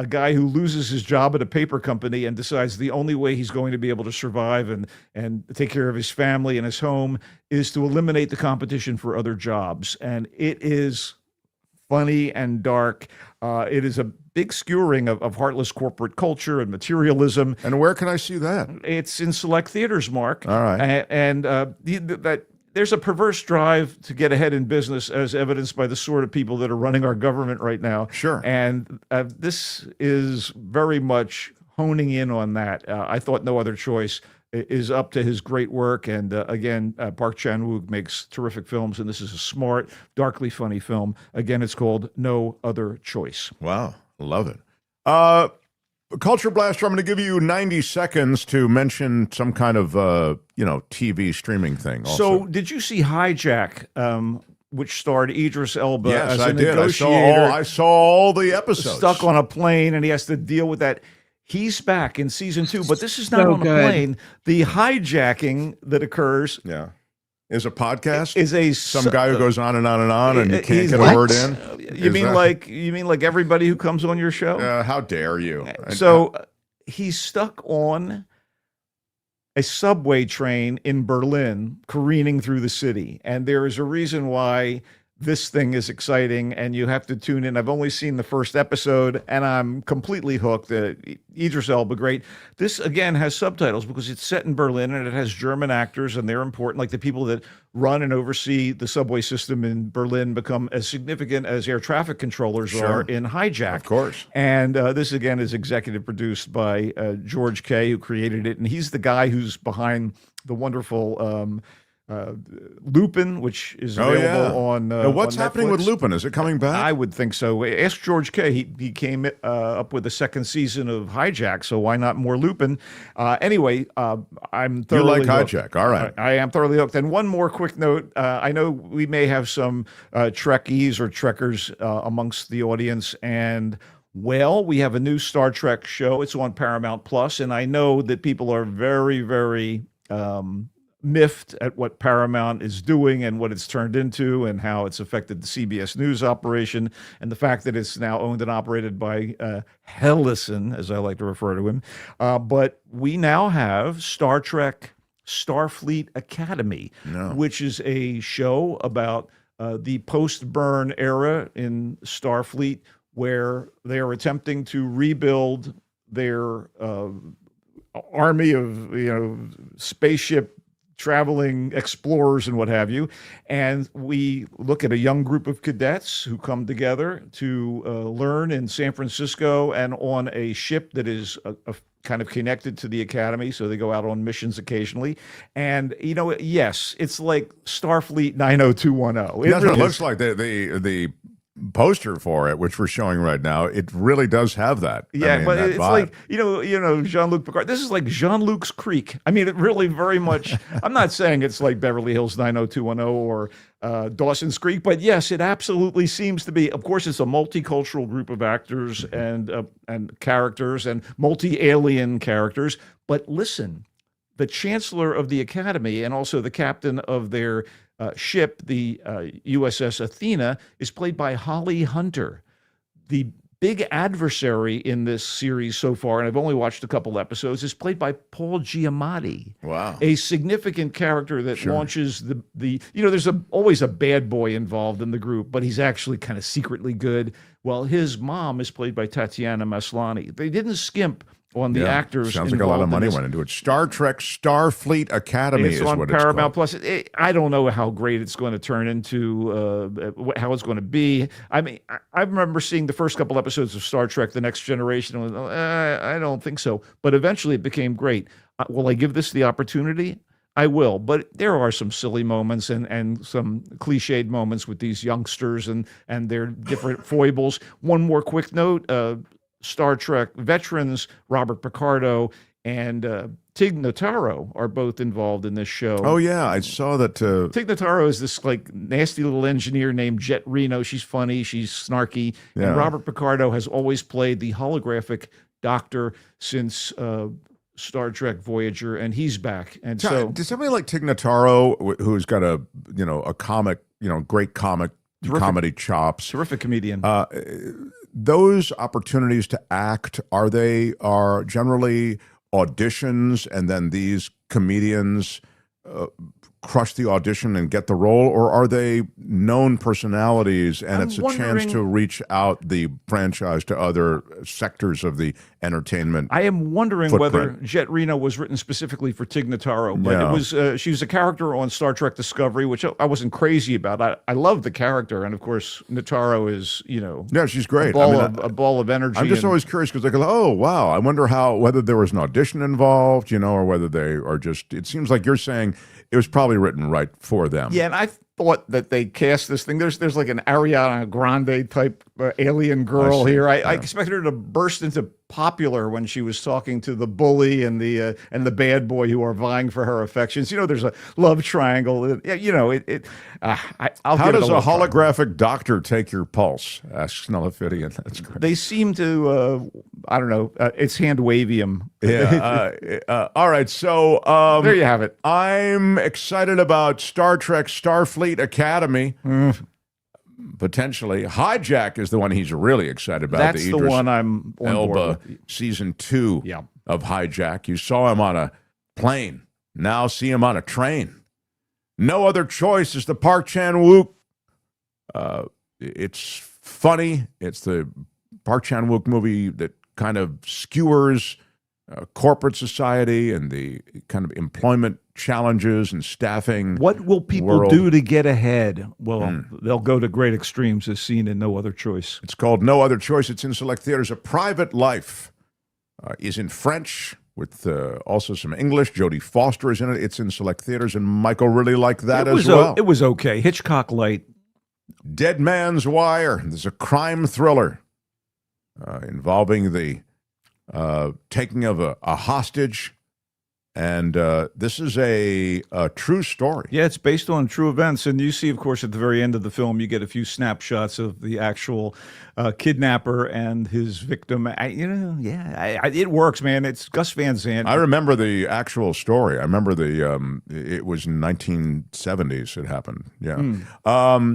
guy who loses his job at a paper company and decides the only way he's going to be able to survive and take care of his family and his home is to eliminate the competition for other jobs. And it is funny and dark. It is a big skewering of heartless corporate culture and materialism. And where can I see that? It's in select theaters, Mark. All right. And that there's a perverse drive to get ahead in business, as evidenced by the sort of people that are running our government right now. Sure. And this is very much honing in on that. I thought No Other Choice is up to his great work. And again, Park Chan-wook makes terrific films, and this is a smart, darkly funny film. Again, it's called No Other Choice. Wow. Love it. Culture Blaster, I'm going to give you 90 seconds to mention some kind of, TV streaming thing. Also. So did you see Hijack which starred Idris Elba Yes, as I a did. negotiator. I saw all the episodes. Stuck on a plane, and he has to deal with that. He's back in season 2, but this is not So on a good. plane. The hijacking that occurs is a podcast. Is some guy who goes on and on and on, and you can't get a what? word in. You mean like everybody who comes on your show? How dare you? So he's stuck on a subway train in Berlin, careening through the city, and there is a reason why this thing is exciting, and you have to tune in. I've only seen the first episode, and I'm completely hooked. Idris Elba, great. This, again, has subtitles because it's set in Berlin, and it has German actors, and they're important. Like the people that run and oversee the subway system in Berlin become as significant as air traffic controllers are in Hijack. Of course. And this, again, is executive produced by George Kay, who created it, and he's the guy who's behind the wonderful Lupin, which is available on now, what's on happening Netflix. with Lupin? Is it coming back? I would think so. Ask George Kay. He came up with the second season of Hijack, so why not more Lupin? Anyway, I'm thoroughly You like hooked. Hijack, all right. I am thoroughly hooked. And one more quick note. I know we may have some Trekkies or Trekkers amongst the audience, and well, we have a new Star Trek show. It's on Paramount Plus, and I know that people are very, very miffed at what Paramount is doing and what it's turned into and how it's affected the CBS News operation and the fact that it's now owned and operated by Hellison, as I like to refer to him. But we now have Star Trek Starfleet Academy, which is a show about the post-burn era in Starfleet where they are attempting to rebuild their army of spaceship traveling explorers and what have you. And we look at a young group of cadets who come together to learn in San Francisco and on a ship that is a kind of connected to the academy. So they go out on missions occasionally. And, yes, it's like Starfleet 90210. That's what it looks like. The poster for it, which we're showing right now, it really does have that. Yeah, but it's vibe. like Jean-Luc Picard. This is like Jean-Luc's Creek. I mean, it really very much. I'm not saying it's like Beverly Hills 90210 or Dawson's Creek, but yes, it absolutely seems to be. Of course, it's a multicultural group of actors and characters and multi-alien characters. But listen, the chancellor of the academy and also the captain of their ship, the USS Athena, is played by Holly Hunter. The big adversary in this series so far, and I've only watched a couple episodes, is played by Paul Giamatti. Wow. A significant character that launches there's always a bad boy involved in the group, but he's actually kind of secretly good. Well, his mom is played by Tatiana Maslany. They didn't skimp on the actors. Sounds like a lot of money went into it. Star Trek Starfleet Academy is on what Paramount it's Plus. I don't know how great it's going to turn into, how it's going to be. I mean, I remember seeing the first couple episodes of Star Trek: The Next Generation, and I don't think so. But eventually it became great. Will I give this the opportunity? I will, but there are some silly moments and some cliched moments with these youngsters and their different foibles. One more quick note. Star Trek veterans Robert Picardo and Tig Notaro are both involved in this show. Oh, yeah, I saw that. Tig Notaro is this like nasty little engineer named Jet Reno. She's funny, she's snarky. Yeah. And Robert Picardo has always played the holographic doctor since Star Trek Voyager, and he's back. And so, does somebody like Tig Notaro, who's got a comic, great comedy chops, terrific comedian. Those opportunities to act, are generally auditions and then these comedians crush the audition and get the role, or are they known personalities and it's a chance to reach out the franchise to other sectors of the entertainment? I am wondering footprint? whether Jet Reno was written specifically for Tig Notaro, but it was she was a character on Star Trek Discovery, which I wasn't crazy about. I love the character, and of course Notaro is she's great. A ball of energy. I'm just always curious because they go, oh wow, I wonder whether there was an audition involved, or whether they are just. It seems like you're saying it was probably written right for them. Yeah, and I thought that they cast this thing. There's like an Ariana Grande type alien girl here. I expected her to burst into popular when she was talking to the bully and the bad boy who are vying for her affections. There's a love triangle. I'll How give it does a little try. holographic doctor take your pulse? Asks Snellifidian. That's great. They seem to, I don't know, it's hand wavium. Yeah. All right. So there you have it. I'm excited about Star Trek Starfleet Academy. Potentially. Hijack is the one he's really excited about. That's the Idris one I'm on Elba board with. season 2 Yeah. of Hijack. You saw him on a plane. Now see him on a train. No Other Choice is the Park Chan-wook. It's funny. It's the Park Chan-wook movie that kind of skewers corporate society and the kind of employment challenges and staffing. What will people do to get ahead? Well, they'll go to great extremes as seen in No Other Choice. It's called No Other Choice. It's in select theaters. A Private Life is in French with also some English. Jodie Foster is in it. It's in select theaters, and Michael really liked that as well. It was okay. Hitchcock light. Dead Man's Wire. There's a crime thriller involving the taking of a hostage. And this is a true story. Yeah, it's based on true events. And you see, of course, at the very end of the film, you get a few snapshots of the actual kidnapper and his victim. It works, man. It's Gus Van Sant. I remember the actual story. I remember it was 1970s it happened. Yeah.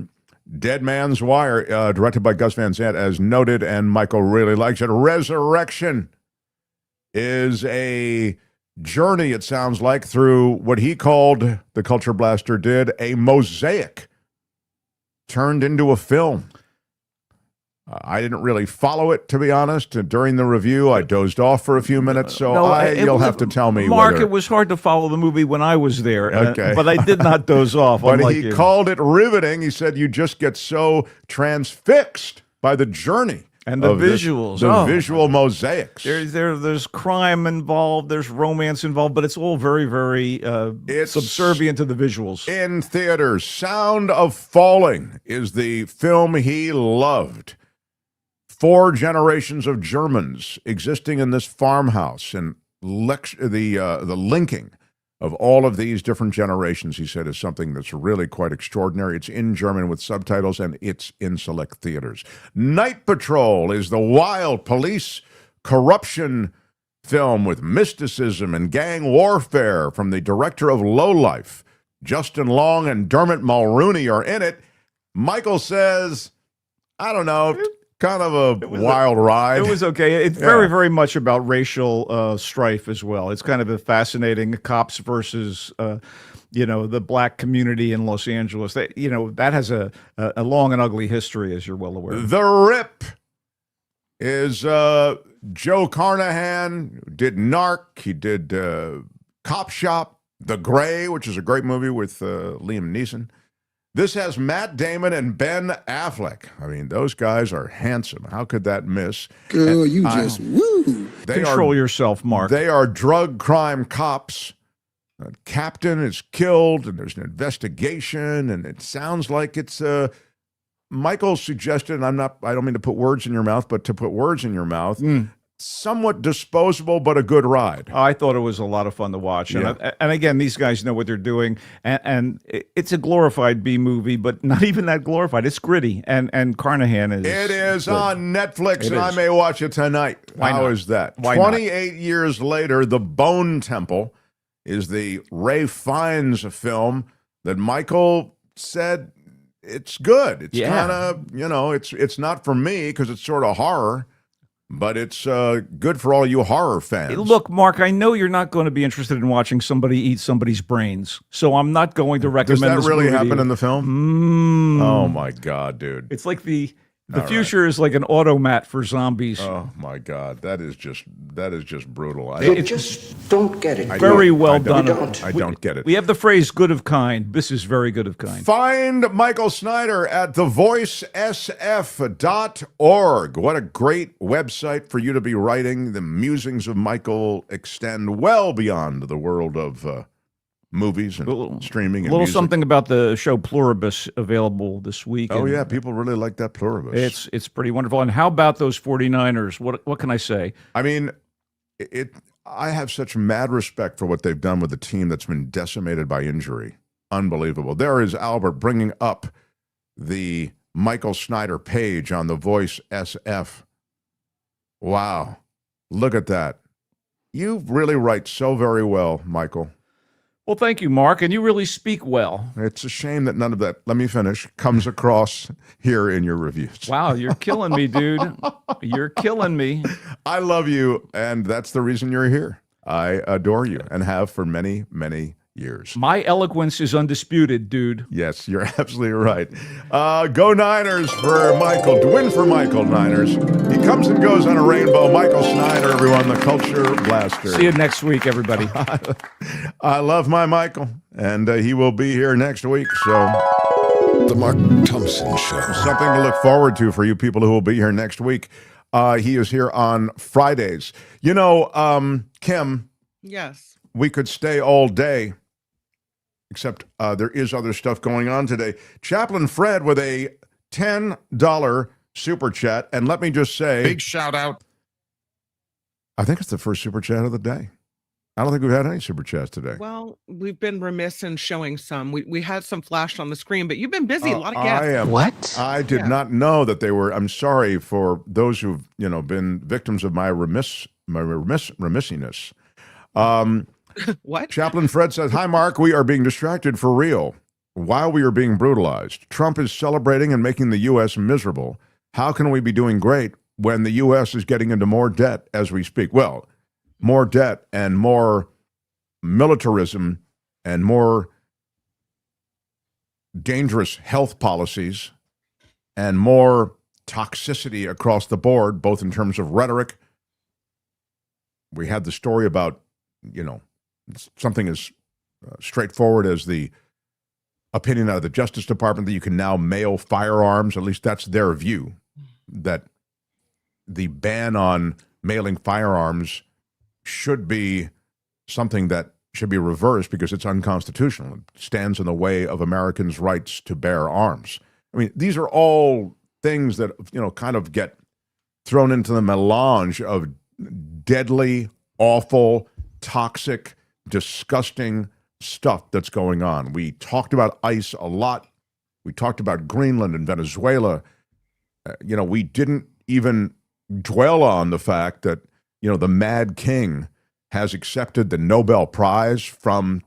Dead Man's Wire, directed by Gus Van Sant, as noted, and Michael really likes it. Resurrection is a journey, it sounds like, through what he called, the Culture Blaster did, a mosaic turned into a film. I didn't really follow it, to be honest. During the review, I dozed off for a few minutes, so you'll have to tell me. Mark, it was hard to follow the movie when I was there, okay. But I did not doze off. But he called it riveting. He said you just get so transfixed by the journey. And the visuals. The visual mosaics. There's crime involved, there's romance involved, but it's all very, very subservient to the visuals. In theaters, Sound of Falling is the film he loved. 4 generations of Germans existing in this farmhouse, and the linking of all of these different generations, he said, is something that's really quite extraordinary. It's in German with subtitles, and it's in select theaters. Night Patrol is the wild police corruption film with mysticism and gang warfare from the director of Lowlife. Justin Long and Dermot Mulrooney are in it. Michael says, I don't know, kind of a wild ride. It was okay. It's very, very much about racial strife as well. It's kind of a fascinating cops versus, the black community in Los Angeles. That has a long and ugly history, as you're well aware. The Rip is Joe Carnahan, who did Narc. He did Cop Shop, The Gray, which is a great movie with Liam Neeson. This has Matt Damon and Ben Affleck. I mean, those guys are handsome. How could that miss? Girl, you just woo. Control yourself, Mark. They are drug crime cops. A captain is killed, and there's an investigation, and it sounds like it's Michael suggested, and I don't mean to put words in your mouth, but to put words in your mouth. Somewhat disposable, but a good ride. I thought it was a lot of fun to watch. And, and again, these guys know what they're doing. And it's a glorified B movie, but not even that glorified. It's gritty. And Carnahan is. It is good. on Netflix, and I may watch it tonight. How is that? Why 28 years later, The Bone Temple is the Ray Fiennes film that Michael said it's good. It's kind of, it's not for me because it's sort of horror. But it's good for all you horror fans. Look, Mark, I know you're not going to be interested in watching somebody eat somebody's brains, so I'm not going to recommend this Does that really movie happen to you. in the film? Oh, my God, dude. It's like the future is like an automat for zombies. Oh, my God. That is just brutal. Just don't get it. Very well done. I don't get it. We have the phrase good of kind. This is very good of kind. Find Michael Snyder at thevoicesf.org. What a great website for you to be writing. The musings of Michael extend well beyond the world of movies and streaming. A and little music. something about the show Pluribus available this week. Oh, and yeah. People really like that Pluribus. It's pretty wonderful. And how about those 49ers? What can I say? I mean, I have such mad respect for what they've done with a team that's been decimated by injury. Unbelievable. There is Albert bringing up the Michael Snyder page on The Voice SF. Wow. Look at that. You really write so very well, Michael. Well, thank you, Mark. And you really speak well. It's a shame that none of that, let me finish, comes across here in your reviews. Wow, you're killing me, dude. You're killing me. I love you, and that's the reason you're here. I adore you and have for many, many years. My eloquence is undisputed, dude. Yes, you're absolutely right. Go Niners for Michael. To win for Michael, Niners. He comes and goes on a rainbow. Michael Snyder, everyone, the culture blaster. See you next week, everybody. I love my Michael, and he will be here next week. So, The Mark Thompson Show. Something to look forward to for you people who will be here next week. He is here on Fridays. You know, Kim. Yes. We could stay all day. Except there is other stuff going on today. Chaplain Fred with a $10 super chat. And let me just say, Big shout out. I think it's the first super chat of the day. I don't think we've had any super chats today. Well, we've been remiss in showing some. We had some flashed on the screen, but you've been busy. A lot of guests. What? I did not know that they were. I'm sorry for those who've been victims of my remissiness. What? Chaplain Fred says, "Hi, Mark. We are being distracted for real while we are being brutalized. Trump is celebrating and making the U.S. miserable. How can we be doing great when the U.S. is getting into more debt as we speak?" Well, more debt and more militarism and more dangerous health policies and more toxicity across the board, both in terms of rhetoric. We had the story about, something as straightforward as the opinion out of the Justice Department that you can now mail firearms. At least that's their view, that the ban on mailing firearms should be something that should be reversed because it's unconstitutional. It stands in the way of Americans' rights to bear arms. I mean, these are all things that, kind of get thrown into the melange of deadly, awful, toxic, disgusting stuff that's going on. We talked about ICE a lot. We talked about Greenland and Venezuela. We didn't even dwell on the fact that, the Mad King has accepted the Nobel Prize from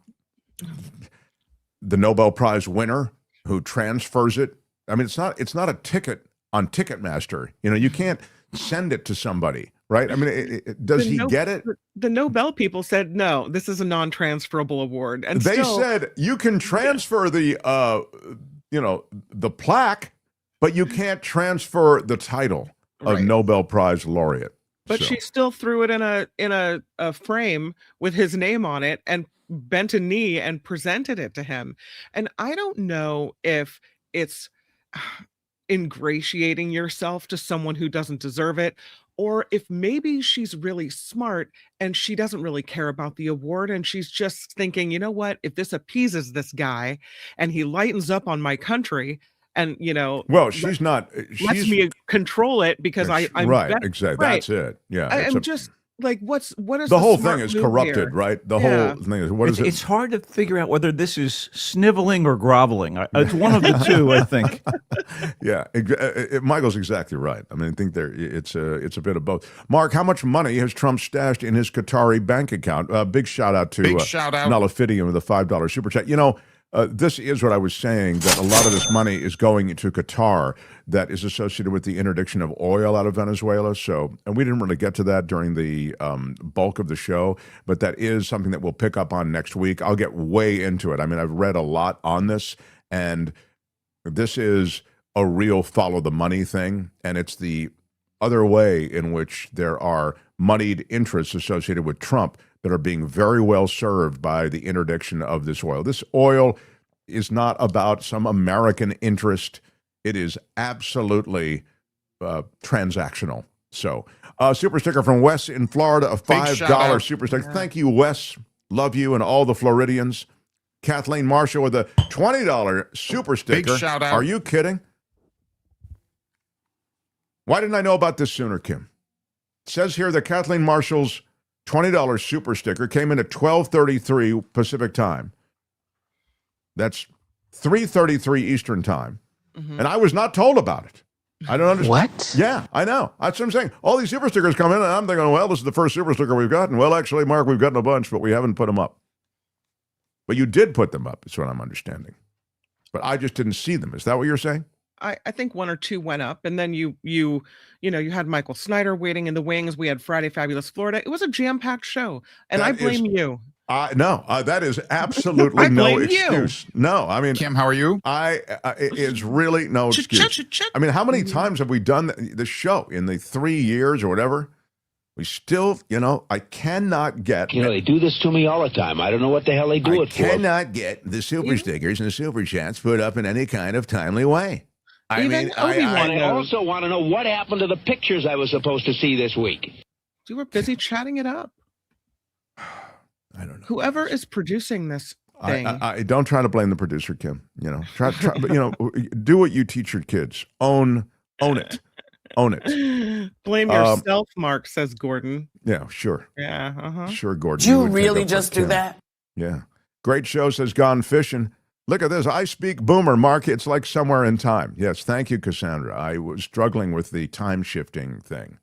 the Nobel Prize winner who transfers it. I mean, it's not a ticket on Ticketmaster. You can't send it to somebody, right? I mean, does he get it? The Nobel people said, no, this is a non-transferable award. And they said you can transfer the plaque, but you can't transfer the title of Nobel Prize laureate. But she still threw it in a frame with his name on it and bent a knee and presented it to him. And I don't know if it's ingratiating yourself to someone who doesn't deserve it, or if maybe she's really smart and she doesn't really care about the award and she's just thinking, you know what, if this appeases this guy and he lightens up on my country and she's not. Lets me control it because I'm right. better. Exactly. Right. That's it. Yeah. I'm just like, what is the whole smart thing is move corrupted, here? right? The whole thing is what is it? It's hard to figure out whether this is sniveling or groveling. It's one of the two, I think. Yeah, Michael's exactly right. I mean, I think it's a bit of both. Mark, how much money has Trump stashed in his Qatari bank account? Big shout out to Nullifidium with a $5 super chat. This is what I was saying, that a lot of this money is going into Qatar that is associated with the interdiction of oil out of Venezuela. So, and we didn't really get to that during the bulk of the show, but that is something that we'll pick up on next week. I'll get way into it. I mean, I've read a lot on this, and this is a real follow the money thing. And it's the other way in which there are moneyed interests associated with Trump that are being very well served by the interdiction of this oil. This oil is not about some American interest. It is absolutely transactional. So, super sticker from Wes in Florida, a $5 super sticker. Thank you, Wes. Love you and all the Floridians. Kathleen Marshall with a $20 super sticker. Big shout out. Are you kidding? Why didn't I know about this sooner, Kim? It says here that Kathleen Marshall's $20 super sticker came in at 12:33 Pacific time. That's 3:33 Eastern time. Mm-hmm. And I was not told about it. I don't understand. What? Yeah, I know. That's what I'm saying. All these super stickers come in, and I'm thinking, well, this is the first super sticker we've gotten. Well, actually, Mark, we've gotten a bunch, but we haven't put them up. But you did put them up, is what I'm understanding. But I just didn't see them. Is that what you're saying? I think one or two went up, and then you had Michael Snyder waiting in the wings. We had Friday Fabulous Florida. It was a jam-packed show, and I blame you. No, that is absolutely no excuse. You. No, I mean, Kim, how are you? It's really no excuse. I mean, how many times have we done the show in the 3 years or whatever? We still, I cannot get. They do this to me all the time. I don't know what the hell they do it for. I cannot get the super stickers and the super chats put up in any kind of timely way. I also want to know what happened to the pictures I was supposed to see this week. You were busy chatting it up. I don't know. Whoever is producing this thing. I don't try to blame the producer, Kim. Try, but do what you teach your kids. Own it. Own it. Blame yourself, Mark, says Gordon. Yeah, sure. Yeah, uh-huh. Sure, Gordon. Did you really just do that? Yeah. Great show, says Gone Fishing. Look at this. I speak boomer, Mark. It's like somewhere in time. Yes, thank you, Cassandra. I was struggling with the time shifting thing.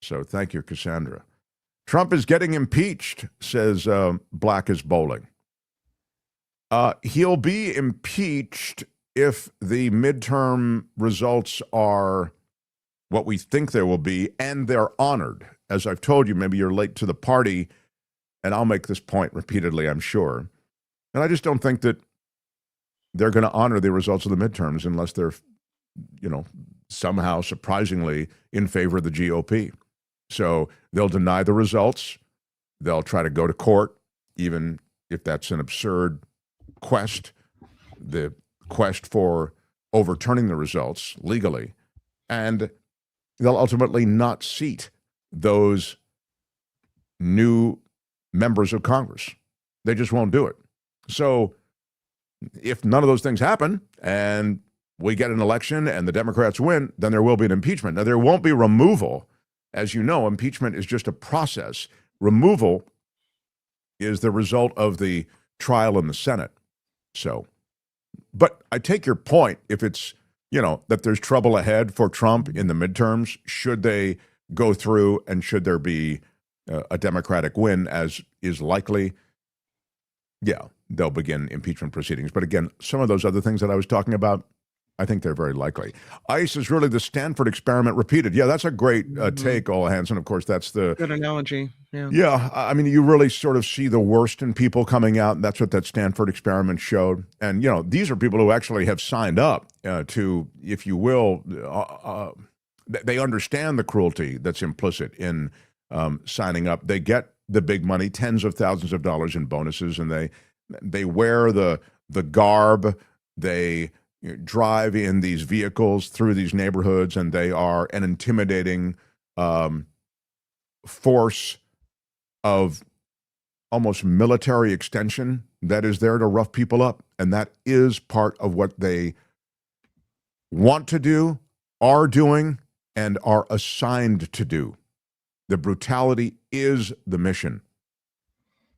So thank you, Cassandra. Trump is getting impeached, says Black is Bowling. He'll be impeached if the midterm results are what we think they will be, and they're honored. As I've told you, maybe you're late to the party, and I'll make this point repeatedly, I'm sure. And I just don't think that they're going to honor the results of the midterms unless they're, somehow surprisingly in favor of the GOP. So they'll deny the results. They'll try to go to court, even if that's an absurd quest, the quest for overturning the results legally. And they'll ultimately not seat those new members of Congress. They just won't do it. So if none of those things happen and we get an election and the Democrats win, then there will be an impeachment. Now, there won't be removal. As you know, impeachment is just a process. Removal is the result of the trial in the Senate. So, but I take your point. If it's, that there's trouble ahead for Trump in the midterms, should they go through and should there be a Democratic win, as is likely, yeah, they'll begin impeachment proceedings. But again, some of those other things that I was talking about, I think they're very likely. ICE is really the Stanford experiment repeated. Yeah, that's a great take, Ola Hansen. Of course, that's the good analogy. Yeah. Yeah, I mean, you really sort of see the worst in people coming out. And that's what that Stanford experiment showed. And these are people who actually have signed up to, if you will, they understand the cruelty that's implicit in signing up. They get the big money, tens of thousands of dollars in bonuses, and they wear the garb. They drive in these vehicles through these neighborhoods, and they are an intimidating force of almost military extension that is there to rough people up. And that is part of what they want to do, are doing, and are assigned to do. The brutality is the mission.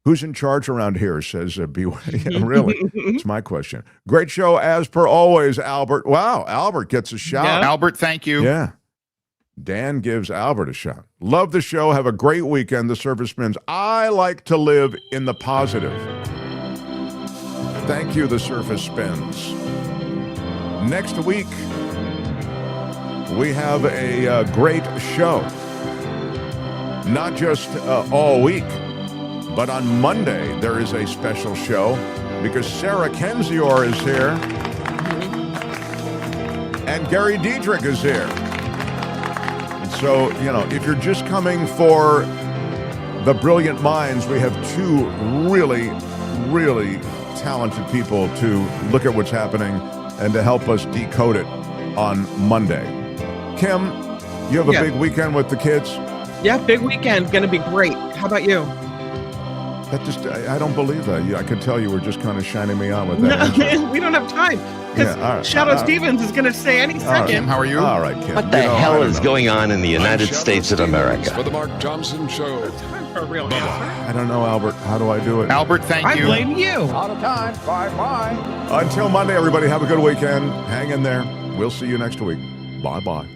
Who's in charge around here, says BY. Yeah, really? It's my question. Great show, as per always, Albert. Wow, Albert gets a shout. Yeah. Albert, thank you. Yeah. Dan gives Albert a shout. Love the show. Have a great weekend. The Surface Spins. I like to live in the positive. Thank you, The Surface Spins. Next week, we have a great show. Not just all week, but on Monday, there is a special show because Sarah Kendzior is here and Gary Diedrich is here. So, if you're just coming for the brilliant minds, we have two really, really talented people to look at what's happening and to help us decode it on Monday. Kim, you have a big weekend with the kids? Yeah, big weekend. Going to be great. How about you? That just, I don't believe that. I could tell you were just kind of shining me on with that. No, we don't have time. Because Shadow Stevens is going to say any second. Kim, how are you? All right, Kim. What the hell is going on in the United States of America? For the Mark Thompson Show. For a real answer. I don't know, Albert. How do I do it? Albert, thank you. I blame you. Out of time. Bye-bye. Until Monday, everybody, have a good weekend. Hang in there. We'll see you next week. Bye-bye.